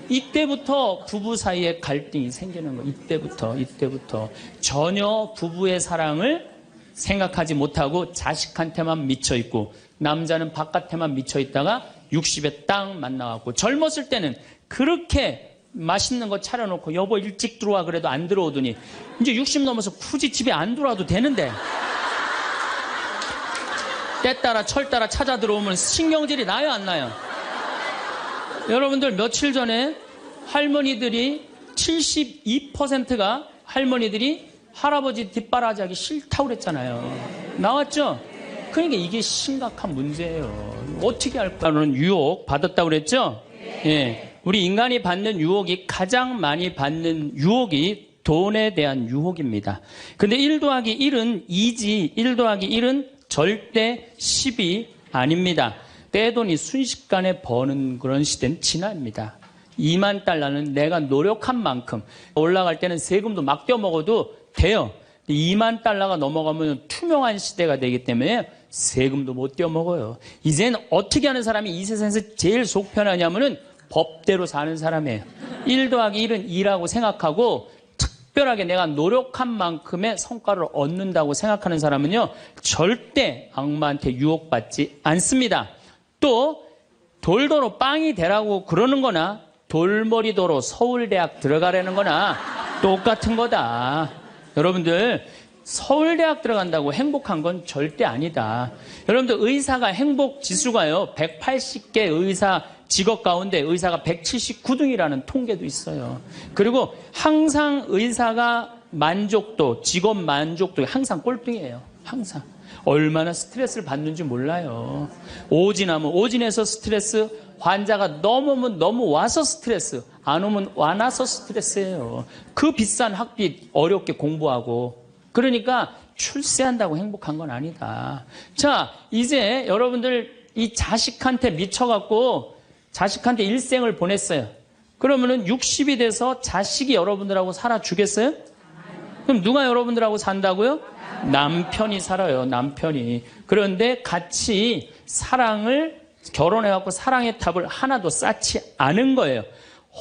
이때부터 부부 사이에 갈등이 생기는 거예요. 이때부터 전혀 부부의 사랑을 생각하지 못하고 자식한테만 미쳐 있고 남자는 바깥에만 미쳐 있다가 60에 딱 만나갖고 젊었을 때는 그렇게 맛있는 거 차려놓고 여보 일찍 들어와 그래도 안 들어오더니 이제 60 넘어서 굳이 집에 안 들어와도 되는데 때 따라 철 따라 찾아 들어오면 신경질이 나요 안 나요? 여러분들 며칠 전에 할머니들이 72%가 할머니들이 할아버지 뒷바라지하기 싫다고 그랬잖아요. 나왔죠? 그러니까 이게 심각한 문제예요. 어떻게 할까는 유혹 받았다고 그랬죠? 예. 우리 인간이 받는 유혹이 가장 많이 받는 유혹이 돈에 대한 유혹입니다. 근데 1 더하기 1은 2지 1 더하기 1은 절대 10이 아닙니다. 떼돈이 순식간에 버는 그런 시대는 지납니다. 2만 달러는 내가 노력한 만큼 올라갈 때는 세금도 막 떼어먹어도 돼요. 2만 달러가 넘어가면 투명한 시대가 되기 때문에 세금도 못 떼어먹어요. 이제는 어떻게 하는 사람이 이 세상에서 제일 속 편하냐면은 법대로 사는 사람이에요. 1 더하기 1은 2라고 생각하고 특별하게 내가 노력한 만큼의 성과를 얻는다고 생각하는 사람은요 절대 악마한테 유혹받지 않습니다. 또 돌도로 빵이 되라고 그러는 거나 돌머리도로 서울대학 들어가라는 거나 똑같은 거다. 여러분들 서울대학 들어간다고 행복한 건 절대 아니다. 여러분들 의사가 행복 지수가요 180개 의사 직업 가운데 의사가 179등이라는 통계도 있어요. 그리고 항상 의사가 만족도, 직업 만족도 항상 꼴등이에요. 항상. 얼마나 스트레스를 받는지 몰라요. 오진하면 오진해서 스트레스, 환자가 너무 오면 너무 와서 스트레스, 안 오면 와나서 스트레스예요. 그 비싼 학비 어렵게 공부하고. 그러니까 출세한다고 행복한 건 아니다. 자, 이제 여러분들 이 자식한테 미쳐갖고 자식한테 일생을 보냈어요. 그러면은 60이 돼서 자식이 여러분들하고 살아주겠어요? 그럼 누가 여러분들하고 산다고요? 남편이 살아요. 남편이. 그런데 같이 사랑을 결혼해갖고 사랑의 탑을 하나도 쌓지 않은 거예요.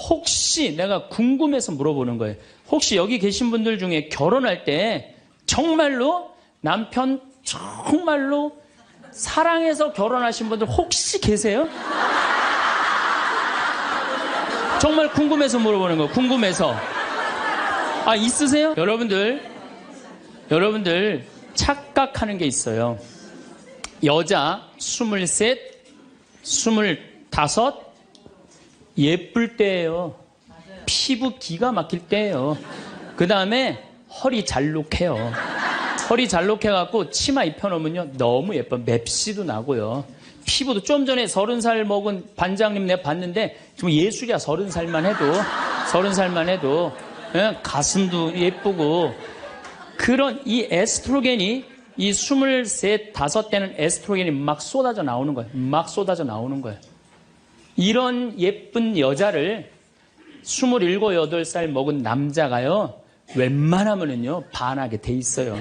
혹시 내가 궁금해서 물어보는 거예요. 혹시 여기 계신 분들 중에 결혼할 때 정말로 남편 정말로 사랑해서 결혼하신 분들 혹시 계세요? 정말 궁금해서 물어보는 거예요. 궁금해서. 아, 있으세요? 여러분들 착각하는 게 있어요. 여자 23, 25 예쁠 때예요. 피부 기가 막힐 때예요. 그 다음에 허리 잘록해요. 허리 잘록해갖고 치마 입혀놓으면요 너무 예뻐. 맵시도 나고요. 피부도 좀 전에 30살 먹은 반장님 내가 봤는데 좀 예술이야. 30살만 해도 예? 가슴도 예쁘고. 그런 이 에스트로겐이 이 23, 5대는 에스트로겐이 막 쏟아져 나오는 거예요. 막 쏟아져 나오는 거예요. 이런 예쁜 여자를 27, 8살 먹은 남자가요 웬만하면은요 반하게 돼 있어요.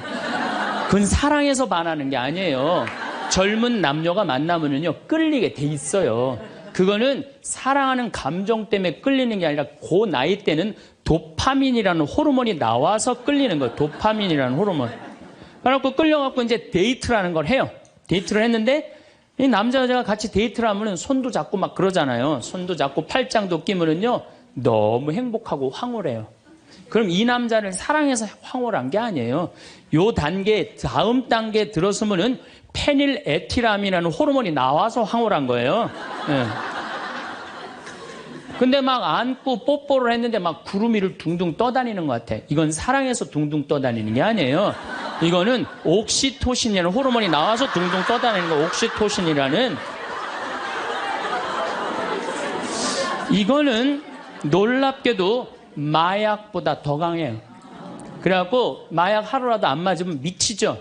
그건 사랑해서 반하는 게 아니에요. 젊은 남녀가 만나면은요 끌리게 돼 있어요. 그거는 사랑하는 감정 때문에 끌리는 게 아니라 그 나이 때는 도파민이라는 호르몬이 나와서 끌리는 거예요. 도파민이라는 호르몬. 그래갖고 끌려갖고 이제 데이트라는 걸 해요. 데이트를 했는데 이 남자 여자가 같이 데이트를 하면은 손도 잡고 막 그러잖아요. 손도 잡고 팔짱도 끼면은요 너무 행복하고 황홀해요. 그럼 이 남자를 사랑해서 황홀한 게 아니에요. 요 단계, 다음 단계에 들어서면은 페닐에틸아민이라는 호르몬이 나와서 황홀한 거예요. 예. 근데 막 안고 뽀뽀를 했는데 막 구름 위를 둥둥 떠다니는 것 같아. 이건 사랑해서 둥둥 떠다니는 게 아니에요. 이거는 옥시토신이라는 호르몬이 나와서 둥둥 떠다니는 거. 옥시토신이라는. 이거는 놀랍게도 마약보다 더 강해요. 그래갖고 마약 하루라도 안 맞으면 미치죠.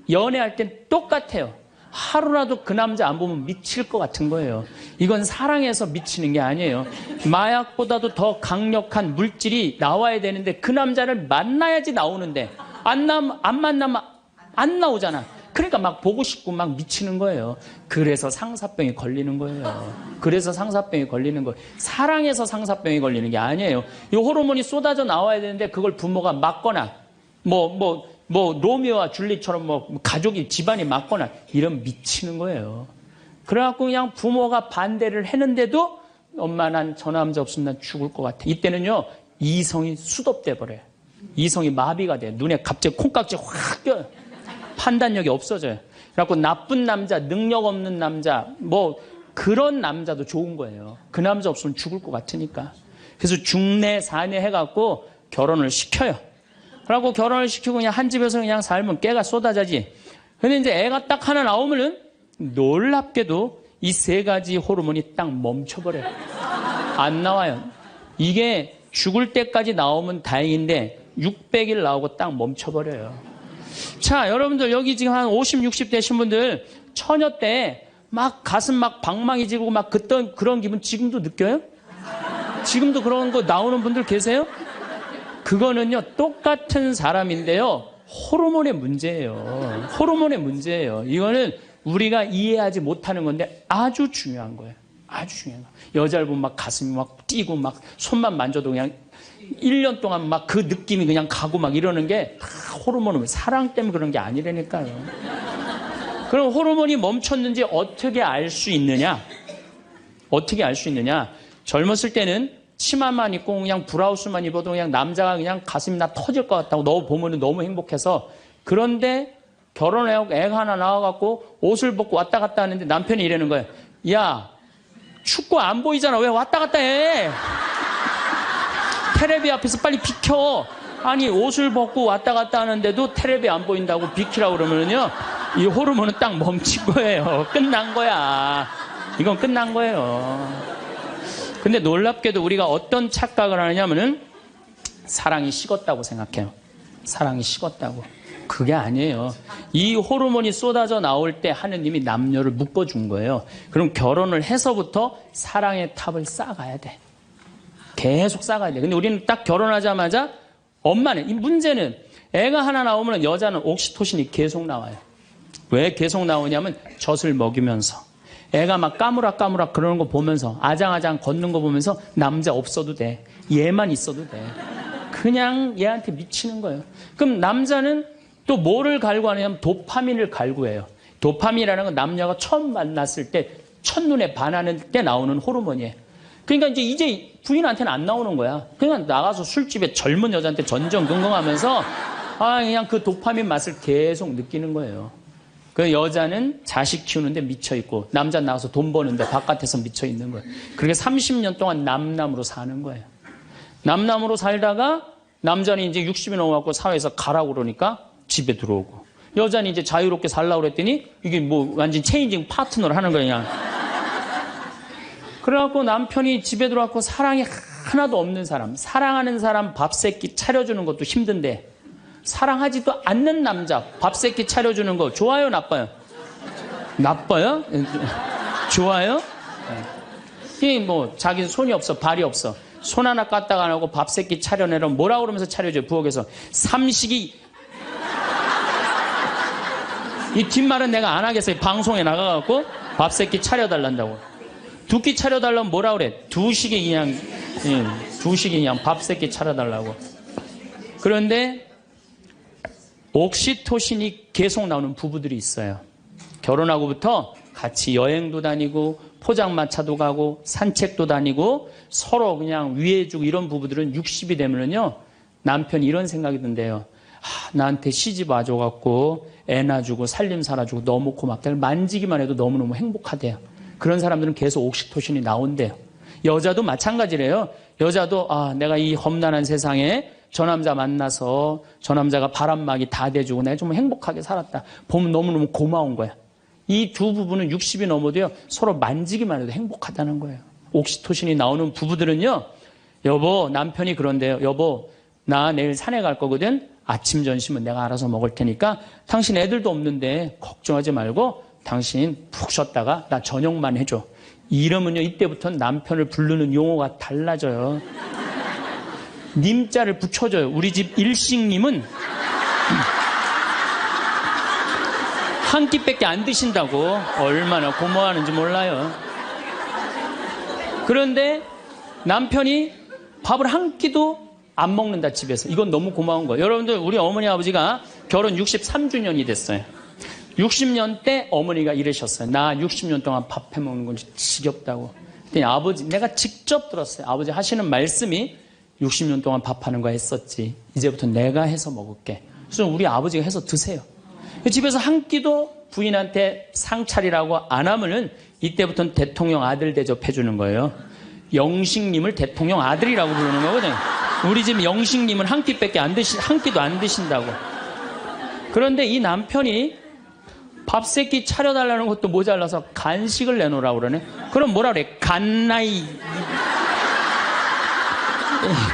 연애할 땐 똑같아요. 하루라도 그 남자 안 보면 미칠 것 같은 거예요. 이건 사랑해서 미치는 게 아니에요. 마약보다도 더 강력한 물질이 나와야 되는데 그 남자를 만나야지 나오는데 안 만나면 안 나오잖아. 그러니까 막 보고 싶고 막 미치는 거예요. 그래서 상사병이 걸리는 거예요. 그래서 상사병이 걸리는 거예요. 사랑해서 상사병이 걸리는 게 아니에요. 이 호르몬이 쏟아져 나와야 되는데 그걸 부모가 막거나 로미오와 줄리처럼 가족이 집안이 막거나 이런 미치는 거예요. 그래갖고 그냥 부모가 반대를 했는데도 엄마 난 저 남자 없으면 난 죽을 것 같아. 이때는요 이성이 수독돼 버려요. 이성이 마비가 돼요. 눈에 갑자기 콩깍지 확 껴요. 판단력이 없어져요. 그래갖고 나쁜 남자, 능력 없는 남자, 그런 남자도 좋은 거예요. 그 남자 없으면 죽을 것 같으니까. 그래서 중내 사내 해갖고 결혼을 시켜요. 그러고 결혼을 시키고 그냥 한 집에서 그냥 살면 깨가 쏟아지지. 근데 이제 애가 딱 하나 나오면은 놀랍게도 이 3가지 호르몬이 딱 멈춰버려요. 안 나와요. 이게 죽을 때까지 나오면 다행인데 600일 나오고 딱 멈춰버려요. 자, 여러분들 여기 지금 한 50, 60 되신 분들 처녀 때 막 가슴 막 방망이 지르고 막 그런 기분 지금도 느껴요? 지금도 그런 거 나오는 분들 계세요? 그거는요 똑같은 사람인데요 호르몬의 문제예요. 호르몬의 문제예요. 이거는 우리가 이해하지 못하는 건데 아주 중요한 거예요. 아주 중요한 거예요. 여자를 보면 막 가슴이 막 뛰고 막 손만 만져도 그냥 1년 동안 막 그 느낌이 그냥 가고 막 이러는 게 다 호르몬은 사랑 때문에 그런 게 아니라니까요. 그럼 호르몬이 멈췄는지 어떻게 알 수 있느냐? 어떻게 알 수 있느냐? 젊었을 때는 치마만 입고 그냥 브라우스만 입어도 그냥 남자가 그냥 가슴이 나 터질 것 같다고 너 보면 너무 행복해서. 그런데 결혼하고 애가 하나 나와갖고 옷을 벗고 왔다 갔다 하는데 남편이 이러는 거예요. 야, 춥고 안 보이잖아. 왜 왔다 갔다 해? 테레비 앞에서 빨리 비켜. 아니 옷을 벗고 왔다 갔다 하는데도 텔레비 안 보인다고 비키라고 그러면요 이 호르몬은 딱 멈춘 거예요. 끝난 거야. 이건 끝난 거예요. 근데 놀랍게도 우리가 어떤 착각을 하느냐면은 사랑이 식었다고 생각해요. 사랑이 식었다고. 그게 아니에요. 이 호르몬이 쏟아져 나올 때 하느님이 남녀를 묶어준 거예요. 그럼 결혼을 해서부터 사랑의 탑을 쌓아가야 돼. 계속 쌓아가야 돼. 근데 우리는 딱 결혼하자마자 엄마는, 이 문제는 애가 하나 나오면 여자는 옥시토신이 계속 나와요. 왜 계속 나오냐면 젖을 먹이면서 애가 막 까무락까무락 그러는 거 보면서 아장아장 걷는 거 보면서 남자 없어도 돼. 얘만 있어도 돼. 그냥 얘한테 미치는 거예요. 그럼 남자는 또 뭐를 갈구하냐면 도파민을 갈구해요. 도파민이라는 건 남녀가 처음 만났을 때 첫눈에 반하는 때 나오는 호르몬이에요. 그러니까 이제 부인한테는 안 나오는 거야. 그냥 나가서 술집에 젊은 여자한테 전전긍긍하면서 그냥 그 도파민 맛을 계속 느끼는 거예요. 그 여자는 자식 키우는데 미쳐있고 남자는 나가서 돈 버는데 바깥에서 미쳐있는 거예요. 그렇게 30년 동안 남남으로 사는 거예요. 남남으로 살다가 남자는 이제 60이 넘어갖고 사회에서 가라고 그러니까 집에 들어오고 여자는 이제 자유롭게 살라고 그랬더니 이게 뭐 완전 체인징 파트너를 하는 거야 그냥. 그래갖고 남편이 집에 들어왔고 사랑이 하나도 없는 사람, 사랑하는 사람 밥 세끼 차려주는 것도 힘든데 사랑하지도 않는 남자 밥 세끼 차려주는 거 좋아요, 나빠요? 나빠요? 좋아요? 이게 뭐 자기는 손이 없어, 발이 없어. 손 하나 까딱 안 하고 밥 세끼 차려내라 뭐라 그러면서 차려줘요, 부엌에서. 삼식이 이 뒷말은 내가 안 하겠어요. 방송에 나가갖고 밥 세끼 차려달란다고. 두 끼 차려달라면 뭐라 그래? 두식이 그냥 밥 세끼 차려달라고. 그런데 옥시토신이 계속 나오는 부부들이 있어요. 결혼하고부터 같이 여행도 다니고 포장마차도 가고 산책도 다니고 서로 그냥 위해주고 이런 부부들은 60이 되면은요 남편이 이런 생각이 든대요. 나한테 시집 와줘갖고 애 낳아주고 살림 살아주고 너무 고맙다. 만지기만 해도 너무너무 행복하대요. 그런 사람들은 계속 옥시토신이 나온대요. 여자도 마찬가지래요. 여자도 내가 이 험난한 세상에 저 남자 만나서 저 남자가 바람막이 다 대주고 내가 좀 행복하게 살았다. 보면 너무너무 고마운 거야. 이 두 부부는 60이 넘어도요 서로 만지기만 해도 행복하다는 거예요. 옥시토신이 나오는 부부들은요, 여보 남편이 그런데요. 여보 나 내일 산에 갈 거거든. 아침 점심은 내가 알아서 먹을 테니까 당신 애들도 없는데 걱정하지 말고 당신 푹 쉬었다가 나 저녁만 해줘. 이러면요 이때부터 남편을 부르는 용어가 달라져요. 님자를 붙여줘요. 우리 집 일식님은 한 끼밖에 안 드신다고. 얼마나 고마워하는지 몰라요. 그런데 남편이 밥을 한 끼도 안 먹는다 집에서. 이건 너무 고마운 거예요. 여러분들 우리 어머니 아버지가 결혼 63주년이 됐어요. 60년 때 어머니가 이러셨어요. 나 60년 동안 밥 해먹는 건 지겹다고. 그랬더니 아버지, 내가 직접 들었어요. 아버지 하시는 말씀이 60년 동안 밥하는 거 했었지. 이제부터 내가 해서 먹을게. 그래서 우리 아버지가 해서 드세요. 집에서 한 끼도 부인한테 상 차리라고 안 하면은 이때부터는 대통령 아들 대접해 주는 거예요. 영식님을 대통령 아들이라고 부르는 거거든요. 우리 집 영식님은 한 끼밖에 한 끼도 안 드신다고. 그런데 이 남편이 밥 세끼 차려달라는 것도 모자라서 간식을 내놓으라고 그러네. 그럼 뭐라 그래? 간나이.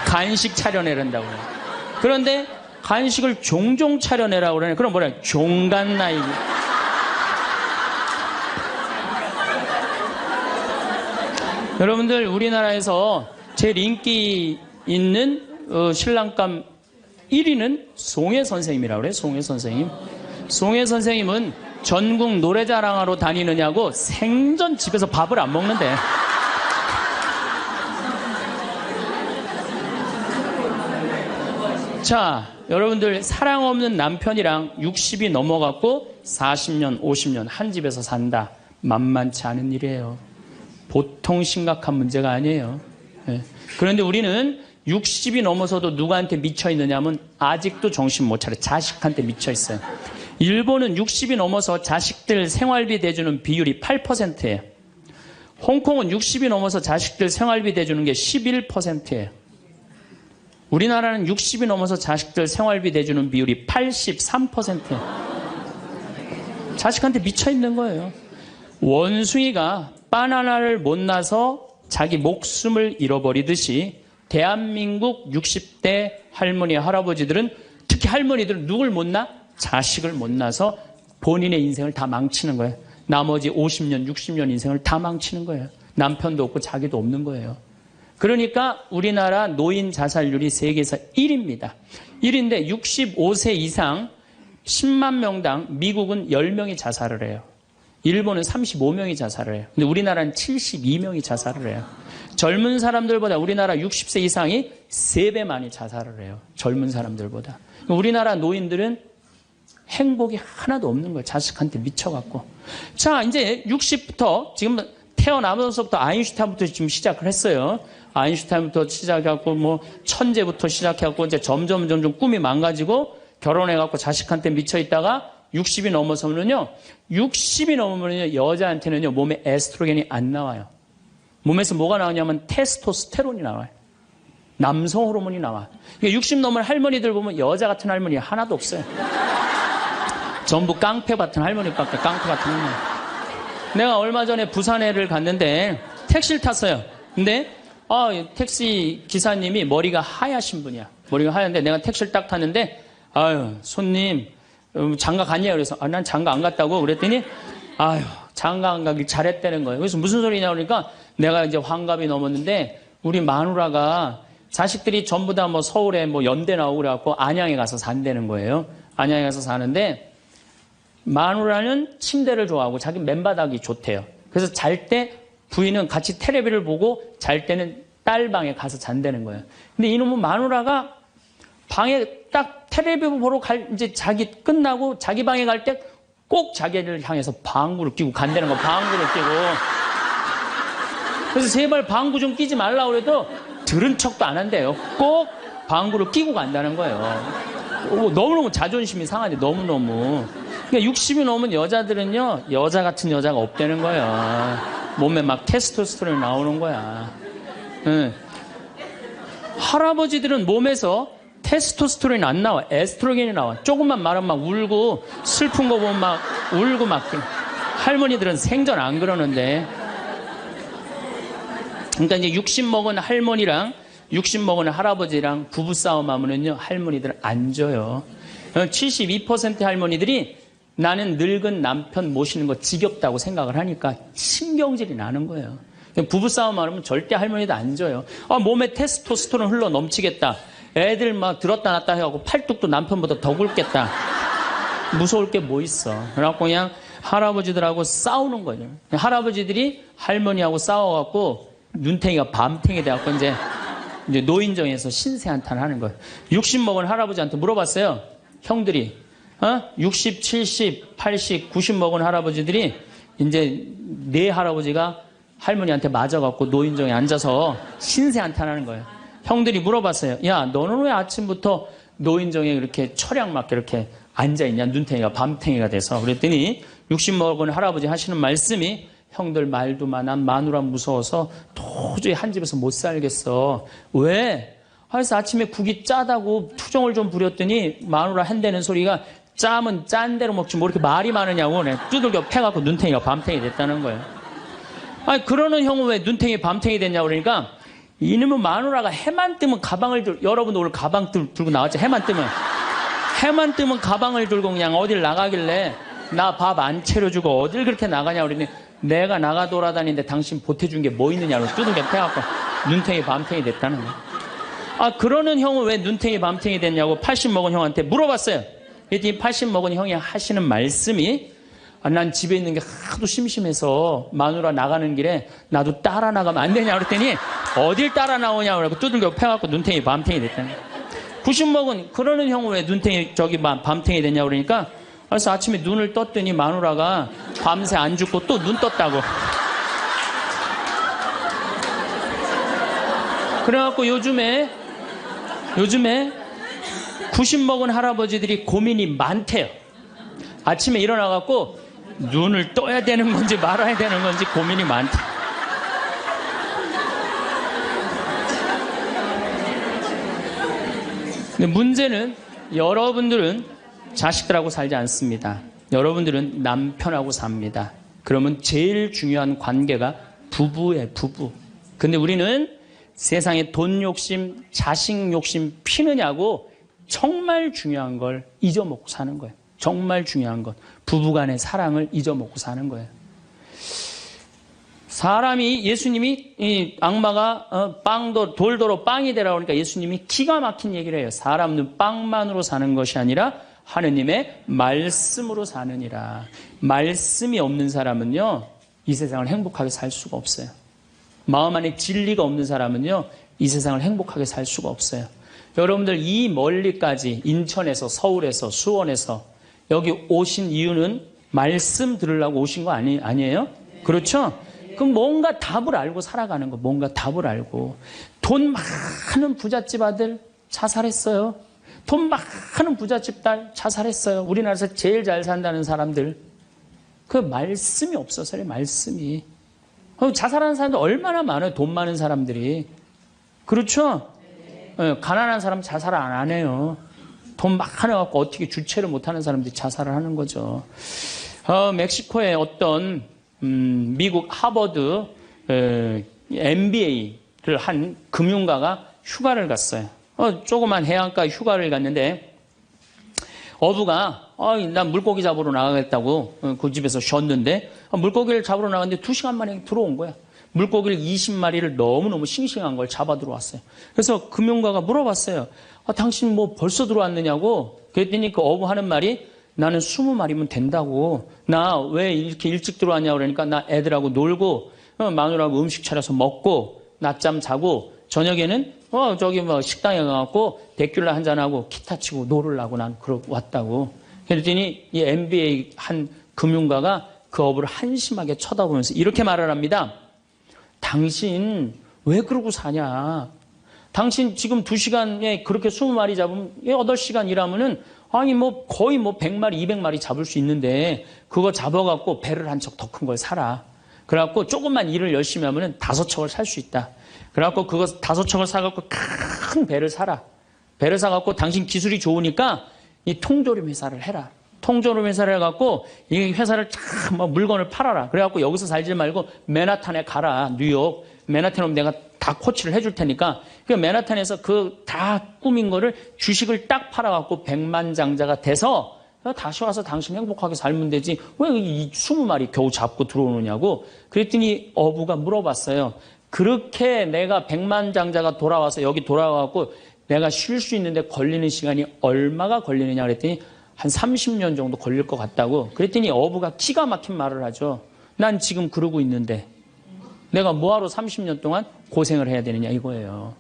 간식 차려내란다고 그래. 그런데 간식을 종종 차려내라고 그러네. 그럼 뭐라 그래? 종간나이. 여러분들 우리나라에서 제일 인기 있는 신랑감 1위는 송혜 선생님이라고 그래요. 송혜 선생님. 송혜 선생님은 전국 노래자랑하러 다니느냐고 생전 집에서 밥을 안 먹는데. 자, 여러분들 사랑 없는 남편이랑 60이 넘어갔고 40년, 50년 한 집에서 산다. 만만치 않은 일이에요. 보통 심각한 문제가 아니에요. 네. 그런데 우리는 60이 넘어서도 누구한테 미쳐있느냐면 아직도 정신 못 차려. 자식한테 미쳐있어요. 일본은 60이 넘어서 자식들 생활비 대주는 비율이 8%예요. 홍콩은 60이 넘어서 자식들 생활비 대주는 게 11%예요. 우리나라는 60이 넘어서 자식들 생활비 내주는 비율이 83%예요. 자식한테 미쳐있는 거예요. 원숭이가 바나나를 못 나서 자기 목숨을 잃어버리듯이 대한민국 60대 할머니, 할아버지들은, 특히 할머니들은 누굴 못 낳아? 자식을 못 낳아서 본인의 인생을 다 망치는 거예요. 나머지 50년, 60년 인생을 다 망치는 거예요. 남편도 없고 자기도 없는 거예요. 그러니까 우리나라 노인 자살률이 세계에서 1위입니다. 1위인데 65세 이상 10만 명당 미국은 10명이 자살을 해요. 일본은 35명이 자살을 해요. 근데 우리나라는 72명이 자살을 해요. 젊은 사람들보다 우리나라 60세 이상이 3배 많이 자살을 해요. 젊은 사람들보다. 우리나라 노인들은 행복이 하나도 없는 거예요. 자식한테 미쳐갖고. 자, 이제 60부터 지금 태어나면서부터 아인슈타인부터 지금 시작을 했어요. 아인슈타인부터 시작해갖고 뭐 천재부터 시작해갖고 이제 점점 꿈이 망가지고 결혼해갖고 자식한테 미쳐있다가 60이 넘어서면요. 60이 넘으면요. 여자한테는요. 몸에 에스트로겐이 안 나와요. 몸에서 뭐가 나오냐면 테스토스테론이 나와요. 남성 호르몬이 나와. 60 넘은 할머니들 보면 여자 같은 할머니 하나도 없어요. 전부 깡패 같은 할머니밖에, 깡패 같은 할머니. 내가 얼마 전에 부산에를 갔는데 택시를 탔어요. 근데 택시 기사님이 머리가 하얗신 분이야. 머리가 하얀데 내가 택시를 딱 탔는데 아유, 손님 장가 갔냐? 그래서 난 장가 안 갔다고 그랬더니 아유, 장가 안 가길 잘했다는 거예요. 그래서 무슨 소리냐 그러니까 내가 이제 환갑이 넘었는데 우리 마누라가 자식들이 전부 다 뭐 서울에 뭐 연대 나오고 그래갖고 안양에 가서 산다는 거예요. 안양에 가서 사는데 마누라는 침대를 좋아하고 자기 맨바닥이 좋대요. 그래서 잘 때 부인은 같이 텔레비를 보고 잘 때는 딸 방에 가서 잔다는 거예요. 근데 이놈은 마누라가 방에 딱 텔레비 보러 이제 자기 끝나고 자기 방에 갈 때 꼭 자기를 향해서 방구를 끼고 간다는 거, 방구를 끼고. 그래서 제발 방구 좀 끼지 말라고 그래도 들은 척도 안 한대요. 꼭 방구를 끼고 간다는 거예요. 너무너무 자존심이 상하네, 너무너무. 그러니까 60이 넘은 여자들은요, 여자 같은 여자가 없다는 거예요. 몸에 막 테스토스테론이 나오는 거야. 응. 할아버지들은 몸에서 테스토스테론이 안 나와. 에스트로겐이 나와. 조금만 말하면 막 울고, 슬픈 거 보면 막 울고 막. 할머니들은 생전 안 그러는데. 그러니까 이제 60 먹은 할머니랑 60 먹은 할아버지랑 부부싸움 하면은요, 할머니들은 안 져요. 72% 할머니들이 나는 늙은 남편 모시는 거 지겹다고 생각을 하니까 신경질이 나는 거예요. 부부싸움 하면 절대 할머니도 안 져요. 몸에 테스토스테론 흘러 넘치겠다. 애들 막 들었다 놨다 해갖고 팔뚝도 남편보다 더 굵겠다. 무서울 게 뭐 있어. 그래갖고 그냥 할아버지들하고 싸우는 거죠. 할아버지들이 할머니하고 싸워갖고 눈탱이가 밤탱이 돼갖고 이제 노인정에서 신세한탄 하는 거예요. 60 먹은 할아버지한테 물어봤어요. 형들이. 60, 70, 80, 90 먹은 할아버지들이 이제 네 할아버지가 할머니한테 맞아갖고 노인정에 앉아서 신세한탄하는 거예요. 형들이 물어봤어요. 야, 너는 왜 아침부터 노인정에 이렇게 철양 맞게 이렇게 앉아있냐? 눈탱이가 밤탱이가 돼서. 그랬더니 60 먹은 할아버지 하시는 말씀이 형들 말도 많아. 마누라 무서워서 도저히 한 집에서 못 살겠어. 왜? 그래서 아침에 국이 짜다고 투정을 좀 부렸더니 마누라 한다는 소리가 짜면 짠 대로 먹지 뭐 이렇게 말이 많으냐고 두들겨 패갖고 눈탱이가 밤탱이 됐다는 거예요. 아니 그러는 형은 왜 눈탱이 밤탱이 됐냐고 그러니까 이놈은 마누라가 해만 뜨면 가방을 여러분도 오늘 가방 들고 나왔죠. 해만 뜨면 가방을 들고 그냥 어딜 나가길래 나 밥 안 차려주고 어딜 그렇게 나가냐고 그러니 내가 나가 돌아다니는데 당신 보태준 게 뭐 있느냐고 두들겨 패갖고 눈탱이 밤탱이 됐다는 거예요. 그러는 형은 왜 눈탱이 밤탱이 됐냐고 80 먹은 형한테 물어봤어요. 그랬더니 80 먹은 형이 하시는 말씀이 난 집에 있는 게 하도 심심해서 마누라 나가는 길에 나도 따라 나가면 안 되냐 그랬더니 어딜 따라 나오냐고 그러고 두들겨 패갖고 눈탱이 밤탱이 됐다는 거예요. 90 먹은 그러는 형은 왜 눈탱이 밤탱이 됐냐고 그러니까 그래서 아침에 눈을 떴더니 마누라가 밤새 안 죽고 또 눈 떴다고. 그래갖고 요즘에 90 먹은 할아버지들이 고민이 많대요. 아침에 일어나갖고 눈을 떠야 되는 건지 말아야 되는 건지 고민이 많대요. 근데 문제는 여러분들은 자식들하고 살지 않습니다. 여러분들은 남편하고 삽니다. 그러면 제일 중요한 관계가 부부예요, 부부. 근데 우리는 세상에 돈 욕심, 자식 욕심 피느냐고 정말 중요한 걸 잊어먹고 사는 거예요. 정말 중요한 것. 부부간의 사랑을 잊어먹고 사는 거예요. 사람이, 예수님이, 이 악마가 돌도로 빵이 되라고 하니까 예수님이 기가 막힌 얘기를 해요. 사람은 빵만으로 사는 것이 아니라 하느님의 말씀으로 사느니라. 말씀이 없는 사람은요, 이 세상을 행복하게 살 수가 없어요. 마음 안에 진리가 없는 사람은요, 이 세상을 행복하게 살 수가 없어요. 여러분들 이 멀리까지 인천에서, 서울에서, 수원에서 여기 오신 이유는 말씀 들으려고 오신 거 아니에요? 그렇죠? 그럼 뭔가 답을 알고 살아가는 거, 뭔가 답을 알고. 돈 많은 부잣집 아들 자살했어요. 돈 많은 부잣집 딸 자살했어요. 우리나라에서 제일 잘 산다는 사람들. 그 말씀이 없어서요, 말씀이. 자살하는 사람들 얼마나 많아요, 돈 많은 사람들이. 그렇죠? 가난한 사람 자살 안 해요. 돈 많아갖고 어떻게 주체를 못하는 사람들이 자살을 하는 거죠. 멕시코의 어떤 미국 하버드 MBA를 한 금융가가 휴가를 갔어요. 조그만 해안가 휴가를 갔는데 어부가 난 물고기 잡으러 나가겠다고 그 집에서 쉬었는데 물고기를 잡으러 나갔는데 2시간 만에 들어온 거야. 물고기를 20마리를 너무너무 싱싱한 걸 잡아 들어왔어요. 그래서 금융가가 물어봤어요. 당신 뭐 벌써 들어왔느냐고. 그랬더니 그 어부 하는 말이 나는 20마리면 된다고. 나 왜 이렇게 일찍 들어왔냐고 그러니까 나 애들하고 놀고 마누라하고 음식 차려서 먹고 낮잠 자고 저녁에는 저기 뭐 식당에 가갖고 데큘라 한잔하고 기타 치고 놀으려고 난 왔다고. 그랬더니 이 MBA 한 금융가가 그 어부를 한심하게 쳐다보면서 이렇게 말을 합니다. 당신 왜 그러고 사냐? 당신 지금 2시간에 그렇게 20마리 잡으면 8시간 일하면은 아니 뭐 거의 뭐 100마리, 200마리 잡을 수 있는데 그거 잡아갖고 배를 한 척 더 큰 걸 사라. 그래갖고 조금만 일을 열심히 하면은 5척을 살 수 있다. 그래갖고 그거 5척을 사갖고 큰 배를 사라. 배를 사갖고 당신 기술이 좋으니까 이 통조림 회사를 해라. 통조림 회사를 해갖고 이 회사를 참 물건을 팔아라. 그래갖고 여기서 살지 말고 맨하탄에 가라. 뉴욕. 맨하탄에 오면 내가 다 코치를 해줄 테니까 그 맨하탄에서 그 다 꾸민 거를 주식을 딱 팔아갖고 백만장자가 돼서 다시 와서 당신 행복하게 살면 되지. 왜 이 20마리 겨우 잡고 들어오느냐고. 그랬더니 어부가 물어봤어요. 그렇게 내가 백만장자가 돌아와서 여기 돌아와갖고 내가 쉴 수 있는데 걸리는 시간이 얼마가 걸리느냐 그랬더니 한 30년 정도 걸릴 것 같다고. 그랬더니 어부가 기가 막힌 말을 하죠. 난 지금 그러고 있는데 내가 뭐하러 30년 동안 고생을 해야 되느냐 이거예요.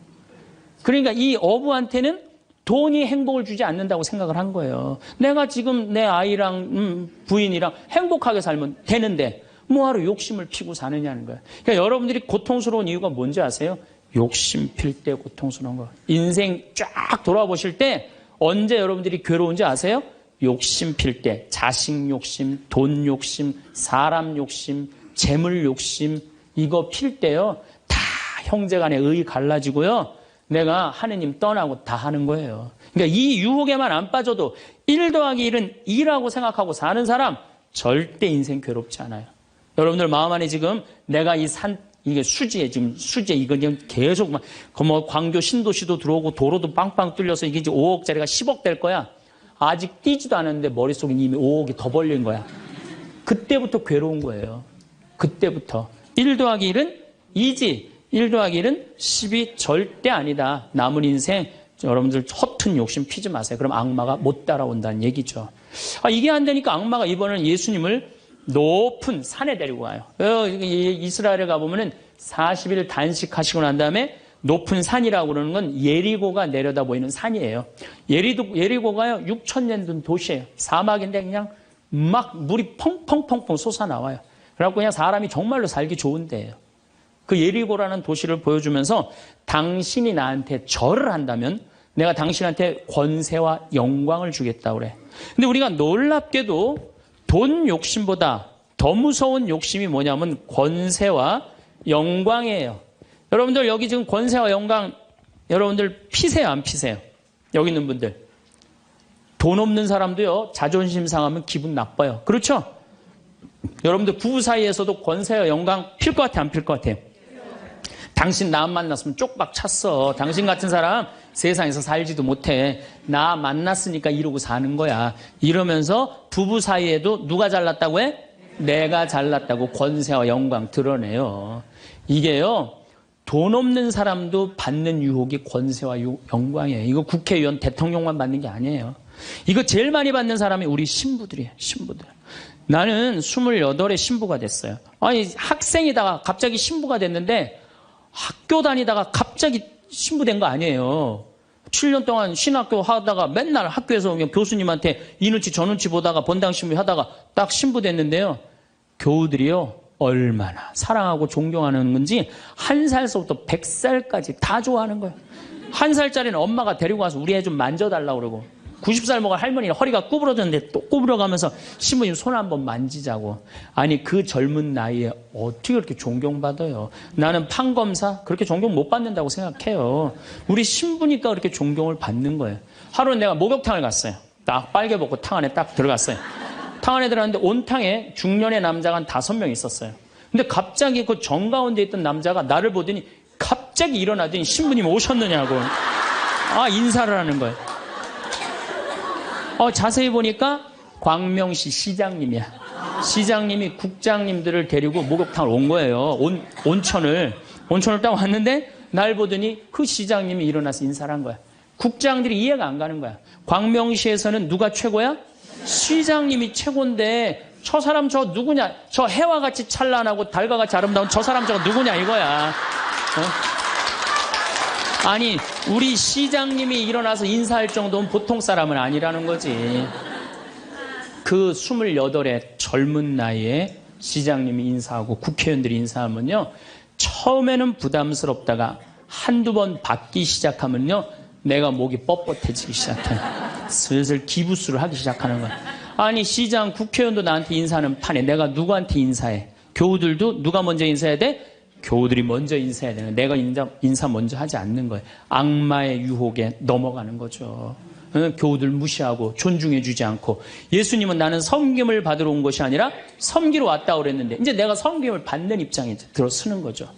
그러니까 이 어부한테는 돈이 행복을 주지 않는다고 생각을 한 거예요. 내가 지금 내 아이랑 부인이랑 행복하게 살면 되는데 뭐하러 욕심을 피고 사느냐는 거예요. 그러니까 여러분들이 고통스러운 이유가 뭔지 아세요? 욕심 필 때 고통스러운 거. 인생 쫙 돌아보실 때 언제 여러분들이 괴로운지 아세요? 욕심 필 때. 자식 욕심, 돈 욕심, 사람 욕심, 재물 욕심 이거 필 때요. 다 형제간에 의 갈라지고요. 내가 하느님 떠나고 다 하는 거예요. 그러니까 이 유혹에만 안 빠져도 1 더하기 1은 2라고 생각하고 사는 사람 절대 인생 괴롭지 않아요. 여러분들 마음 안에 지금 내가 이게 수지에 지금 수지에 이거 지금 계속 막 뭐 광교 신도시도 들어오고 도로도 빵빵 뚫려서 이게 이제 5억짜리가 10억 될 거야. 아직 뛰지도 않았는데 머릿속에 이미 5억이 더 벌린 거야. 그때부터 괴로운 거예요. 그때부터. 1 더하기 1은 2지. 1 더하기 1은 10이 절대 아니다. 남은 인생 여러분들 허튼 욕심 피지 마세요. 그럼 악마가 못 따라온다는 얘기죠. 이게 안 되니까 악마가 이번에는 예수님을 높은 산에 데리고 가요. 이스라엘에 가보면은 40일 단식하시고 난 다음에 높은 산이라고 그러는 건 예리고가 내려다 보이는 산이에요. 예리고가요 6,000년 된 도시예요. 사막인데 그냥 막 물이 펑펑펑펑 솟아나와요. 그래갖고 그냥 사람이 정말로 살기 좋은 데예요. 그 예리고라는 도시를 보여주면서 당신이 나한테 절을 한다면 내가 당신한테 권세와 영광을 주겠다고 그래. 근데 우리가 놀랍게도 돈 욕심보다 더 무서운 욕심이 뭐냐면 권세와 영광이에요. 여러분들 여기 지금 권세와 영광 여러분들 피세요 안 피세요? 여기 있는 분들. 돈 없는 사람도요, 자존심 상하면 기분 나빠요. 그렇죠? 여러분들 부부 사이에서도 권세와 영광 필 것 같아, 안 필 것 같아요? 당신 나 만났으면 쪽박 찼어. 당신 같은 사람 세상에서 살지도 못해. 나 만났으니까 이러고 사는 거야. 이러면서 부부 사이에도 누가 잘났다고 해? 내가 잘났다고 권세와 영광 드러내요. 이게요, 돈 없는 사람도 받는 유혹이 권세와 영광이에요. 이거 국회의원, 대통령만 받는 게 아니에요. 이거 제일 많이 받는 사람이 우리 신부들이에요. 신부들. 나는 28에 신부가 됐어요. 아니, 학생이다가 갑자기 신부가 됐는데 학교 다니다가 갑자기 신부된 거 아니에요. 7년 동안 신학교 하다가 맨날 학교에서 그냥 교수님한테 이 눈치 저 눈치 보다가 본당 신부 하다가 딱 신부 됐는데요. 교우들이요, 얼마나 사랑하고 존경하는 건지 1살서부터 100살까지 다 좋아하는 거예요. 1살짜리는 엄마가 데리고 와서 우리 애 좀 만져달라고 그러고, 90살 먹은 할머니는 허리가 구부러졌는데 또 구부러가면서 신부님 손 한번 만지자고. 아니, 그 젊은 나이에 어떻게 그렇게 존경받아요? 나는 판검사 그렇게 존경 못 받는다고 생각해요. 우리 신부니까 그렇게 존경을 받는 거예요. 하루는 내가 목욕탕을 갔어요. 딱 빨개 벗고 탕 안에 딱 들어갔어요. 탕 안에 들어갔는데 온탕에 중년의 남자가 한 5명 있었어요. 근데 갑자기 그 정가운데 있던 남자가 나를 보더니 갑자기 일어나더니 신부님 오셨느냐고. 인사를 하는 거예요. 자세히 보니까 광명시 시장님이야. 시장님이 국장님들을 데리고 목욕탕을 온 거예요. 온천을 딱 왔는데 날 보더니 그 시장님이 일어나서 인사를 한 거야. 국장들이 이해가 안 가는 거야. 광명시에서는 누가 최고야? 시장님이 최고인데 저 사람 저 누구냐? 저 해와 같이 찬란하고 달과 같이 아름다운 저 사람 저거 누구냐 이거야. 아니, 우리 시장님이 일어나서 인사할 정도면 보통 사람은 아니라는 거지. 그 28의 젊은 나이에 시장님이 인사하고 국회의원들이 인사하면요, 처음에는 부담스럽다가 한두 번 받기 시작하면요, 내가 목이 뻣뻣해지기 시작해요. 슬슬 기부수를 하기 시작하는 거야. 아니, 시장, 국회의원도 나한테 인사하는 판에 내가 누구한테 인사해? 교우들도 누가 먼저 인사해야 돼? 교우들이 먼저 인사해야 되는, 내가 인사 먼저 하지 않는 거예요. 악마의 유혹에 넘어가는 거죠. 교우들 무시하고 존중해주지 않고. 예수님은 나는 섬김을 받으러 온 것이 아니라 섬기러 왔다고 그랬는데 이제 내가 섬김을 받는 입장에 들어서는 거죠.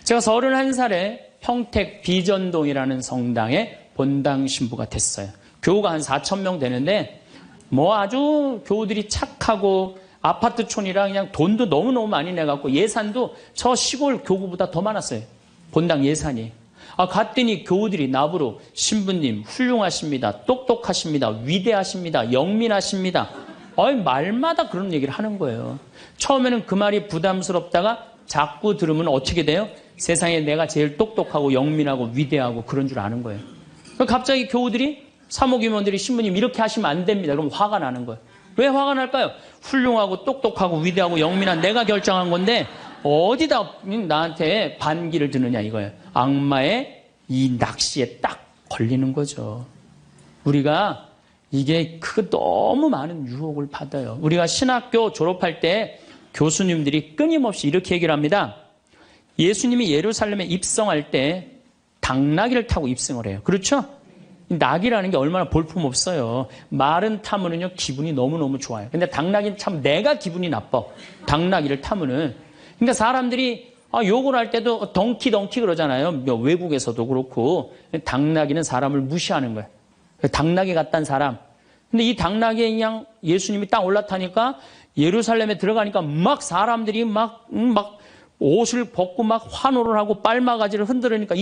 제가 31살에 평택 비전동이라는 성당에 본당 신부가 됐어요. 교우가 한 4,000명 되는데 아주 교우들이 착하고 아파트촌이라 그냥 돈도 너무너무 많이 내갖고 예산도 저 시골 교구보다 더 많았어요. 본당 예산이. 갔더니 교우들이 나보러 신부님 훌륭하십니다. 똑똑하십니다. 위대하십니다. 영민하십니다. 말마다 그런 얘기를 하는 거예요. 처음에는 그 말이 부담스럽다가 자꾸 들으면 어떻게 돼요? 세상에 내가 제일 똑똑하고 영민하고 위대하고 그런 줄 아는 거예요. 갑자기 교우들이 사모임원들이 신부님 이렇게 하시면 안 됩니다. 그럼 화가 나는 거예요. 왜 화가 날까요? 훌륭하고 똑똑하고 위대하고 영민한 내가 결정한 건데 어디다 나한테 반기를 드느냐 이거예요. 악마의 이 낚시에 딱 걸리는 거죠. 우리가 이게 너무 많은 유혹을 받아요. 우리가 신학교 졸업할 때 교수님들이 끊임없이 이렇게 얘기를 합니다. 예수님이 예루살렘에 입성할 때 당나귀를 타고 입성을 해요. 그렇죠? 낙이라는 게 얼마나 볼품없어요. 말은 타면은요, 기분이 너무너무 좋아요. 근데 당나귀는 참 내가 기분이 나빠. 당나귀를 타면은. 그러니까 사람들이 욕을 할 때도 덩키 그러잖아요. 외국에서도 그렇고. 당나귀는 사람을 무시하는 거예요. 당나귀 같단 사람. 근데 이 당나귀에 그냥 예수님이 딱 올라타니까 예루살렘에 들어가니까 막 사람들이 막 옷을 벗고 막 환호를 하고 빨마가지를 흔들으니까